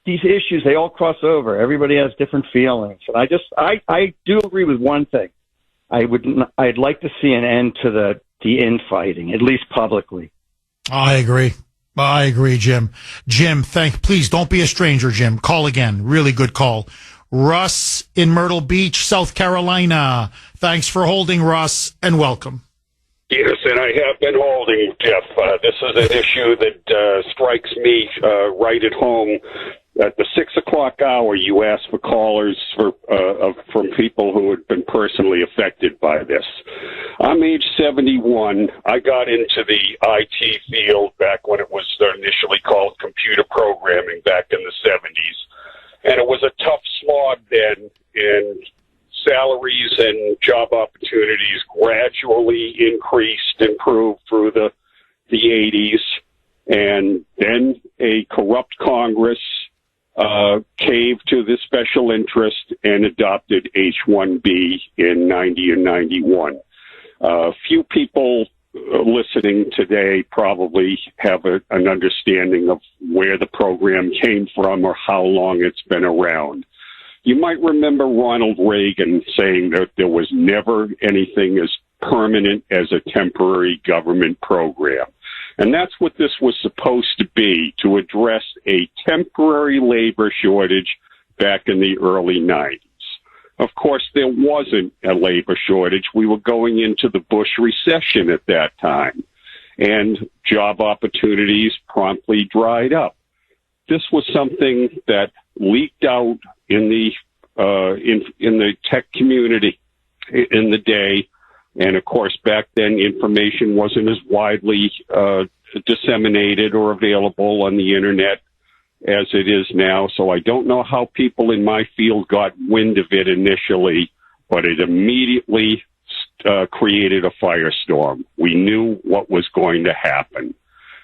these issues, they all cross over. Everybody has different feelings. And I do agree with one thing. I'd like to see an end to the infighting, at least publicly. I agree, Jim. Jim, please don't be a stranger, Jim. Call again. Really good call. Russ in Myrtle Beach, South Carolina. Thanks for holding, Russ, and welcome. Yes, and I have been holding, Jeff. This is an issue that strikes me right at home. At the 6 o'clock hour, you ask for callers from people who had been personally affected by this. I'm age 71. I got into the IT field back when it was initially called computer programming back in the 70s. And it was a tough slog then, and salaries and job opportunities gradually improved through the 80s. And then a corrupt Congress caved to the special interest and adopted H-1B in 90 and 91. Few people listening today probably have an understanding of where the program came from or how long it's been around. You might remember Ronald Reagan saying that there was never anything as permanent as a temporary government program. And that's what this was supposed to be, to address a temporary labor shortage back in the early 90s. Of course, there wasn't a labor shortage. We were going into the Bush recession at that time, and job opportunities promptly dried up. This was something that leaked out in the tech community in the day. And of course, back then, information wasn't as widely disseminated or available on the internet as it is now. So I don't know how people in my field got wind of it initially, but it immediately created a firestorm. We knew what was going to happen,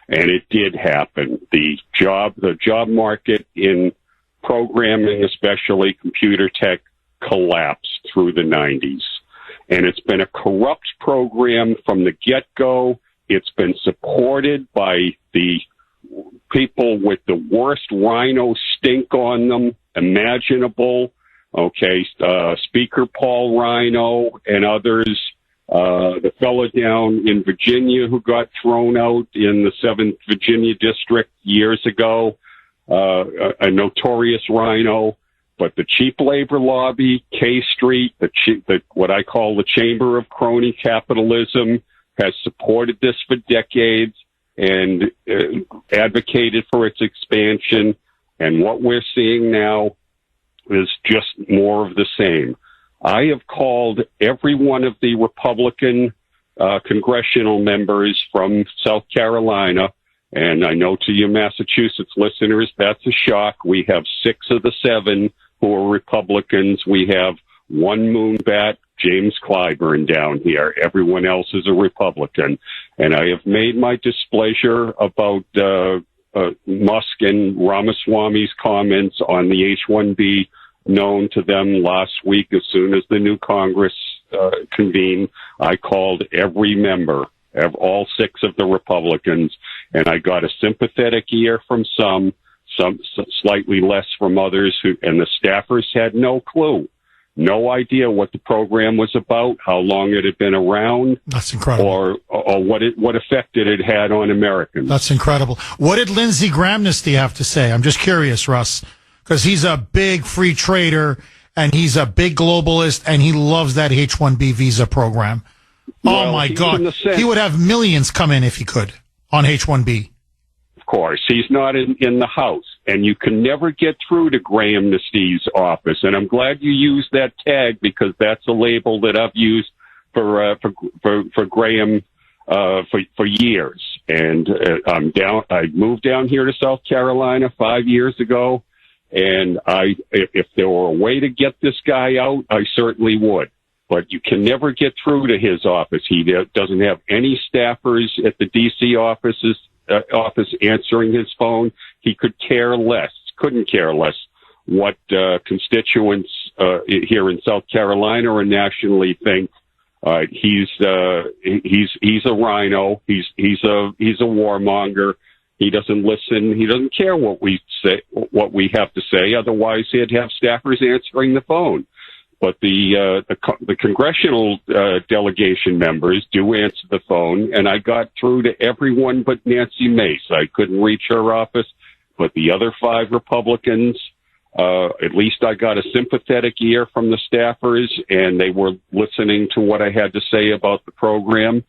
and it did happen. The job market in programming, especially computer tech, collapsed through the 90s. And it's been a corrupt program from the get-go. It's been supported by the people with the worst rhino stink on them imaginable. Okay, Speaker Paul Rhino and others, the fellow down in Virginia who got thrown out in the 7th Virginia district years ago, a notorious rhino. But the cheap labor lobby, K Street, what I call the chamber of crony capitalism, has supported this for decades and advocated for its expansion. And what we're seeing now is just more of the same. I have called every one of the Republican congressional members from South Carolina, and I know to you Massachusetts listeners, that's a shock. We have 6 of the 7 who are Republicans. We have one moonbat, James Clyburn, down here. Everyone else is a Republican. And I have made my displeasure about Musk and Ramaswamy's comments on the H-1B known to them last week. As soon as the new Congress convened, I called every member of all 6 of the Republicans, and I got a sympathetic ear from some slightly less from others, and the staffers had no clue, no idea what the program was about, how long it had been around. That's incredible. Or what effect it had on Americans. That's incredible. What did Lindsey Grahamnesty have to say? I'm just curious, Russ, because he's a big free trader and he's a big globalist and he loves that H-1B visa program. Well, oh my God. He would have millions come in if he could on H-1B. Of course, he's not in the House, and you can never get through to Grahamnesty's office. And I'm glad you used that tag, because that's a label that I've used for Graham for years. And I moved down here to South Carolina 5 years ago, and if there were a way to get this guy out, I certainly would. But you can never get through to his office. He doesn't have any staffers at the D.C. office answering his phone. He couldn't care less what constituents here in South Carolina or nationally think. He's a rhino. He's a warmonger. He doesn't listen. He doesn't care what we say, what we have to say. Otherwise, he'd have staffers answering the phone. But the congressional delegation members do answer the phone, and I got through to everyone but Nancy Mace. I couldn't reach her office, but the other 5 Republicans, at least I got a sympathetic ear from the staffers, and they were listening to what I had to say about the program.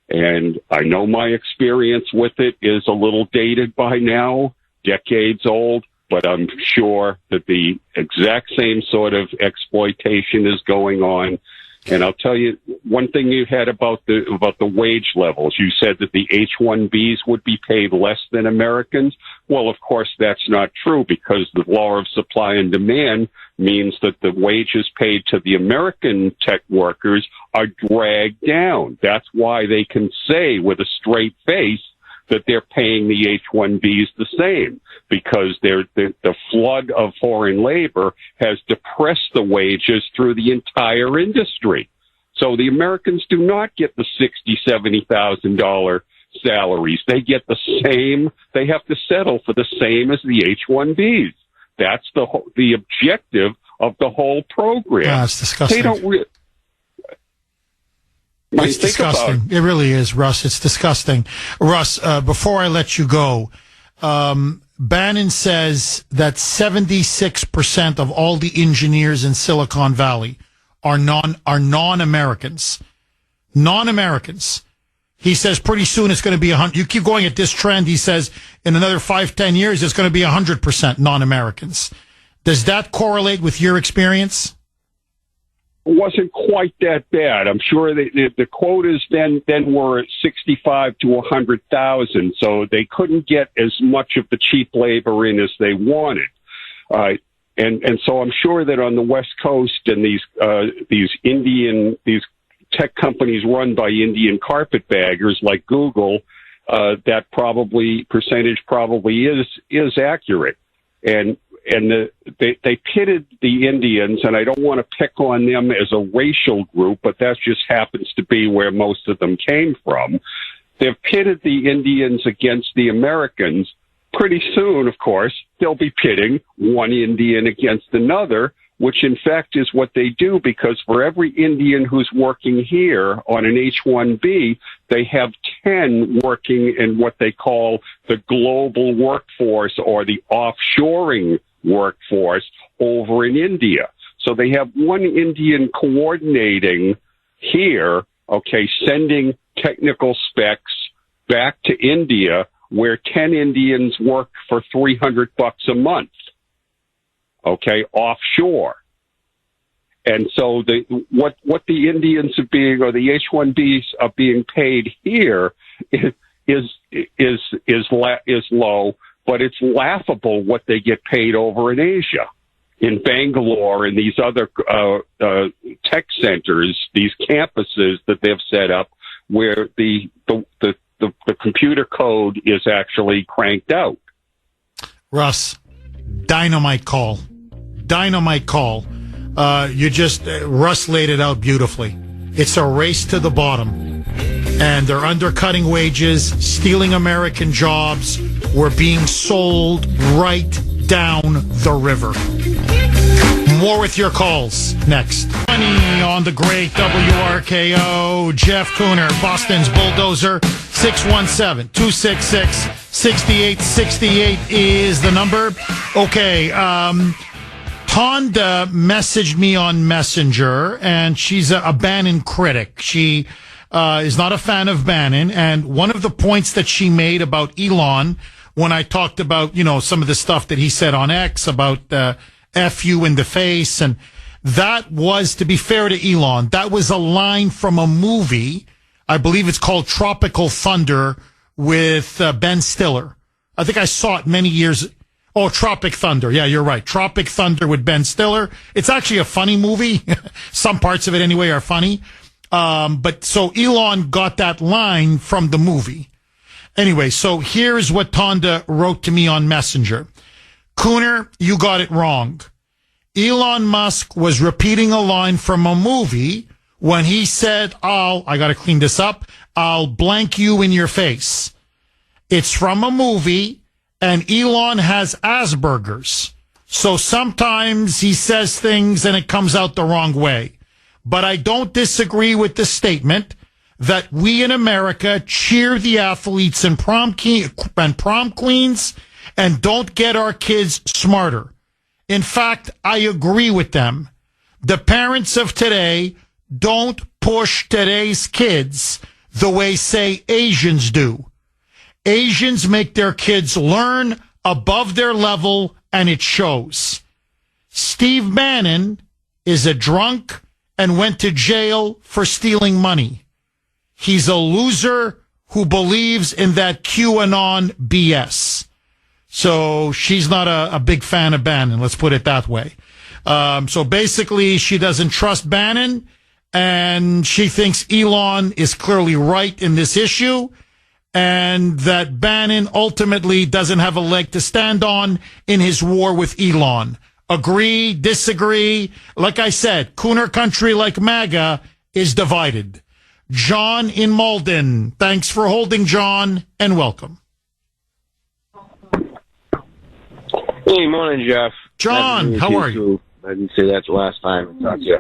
And I know my experience with it is a little dated by now, decades old. But I'm sure that the exact same sort of exploitation is going on. And I'll tell you one thing you had about the wage levels. You said that the H-1Bs would be paid less than Americans. Well, of course, that's not true, because the law of supply and demand means that the wages paid to the American tech workers are dragged down. That's why they can say with a straight face that they're paying the H-1Bs the same, because the flood of foreign labor has depressed the wages through the entire industry. So the Americans do not get the $60,000, $70,000 salaries. They get the same. They have to settle for the same as the H-1Bs. That's the objective of the whole program. Yeah, it's disgusting. They don't It's disgusting. It really is, Russ. It's disgusting. Russ, before I let you go, Bannon says that 76% of all the engineers in Silicon Valley are non-Americans. Non-Americans. He says pretty soon it's going to be 100. You keep going at this trend. He says in another 5-10 years it's going to be 100% non-Americans. Does that correlate with your experience? It wasn't quite that bad. I'm sure the quotas then were 65 to 100,000, so they couldn't get as much of the cheap labor in as they wanted. And so I'm sure that on the West Coast and these tech companies run by Indian carpetbaggers like Google, that percentage probably is accurate. And they pitted the Indians, and I don't want to pick on them as a racial group, but that just happens to be where most of them came from. They've pitted the Indians against the Americans. Pretty soon, of course, they'll be pitting one Indian against another which in fact is what they do, because for every Indian who's working here on an H-1B, they have 10 working in what they call the global workforce or the offshoring workforce over in India. So they have one Indian coordinating here, okay, sending technical specs back to India, where 10 Indians work for $300 a month, okay, offshore. And so what the Indians are being, or the H-1Bs are being paid here is low, but it's laughable what they get paid over in Asia, in Bangalore and these other tech centers, these campuses that they've set up, where the computer code is actually cranked out. Russ, dynamite call. Russ laid it out beautifully. It's a race to the bottom. And they're undercutting wages, stealing American jobs. We're being sold right down the river. More with your calls next. Money on the great WRKO. Jeff Kuhner, Boston's Bulldozer. 617-266-6868 is the number. Okay, Tonda messaged me on Messenger, and she's a Bannon critic. She is not a fan of Bannon, and one of the points that she made about Elon, when I talked about, some of the stuff that he said on X about F you in the face, and that was, to be fair to Elon, that was a line from a movie. I believe it's called Tropical Thunder with Ben Stiller. I think I saw it many years. Oh, Tropic Thunder. Yeah, you're right. Tropic Thunder with Ben Stiller. It's actually a funny movie. Some parts of it anyway are funny. But so Elon got that line from the movie. Anyway, so here's what Tonda wrote to me on Messenger. Kuhner, you got it wrong. Elon Musk was repeating a line from a movie when he said, I got to clean this up, I'll blank you in your face. It's from a movie, and Elon has Asperger's. So sometimes he says things and it comes out the wrong way. But I don't disagree with the statement that we in America cheer the athletes and prom queens and don't get our kids smarter. In fact, I agree with them. The parents of today don't push today's kids the way, say, Asians do. Asians make their kids learn above their level, and it shows. Steve Bannon is a drunk and went to jail for stealing money. He's a loser who believes in that QAnon BS. So she's not a big fan of Bannon, let's put it that way. So basically, she doesn't trust Bannon, and she thinks Elon is clearly right in this issue, and that Bannon ultimately doesn't have a leg to stand on in his war with Elon. Agree, disagree. Like I said, Kuhner country like MAGA is divided. John in Malden. Thanks for holding, John, and welcome. Hey, morning, Jeff. John, how are you? I didn't say that the last time I talked to you.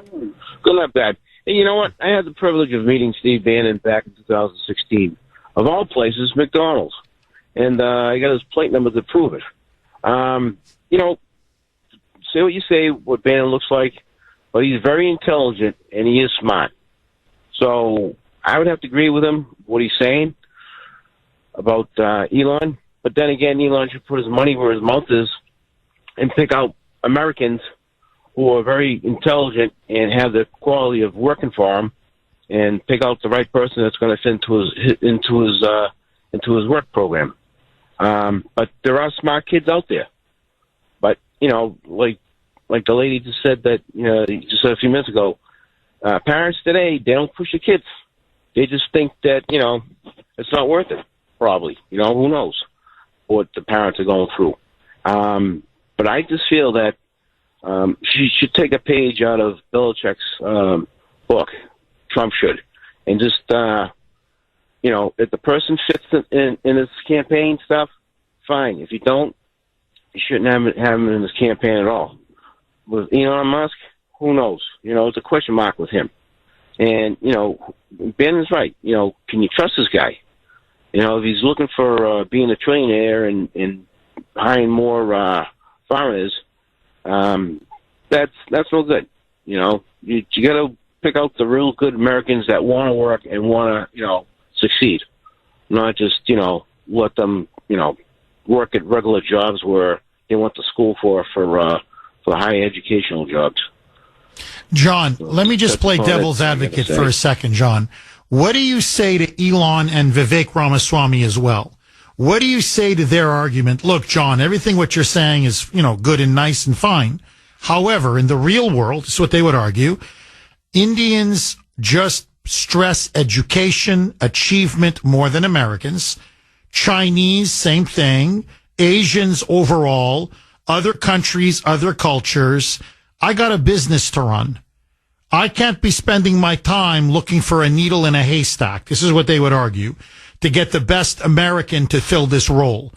Good, not bad. Hey, you know what? I had the privilege of meeting Steve Bannon back in 2016. Of all places, McDonald's. And I got his plate number to prove it. Say what you say, what Bannon looks like, but he's very intelligent and he is smart. So I would have to agree with him, what he's saying about Elon. But then again, Elon should put his money where his mouth is and pick out Americans who are very intelligent and have the quality of working for him, and pick out the right person that's going to fit into his work program. But there are smart kids out there. But like the lady just said that just said a few minutes ago, parents today, they don't push the kids. They just think that it's not worth it. Probably, who knows what the parents are going through. But I just feel that she should take a page out of Belichick's book. Trump should, and just if the person fits in his campaign stuff, fine. If you don't, you shouldn't have him in his campaign at all. with Elon Musk, who knows? It's a question mark with him. And, Bannon's right. Can you trust this guy? If he's looking for being a trillionaire and hiring more foreigners, that's no good. You got to pick out the real good Americans that want to work and want to, succeed. Not just, let them, work at regular jobs where they went to school for high educational jobs. John, let me just play devil's advocate for a second, John. What do you say to Elon and Vivek Ramaswamy as well? What do you say to their argument? Look, John, everything what you're saying is, good and nice and fine. However, in the real world, this is what they would argue, Indians just stress education, achievement more than Americans. Chinese, same thing. Asians overall, other countries, other cultures. I got a business to run. I can't be spending my time looking for a needle in a haystack. This is what they would argue, to get the best American to fill this role.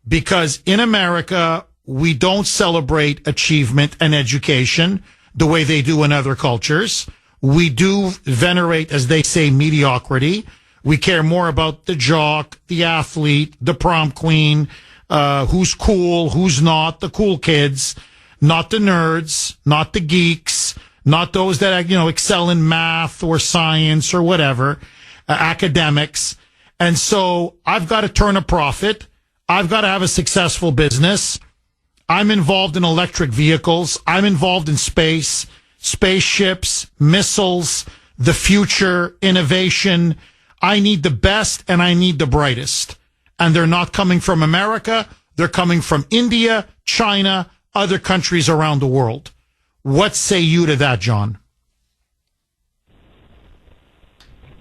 Because in America, we don't celebrate achievement and education the way they do in other cultures. We do venerate, as they say, mediocrity. We care more about the jock, the athlete, the prom queen, who's cool, who's not, the cool kids, not the nerds, not the geeks, not those that, excel in math or science or whatever, academics. And so I've got to turn a profit. I've got to have a successful business. I'm involved in electric vehicles. I'm involved in space, spaceships, missiles, the future, innovation. I need the best and I need the brightest. And they're not coming from America. They're coming from India, China, other countries around the world. What say you to that, John?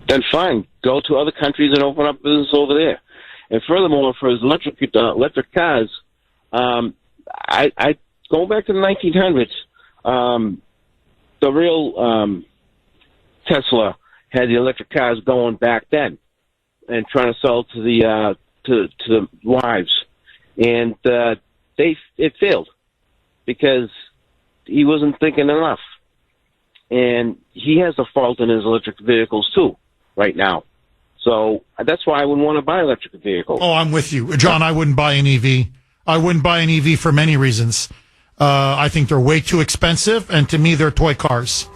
Then fine, go to other countries and open up business over there. And furthermore, for his electric cars, I going back to the 1900s, the real Tesla had the electric cars going back then, and trying to sell to the to the wives, and it failed because he wasn't thinking enough, and he has a fault in his electric vehicles too right now. So that's why I wouldn't want to buy electric vehicles. Oh, I'm with you, John. I wouldn't buy an EV. I wouldn't buy an EV for many reasons. I think they're way too expensive, and to me, they're toy cars.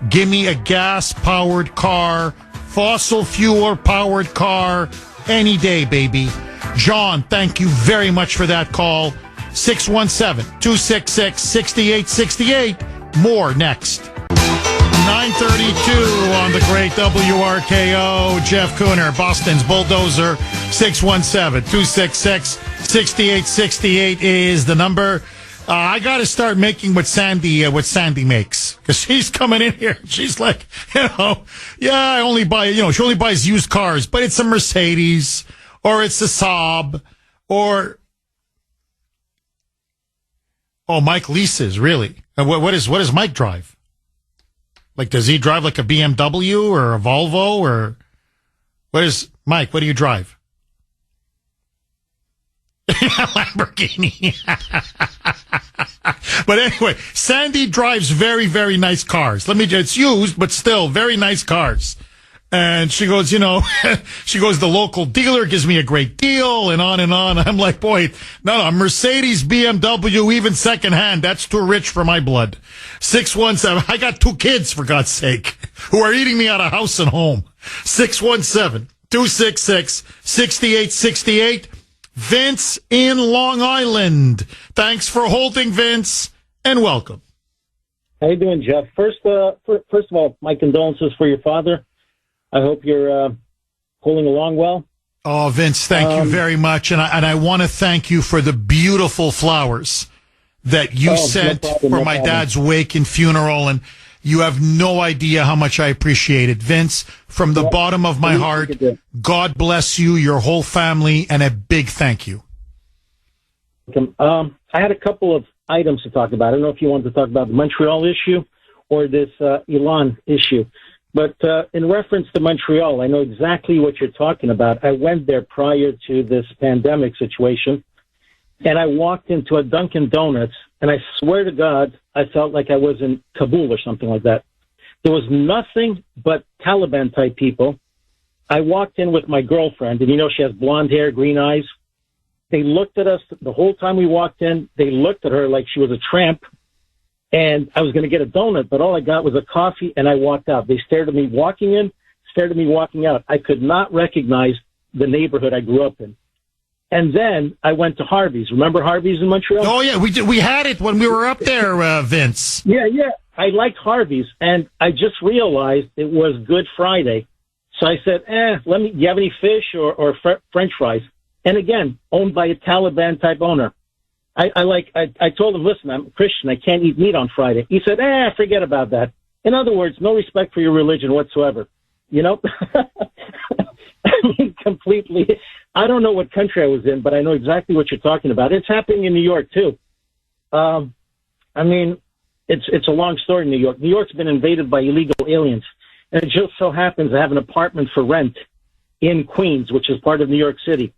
Give me a gas-powered car, fossil fuel-powered car, any day, baby. John, thank you very much for that call. 617-266-6868. More next. 9:32 on the great WRKO. Jeff Kuhner, Boston's Bulldozer. 617-266-6868 is the number. I got to start making what Sandy makes, because she's coming in here. She's like, I only buy, she only buys used cars, but it's a Mercedes or it's a Saab or, Mike leases, really. What does Mike drive? Like, does he drive like a BMW or a Volvo or Mike, what do you drive? Lamborghini. But anyway, Sandy drives very, very nice cars. It's used, but still very nice cars. And she goes, the local dealer gives me a great deal and on and on. I'm like, boy, no, Mercedes, BMW, even secondhand, that's too rich for my blood. 617, I got 2 kids, for God's sake, who are eating me out of house and home. 617-266-6868. Vince in Long Island. Thanks for holding, Vince, and welcome. How you doing, Jeff? First of all, my condolences for your father. I hope you're pulling along well. Oh, Vince, thank you very much, and I want to thank you for the beautiful flowers that you sent for my dad's wake and funeral, and you have no idea how much I appreciate it. Vince, from the bottom of my heart, God bless you, your whole family, and a big thank you. I had a couple of items to talk about. I don't know if you wanted to talk about the Montreal issue or this Elon issue. But in reference to Montreal, I know exactly what you're talking about. I went there prior to this pandemic situation. and I walked into a Dunkin' Donuts, and I swear to God, I felt like I was in Kabul or something like that. There was nothing but Taliban-type people. I walked in with my girlfriend, and you know she has blonde hair, green eyes. They looked at us the whole time we walked in. They looked at her like she was a tramp, and I was going to get a donut, but all I got was a coffee, and I walked out. They stared at me walking in, stared at me walking out. I could not recognize the neighborhood I grew up in. And then I went to Harvey's. Remember Harvey's in Montreal? Oh, yeah. We had it when we were up there, Vince. Yeah. I liked Harvey's, and I just realized it was Good Friday. So I said, do you have any fish or French fries? And again, owned by a Taliban-type owner. I told him, listen, I'm a Christian. I can't eat meat on Friday. He said, forget about that. In other words, no respect for your religion whatsoever. You know? I mean, completely. I don't know what country I was in, but I know exactly what you're talking about. It's happening in New York, too. I mean, it's a long story in New York. New York's been invaded by illegal aliens. And it just so happens I have an apartment for rent in Queens, which is part of New York City.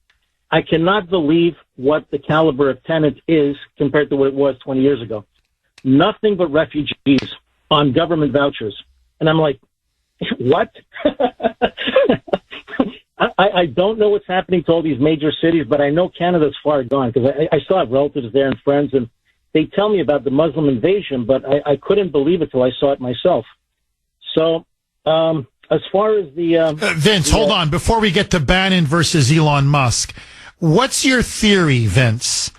I cannot believe what the caliber of tenant is compared to what it was 20 years ago. Nothing but refugees on government vouchers. And I'm like, what? I don't know what's happening to all these major cities, but I know Canada's far gone because I still have relatives there and friends, and they tell me about the Muslim invasion, but I couldn't believe it till I saw it myself. So, as far as the... Vince, hold on. Before we get to Bannon versus Elon Musk, what's your theory, Vince?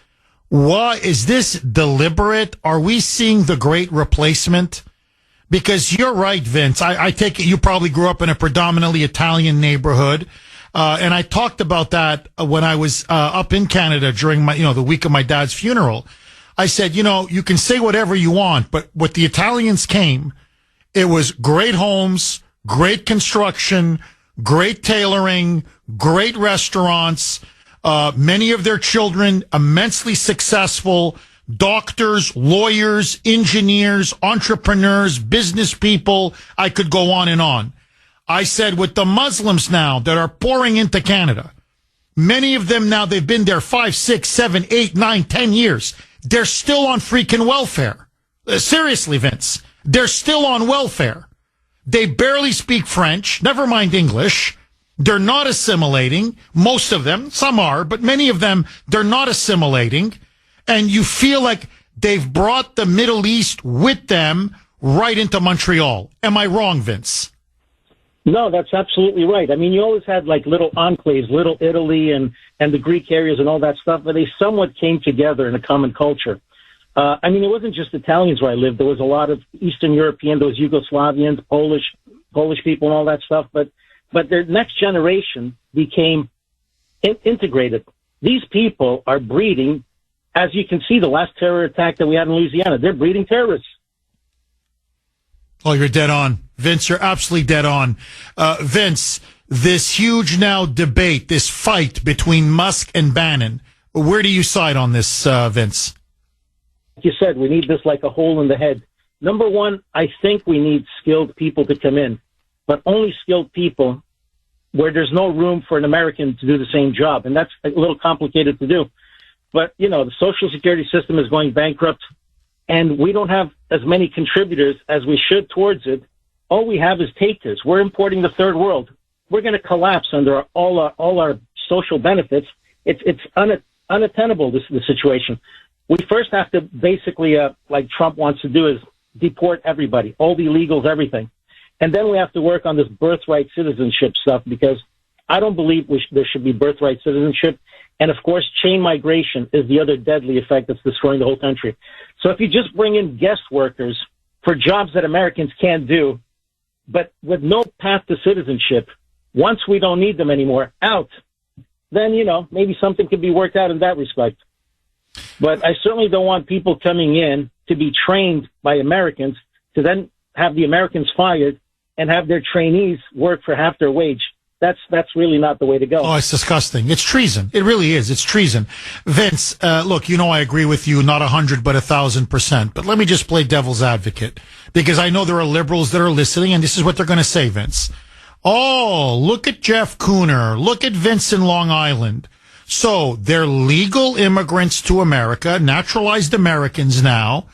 Is this deliberate? Are we seeing the great replacement? Because you're right, Vince. I take it you probably grew up in a predominantly Italian neighborhood. And I talked about that when I was up in Canada during the week of my dad's funeral. I said, you can say whatever you want, but what the Italians came, it was great homes, great construction, great tailoring, great restaurants, many of their children immensely successful, doctors, lawyers, engineers, entrepreneurs, business people. I could go on and on. I said with the Muslims now that are pouring into Canada, many of them now, they've been there 5, 6, 7, 8, 9, 10 years. They're still on freaking welfare. Seriously, Vince. They're still on welfare. They barely speak French, never mind English. They're not assimilating. Most of them, some are, but many of them, they're not assimilating. And you feel like they've brought the Middle East with them right into Montreal. Am I wrong, Vince? No, that's absolutely right. I mean, you always had like little enclaves, Little Italy and the Greek areas and all that stuff, but they somewhat came together in a common culture. I mean, it wasn't just Italians where I lived. There was a lot of Eastern European, those Yugoslavians, Polish people and all that stuff, but their next generation became integrated. These people are breeding, as you can see, the last terror attack that we had in Louisiana, they're breeding terrorists. Oh, you're dead on. Vince, you're absolutely dead on. Vince, this huge now debate, this fight between Musk and Bannon, where do you side on this, Vince? Like you said, we need this like a hole in the head. Number one, I think we need skilled people to come in, but only skilled people where there's no room for an American to do the same job. And that's a little complicated to do. But, the Social Security system is going bankrupt, and we don't have as many contributors as we should towards it. All we have is takers. We're importing the third world. We're going to collapse under all our social benefits. It's unattainable, the situation. We first have to basically, like Trump wants to do, is deport everybody, all the illegals, everything. And then we have to work on this birthright citizenship stuff, because I don't believe there should be birthright citizenship. And, of course, chain migration is the other deadly effect that's destroying the whole country. So if you just bring in guest workers for jobs that Americans can't do, but with no path to citizenship, once we don't need them anymore, out, then, maybe something could be worked out in that respect. But I certainly don't want people coming in to be trained by Americans to then have the Americans fired and have their trainees work for half their wage. That's really not the way to go. Oh, it's disgusting. It's treason. It really is. It's treason. Vince, look, I agree with you, not 100, but 1,000%. But let me just play devil's advocate, because I know there are liberals that are listening, and this is what they're going to say, Vince. Oh, look at Jeff Kuhner. Look at Vince in Long Island. So they're legal immigrants to America, naturalized Americans now.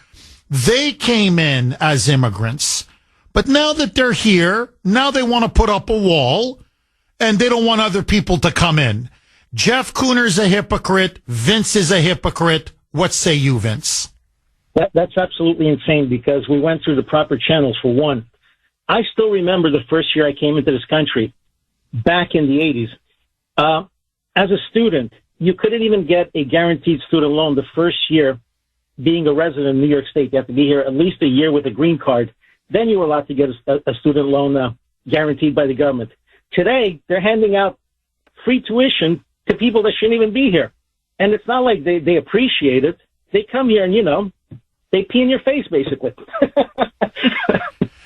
They came in as immigrants. But now that they're here, now they want to put up a wall, and they don't want other people to come in. Jeff Kuhner's a hypocrite. Vince is a hypocrite. What say you, Vince? That's absolutely insane because we went through the proper channels for one. I still remember the first year I came into this country back in the 80s. As a student, you couldn't even get a guaranteed student loan the first year being a resident of New York State. You have to be here at least a year with a green card. Then you were allowed to get a student loan guaranteed by the government. Today, they're handing out free tuition to people that shouldn't even be here. And it's not like they appreciate it. They come here and, they pee in your face, basically.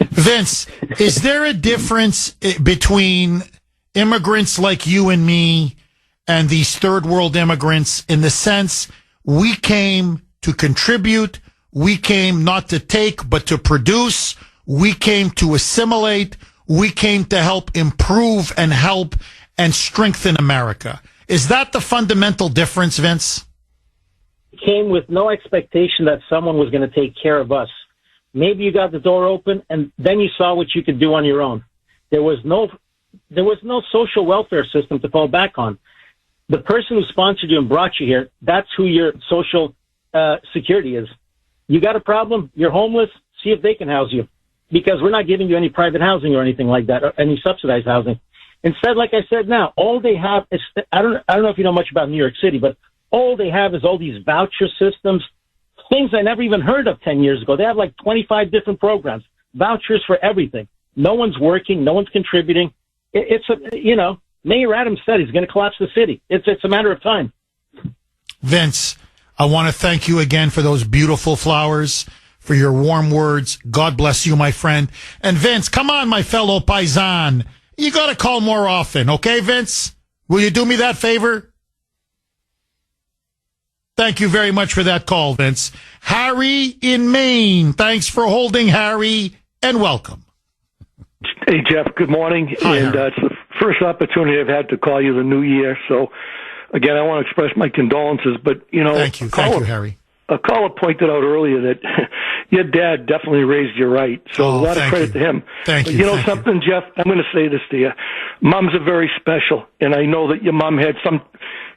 Vince, is there a difference between immigrants like you and me and these third world immigrants in the sense we came to contribute, we came not to take but to produce, we came to assimilate, we came to help improve and help and strengthen America? Is that the fundamental difference, Vince? Came with no expectation that someone was going to take care of us. Maybe you got the door open and then you saw what you could do on your own. There was no social welfare system to fall back on. The person who sponsored you and brought you here, that's who your social security is. You got a problem, you're homeless, see if they can house you. Because we're not giving you any private housing or anything like that, or any subsidized housing. Instead, like I said now, all they have is, I don't know if you know much about New York City, but all they have is all these voucher systems, things I never even heard of 10 years ago. They have like 25 different programs, vouchers for everything. No one's working, no one's contributing. Mayor Adams said he's going to collapse the city. It's a matter of time. Vince, I want to thank you again for those beautiful flowers, for your warm words. God bless you, my friend. And Vince, come on, my fellow paisan. You got to call more often, okay, Vince? Will you do me that favor? Thank you very much for that call, Vince. Harry in Maine. Thanks for holding, Harry, and welcome. Hey, Jeff, good morning. Hi, and it's the first opportunity I've had to call you the new year. So, again, I want to express my condolences. But, Thank you, Harry. A caller pointed out earlier that your dad definitely raised you right. So a lot of credit to him. Thank but you. Know something, Jeff? I'm going to say this to you. Moms are very special, and I know that your mom had some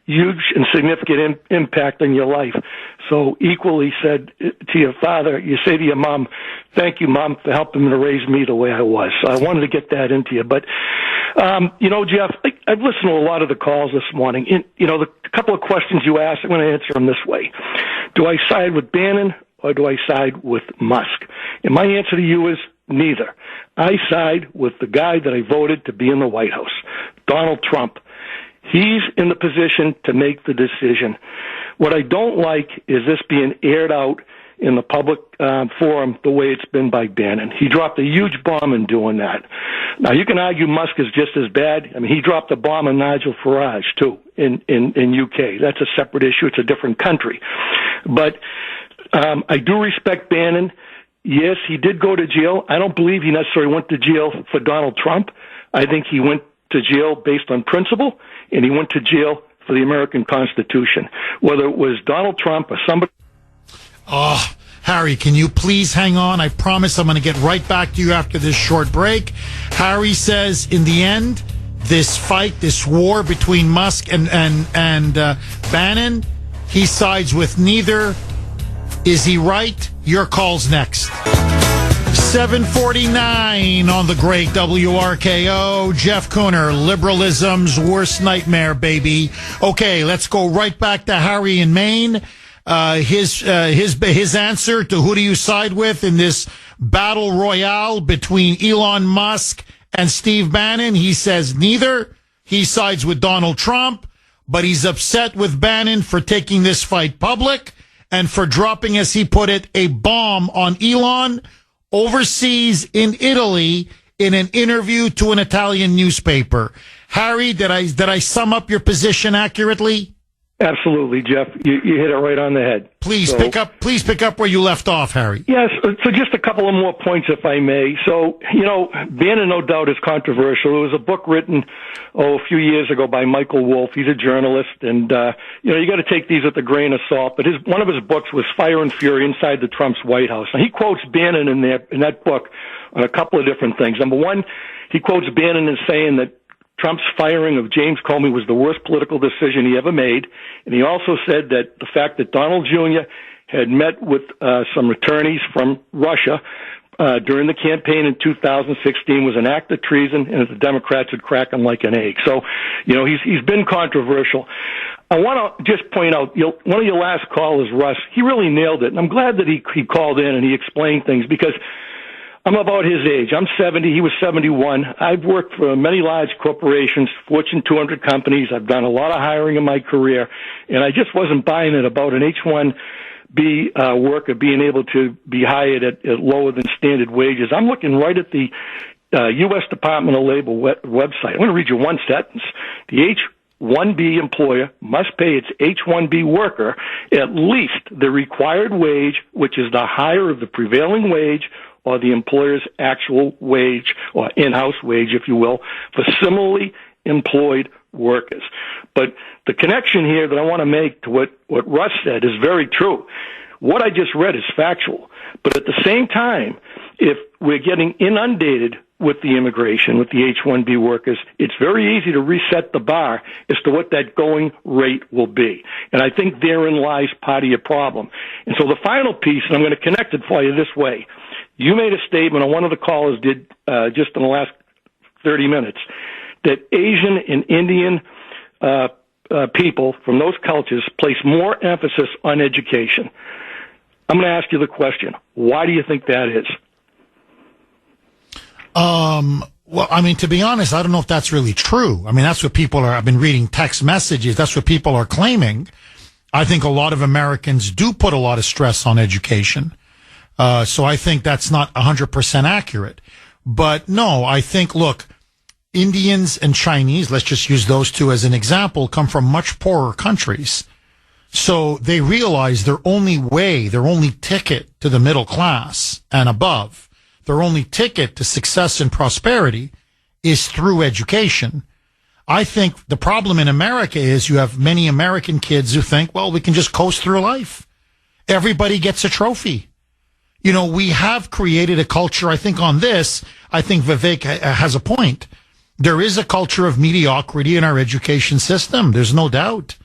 huge and significant impact on your life. So equally said to your father, you say to your mom, thank you, Mom, for helping to raise me the way I was. So I wanted to get that into you. But, Jeff, I've listened to a lot of the calls this morning. And, the couple of questions you asked, I'm going to answer them this way. Do I side with Bannon or do I side with Musk? And my answer to you is neither. I side with the guy that I voted to be in the White House, Donald Trump. He's in the position to make the decision. What I don't like is this being aired out in the public forum the way it's been by Bannon. He dropped a huge bomb in doing that. Now, you can argue Musk is just as bad. I mean, he dropped a bomb on Nigel Farage, too, in UK. That's a separate issue. It's a different country. But I do respect Bannon. Yes, he did go to jail. I don't believe he necessarily went to jail for Donald Trump. I think he went to jail based on principle, and he went to jail for the American Constitution. Whether it was Donald Trump or somebody... Oh, Harry, can you please hang on? I promise I'm going to get right back to you after this short break. Harry says, in the end, this fight, this war between Musk and Bannon, he sides with neither. Is he right? Your call's next. 7:49 on the great WRKO. Jeff Kuhner, liberalism's worst nightmare, baby. Okay, let's go right back to Harry in Maine. His answer to who do you side with in this battle royale between Elon Musk and Steve Bannon. He says neither. He sides with Donald Trump, but he's upset with Bannon for taking this fight public and for dropping, as he put it, a bomb on Elon overseas in Italy in an interview to an Italian newspaper. Harry, did I sum up your position accurately? Absolutely, Jeff. You hit it right on the head. Please pick up where you left off, Harry. Yes, so just a couple of more points, if I may. So, Bannon, no doubt, is controversial. There was a book written, a few years ago by Michael Wolff. He's a journalist, and, you got to take these with a grain of salt. But one of his books was Fire and Fury Inside the Trump's White House. And he quotes Bannon in that book on a couple of different things. Number one, he quotes Bannon as saying that Trump's firing of James Comey was the worst political decision he ever made. And he also said that the fact that Donald Jr. had met with some attorneys from Russia during the campaign in 2016 was an act of treason, and the Democrats would crack him like an egg. So, he's been controversial. I want to just point out, one of your last callers, Russ, he really nailed it. And I'm glad that he called in and he explained things, because I'm about his age. I'm 70. He was 71. I've worked for many large corporations, Fortune 200 companies. I've done a lot of hiring in my career, and I just wasn't buying it about an H-1B worker being able to be hired at lower than standard wages. I'm looking right at the U.S. Department of Labor website. I'm going to read you one sentence. The H-1B employer must pay its H-1B worker at least the required wage, which is the higher of the prevailing wage, or the employer's actual wage, or in-house wage, if you will, for similarly employed workers. But the connection here that I want to make to what Russ said is very true. What I just read is factual. But at the same time, if we're getting inundated with the immigration, with the H-1B workers, it's very easy to reset the bar as to what that going rate will be. And I think therein lies part of your problem. And so the final piece, and I'm going to connect it for you this way. You made a statement, and one of the callers did just in the last 30 minutes, that Asian and Indian people from those cultures place more emphasis on education. I'm going to ask you the question. Why do you think that is? Well, I mean, to be honest, I don't know if that's really true. I mean, that's what people are, I've been reading text messages. That's what people are claiming. I think a lot of Americans do put a lot of stress on education. So I think that's not 100% accurate. But no, I think, look, Indians and Chinese, let's just use those two as an example, come from much poorer countries. So they realize their only way, their only ticket to the middle class and above, their only ticket to success and prosperity is through education. I think the problem in America is you have many American kids who think, well, we can just coast through life. Everybody gets a trophy. We have created a culture, I think on this, I think Vivek has a point. There is a culture of mediocrity in our education system. There's no doubt.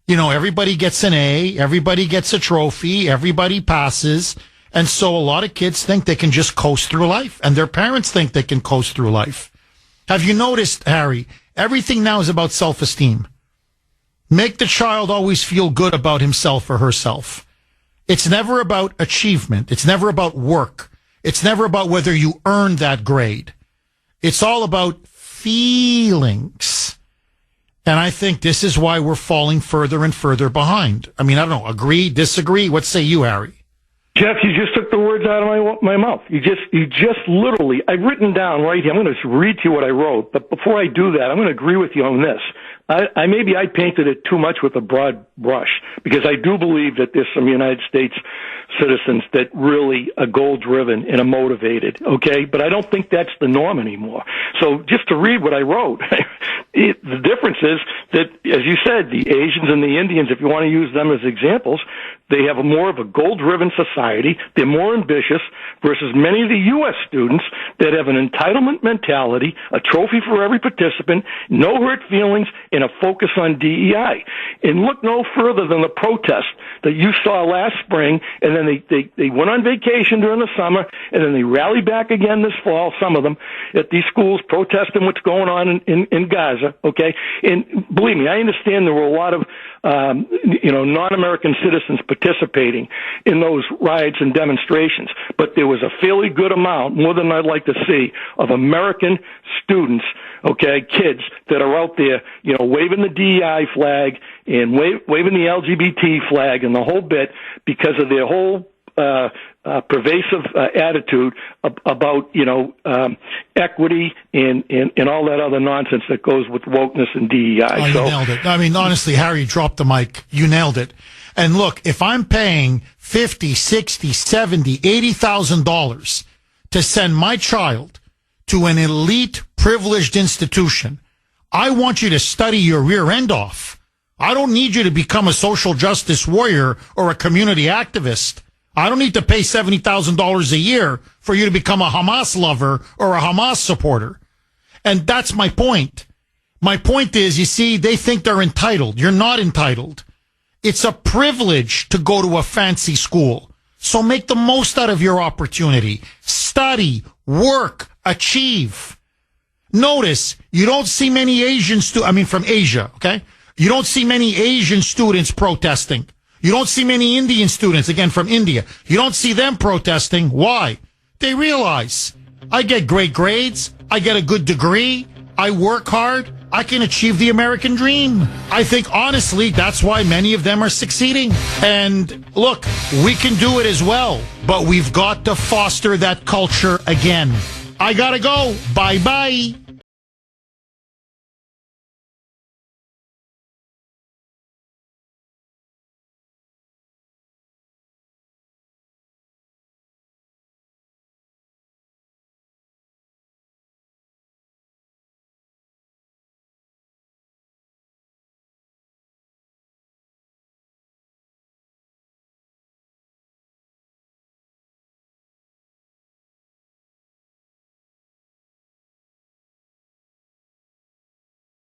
Everybody gets an A, everybody gets a trophy, everybody passes. And so a lot of kids think they can just coast through life, and their parents think they can coast through life. Have you noticed, Harry, everything now is about self-esteem. Make the child always feel good about himself or herself. It's never about achievement. It's never about work. It's never about whether you earned that grade. It's all about feelings. And I think this is why we're falling further and further behind. I mean, I don't know, agree, disagree? What say you, Harry? Jeff, you just took the words out of my mouth. You just literally, I've written down right here, I'm going to read to you what I wrote, but before I do that, I'm going to agree with you on this. Maybe I painted it too much with a broad brush, because I do believe that there's some United States citizens that really are goal-driven and are motivated, okay? But I don't think that's the norm anymore. So just to read what I wrote, the difference is that, as you said, the Asians and the Indians, if you want to use them as examples, they have more of a goal-driven society. They're more ambitious versus many of the U.S. students that have an entitlement mentality, a trophy for every participant, no hurt feelings, and a focus on DEI. And look no further than the protest that you saw last spring, and then they went on vacation during the summer, and then they rallied back again this fall, some of them, at these schools protesting what's going on in Gaza, okay? And believe me, I understand there were a lot of non-American citizens participating in those riots and demonstrations, but there was a fairly good amount, more than I'd like to see, of American students, okay, kids that are out there, waving the DEI flag and waving the LGBT flag and the whole bit, because of their whole pervasive attitude about equity and all that other nonsense that goes with wokeness and DEI. Oh, you nailed it. I mean, honestly, Harry, you dropped the mic. You nailed it. And look, if I'm paying $50, $60, $70, $80,000 to send my child to an elite, privileged institution, I want you to study your rear end off. I don't need you to become a social justice warrior or a community activist. I don't need to pay $70,000 a year for you to become a Hamas lover or a Hamas supporter. And that's my point. My point is, you see, they think they're entitled. You're not entitled. It's a privilege to go to a fancy school. So make the most out of your opportunity. Study, work, achieve. Notice, you don't see many from Asia, okay? You don't see many Asian students protesting. You don't see many Indian students, again, from India. You don't see them protesting. Why? They realize, I get great grades, I get a good degree, I work hard, I can achieve the American dream. I think, honestly, that's why many of them are succeeding. And look, we can do it as well, but we've got to foster that culture again. I gotta go. Bye-bye.